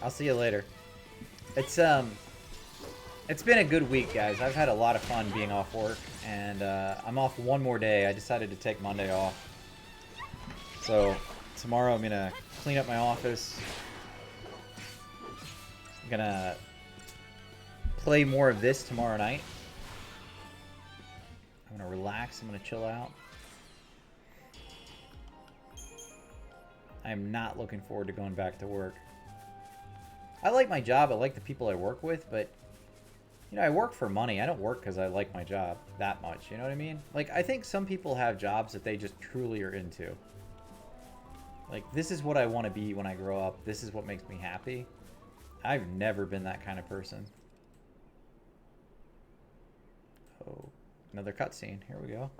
I'll see you later. It's been a good week, guys. I've had a lot of fun being off work, and I'm off one more day. I decided to take Monday off. So tomorrow I'm gonna clean up my office. I'm gonna play more of this tomorrow night. I'm gonna relax. I'm gonna chill out. I am not looking forward to going back to work. I like my job. I like the people I work with, but you know, I work for money. I don't work because I like my job that much. You know what I mean? Like, I think some people have jobs that they just truly are into. Like, this is what I want to be when I grow up. This is what makes me happy. I've never been that kind of person. Oh, another cutscene. Here we go.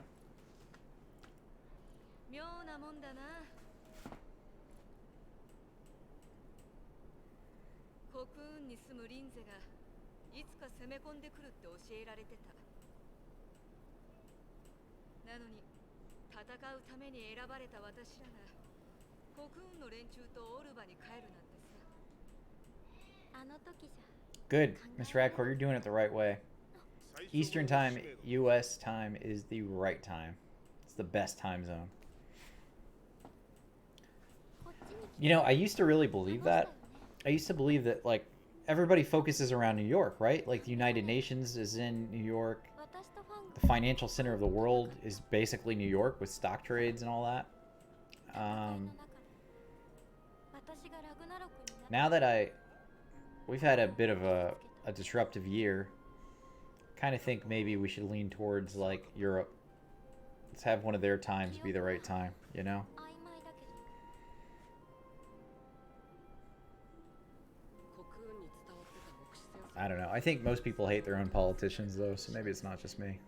Good, Miss Radcore, you're doing it the right way. Eastern time, U.S. time is the right time. It's the best time zone. You know, I used to really believe that. I used to believe that, like, everybody focuses around New York, right? Like, the United Nations is in New York. The financial center of the world is basically New York with stock trades and all that. Now that we've had a bit of a disruptive year, kind of think maybe we should lean towards, like, Europe. Let's have one of their times be the right time, you know? I don't know. I think most people hate their own politicians, though, so maybe it's not just me.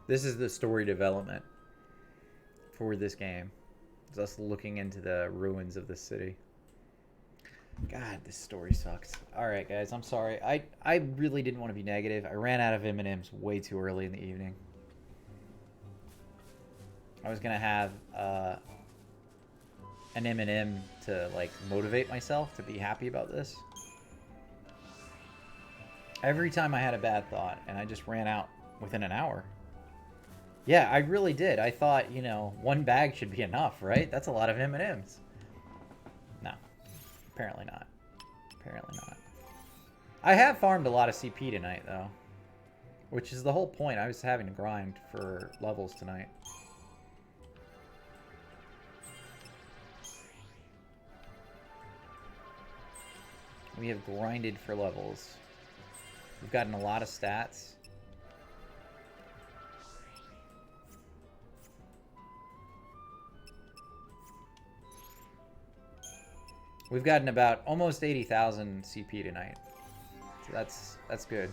This is the story development for this game. It's us looking into the ruins of the city. God, this story sucks. Alright, guys, I'm sorry. I really didn't want to be negative. I ran out of M&Ms way too early in the evening. I was going to have an M&M to, like, motivate myself to be happy about this. Every time I had a bad thought, and I just ran out within an hour. Yeah, I really did. I thought, you know, one bag should be enough, right? That's a lot of M&Ms. No. Apparently not. Apparently not. I have farmed a lot of CP tonight, though. Which is the whole point. I was having to grind for levels tonight. We have grinded for levels. We've gotten a lot of stats. We've gotten about almost 80,000 CP tonight. So that's good.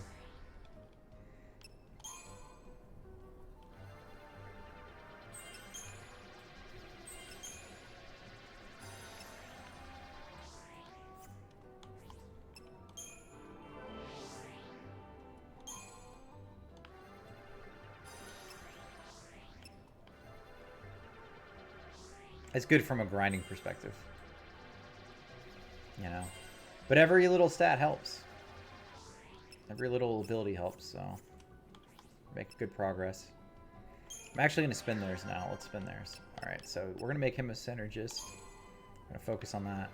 It's good from a grinding perspective. You know, but every little stat helps. Every little ability helps, so make good progress. I'm actually going to spin theirs now. Let's spin theirs. Alright, so we're going to make him a synergist. I'm going to focus on that.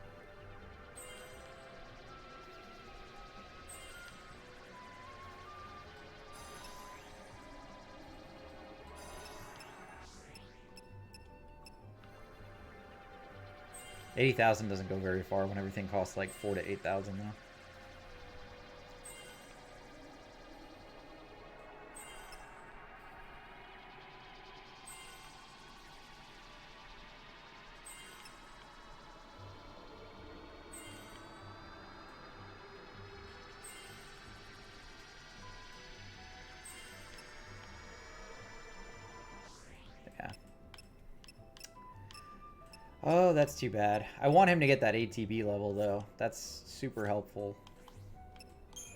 $80,000 doesn't go very far when everything costs like 4,000 to 8,000 now. Oh, that's too bad. I want him to get that ATB level, though. That's super helpful.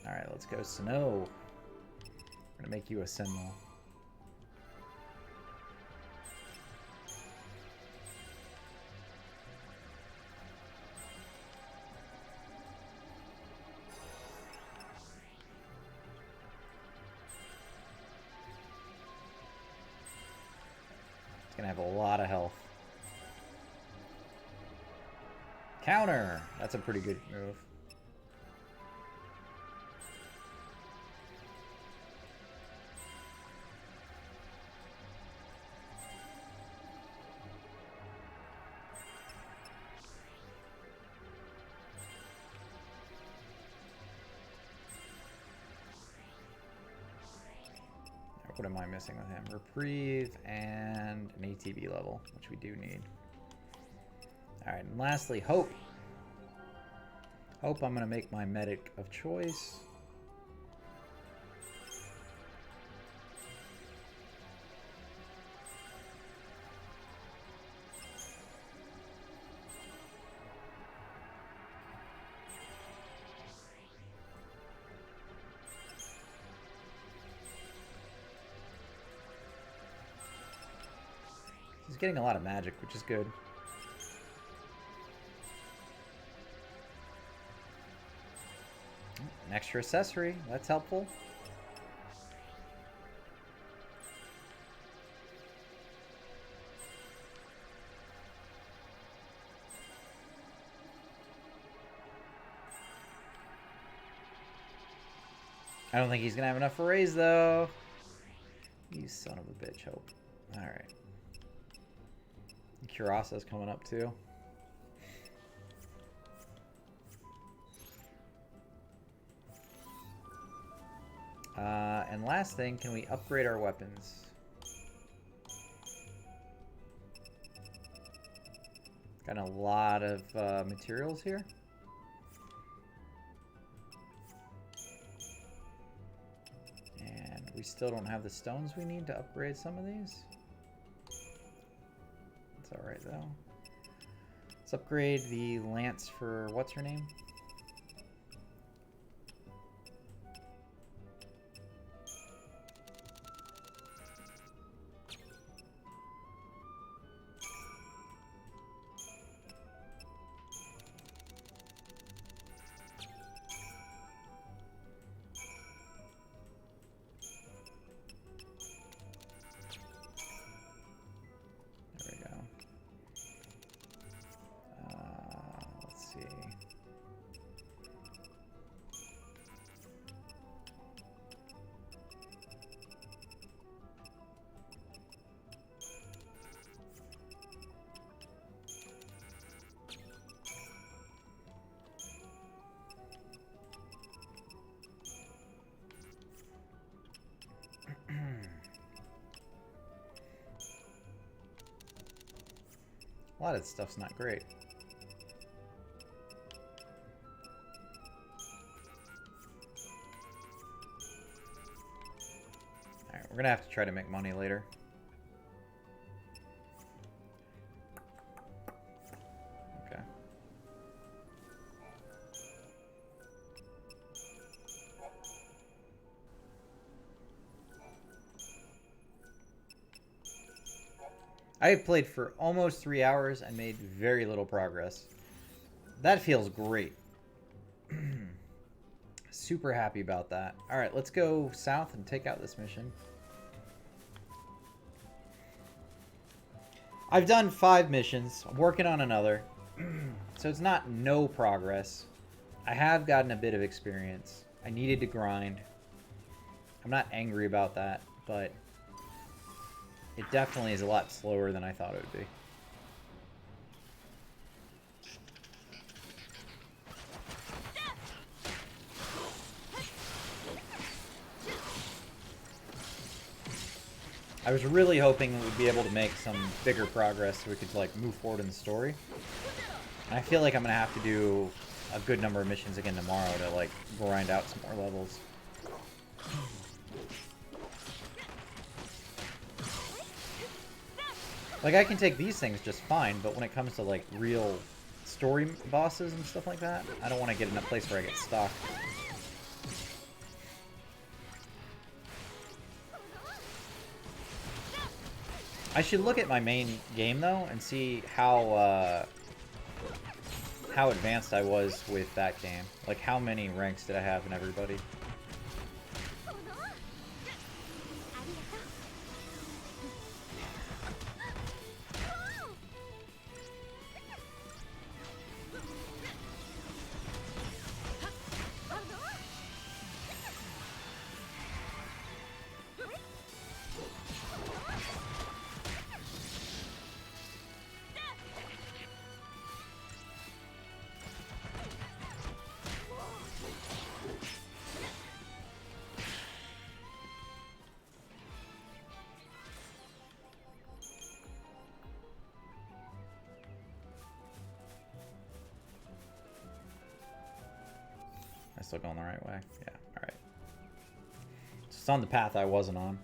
Alright, let's go Snow. We're gonna make you a Sentinel. It's gonna have a lot of health. Counter! That's a pretty good move. What am I missing with him? Reprieve and an ATB level, which we do need. Alright, and lastly, Hope. Hope I'm gonna make my medic of choice. He's getting a lot of magic, which is good. An extra accessory, that's helpful. I don't think he's gonna have enough for raise though. You son of a bitch, Hope. Alright. Curasa's coming up too. And last thing, can we upgrade our weapons? Got a lot of materials here. And we still don't have the stones we need to upgrade some of these. It's alright though. Let's upgrade the lance for what's her name? A lot of this stuff's not great. Alright, we're gonna have to try to make money later. Okay. I have played for almost 3 hours and made very little progress. That feels great. Super happy about that. Alright, let's go south and take out this mission. I've done 5 missions. I'm working on another. So it's not no progress. I have gotten a bit of experience. I needed to grind. I'm not angry about that, but it definitely is a lot slower than I thought it would be. I was really hoping we'd be able to make some bigger progress so we could like move forward in the story. And I feel like I'm gonna have to do a good number of missions again tomorrow to like grind out some more levels. Like, I can take these things just fine, but when it comes to, like, real story bosses and stuff like that, I don't want to get in a place where I get stuck. I should look at my main game, though, and see how advanced I was with that game. Like, how many ranks did I have in everybody? still going the right way? Yeah, alright. It's on the path I wasn't on.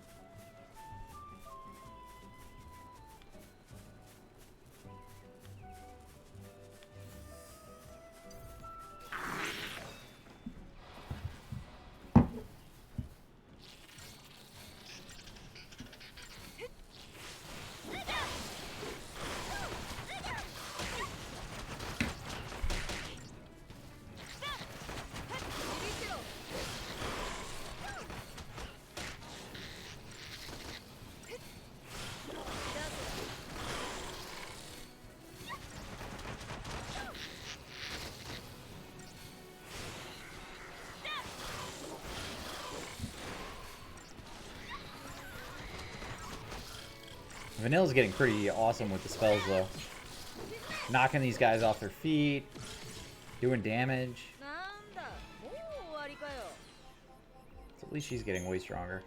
Vanilla's getting pretty awesome with the spells, though. Knocking these guys off their feet, doing damage. So at least she's getting way stronger.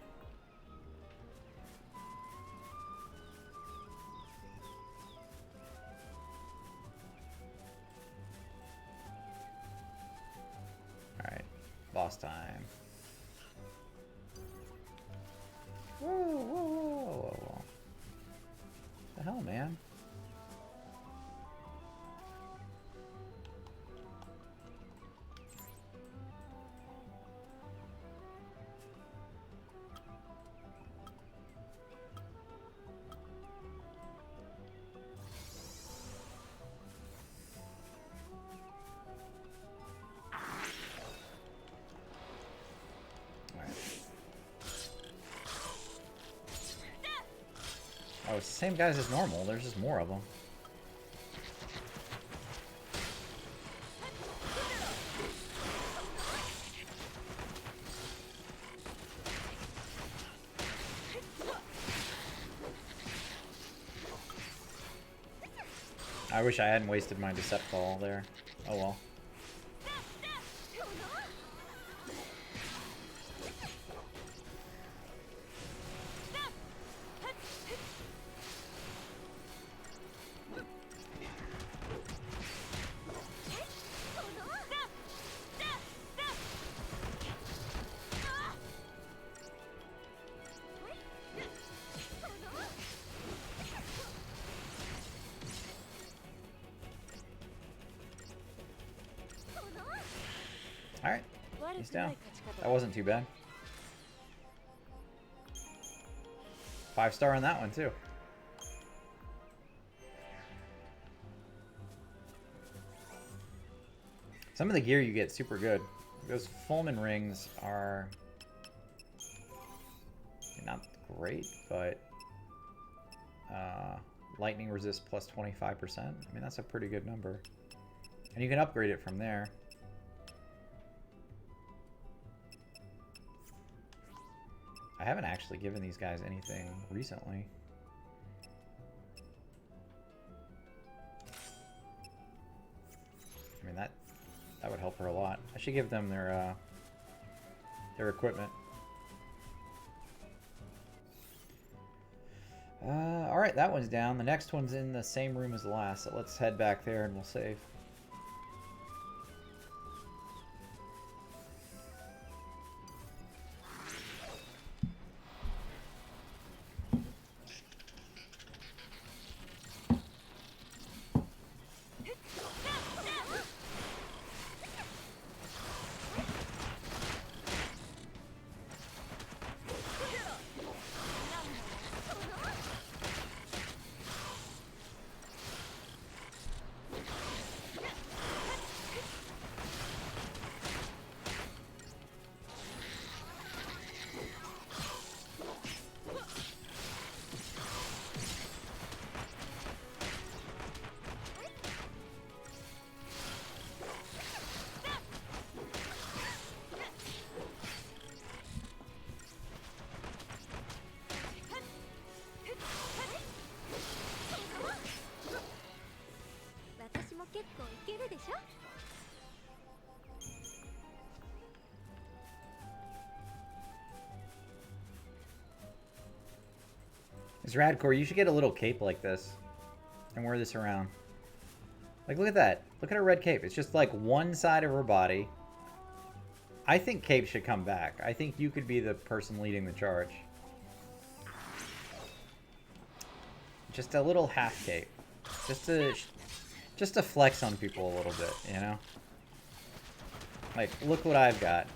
Alright, boss time. Whoa, whoa, whoa, whoa, whoa. What the hell, man? Oh, it's the same guys as normal. There's just more of them. I wish I hadn't wasted my Deceptball there. Oh well. Alright, he's down. That wasn't too bad. 5-star on that one, too. Some of the gear you get super good. Those Fulmin rings are not great, but lightning resist plus 25%. I mean, that's a pretty good number. And you can upgrade it from there. I haven't actually given these guys anything recently. I mean, that would help her a lot. I should give them their equipment. Alright, that one's down. The next one's in the same room as the last, so let's head back there and we'll save. It's Radcore, you should get a little cape like this and wear this around. Like, look at that. Look at her red cape. It's just like one side of her body. I think Cape should come back. I think you could be the person leading the charge. Just a little half Cape. Just to flex on people a little bit, you know? Like, look what I've got.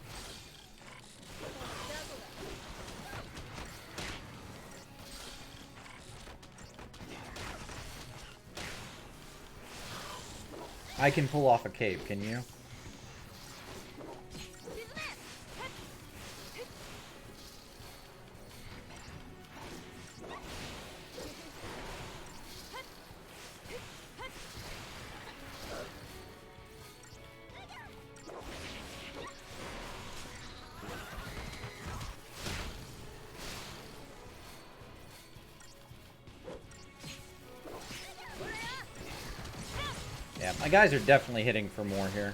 I can pull off a Cape, can you? Yeah, my guys are definitely hitting for more here.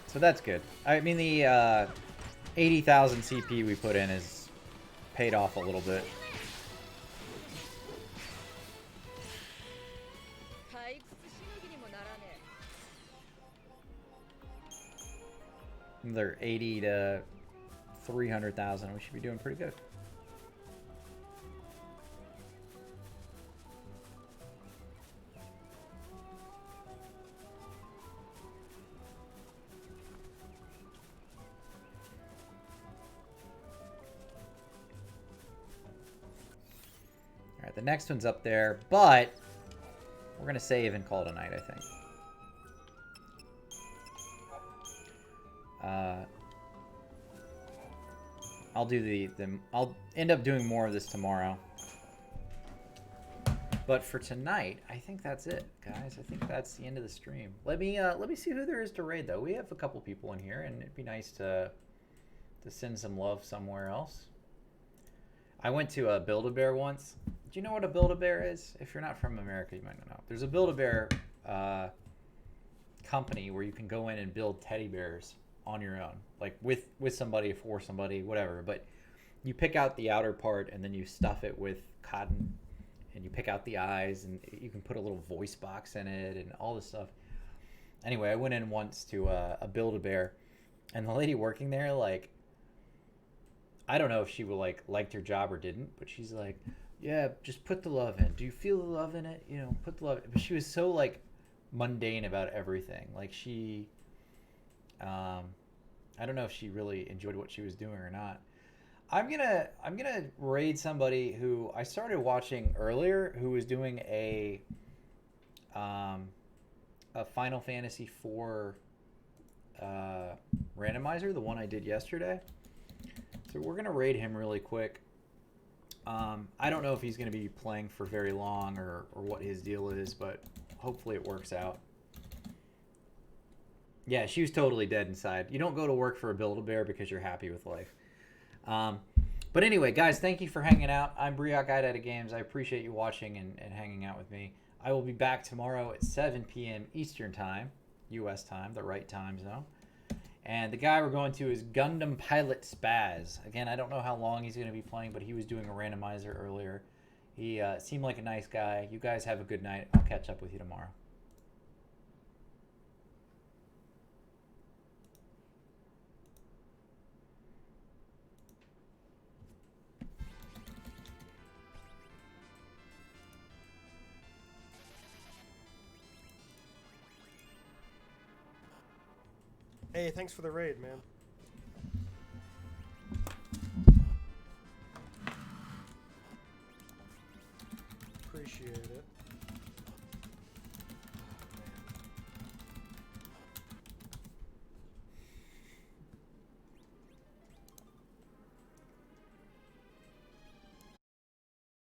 So that's good. I mean, the 80,000 CP we put in is paid off a little bit. They're 80 to 300,000. We should be doing pretty good. All right, the next one's up there, but we're gonna save and call it a night, I think. I'll do I'll end up doing more of this tomorrow. But for tonight, I think that's it, guys. I think that's the end of the stream. Let me see who there is to raid, though. We have a couple people in here, and it'd be nice to send some love somewhere else. I went to a Build-A-Bear once. Do you know what a Build-A-Bear is? If you're not from America, you might not know. There's a Build-A-Bear company where you can go in and build teddy bears on your own, like with somebody, for somebody, whatever. But you pick out the outer part and then you stuff it with cotton, and you pick out the eyes, and you can put a little voice box in it and all this stuff. Anyway, I went in once to a Build-A-Bear, and the lady working there, like, I don't know if she liked her job or didn't, but she's like, yeah, just put the love in. Do you feel the love in it? You know, put the love in. But she was so like mundane about everything. Like she I don't know if she really enjoyed what she was doing or not. I'm gonna raid somebody who I started watching earlier, who was doing a Final Fantasy IV randomizer, the one I did yesterday. So we're gonna raid him really quick. I don't know if he's gonna be playing for very long or what his deal is, but hopefully it works out. Yeah, she was totally dead inside. You don't go to work for a Build-A-Bear because you're happy with life. But anyway, guys, thank you for hanging out. I'm Briok, Guide at Games. I appreciate you watching and hanging out with me. I will be back tomorrow at 7 p.m. Eastern Time, U.S. time, the right time zone. And the guy we're going to is Gundam Pilot Spaz. Again, I don't know how long he's going to be playing, but he was doing a randomizer earlier. He seemed like a nice guy. You guys have a good night. I'll catch up with you tomorrow. Hey, thanks for the raid, man. Appreciate it.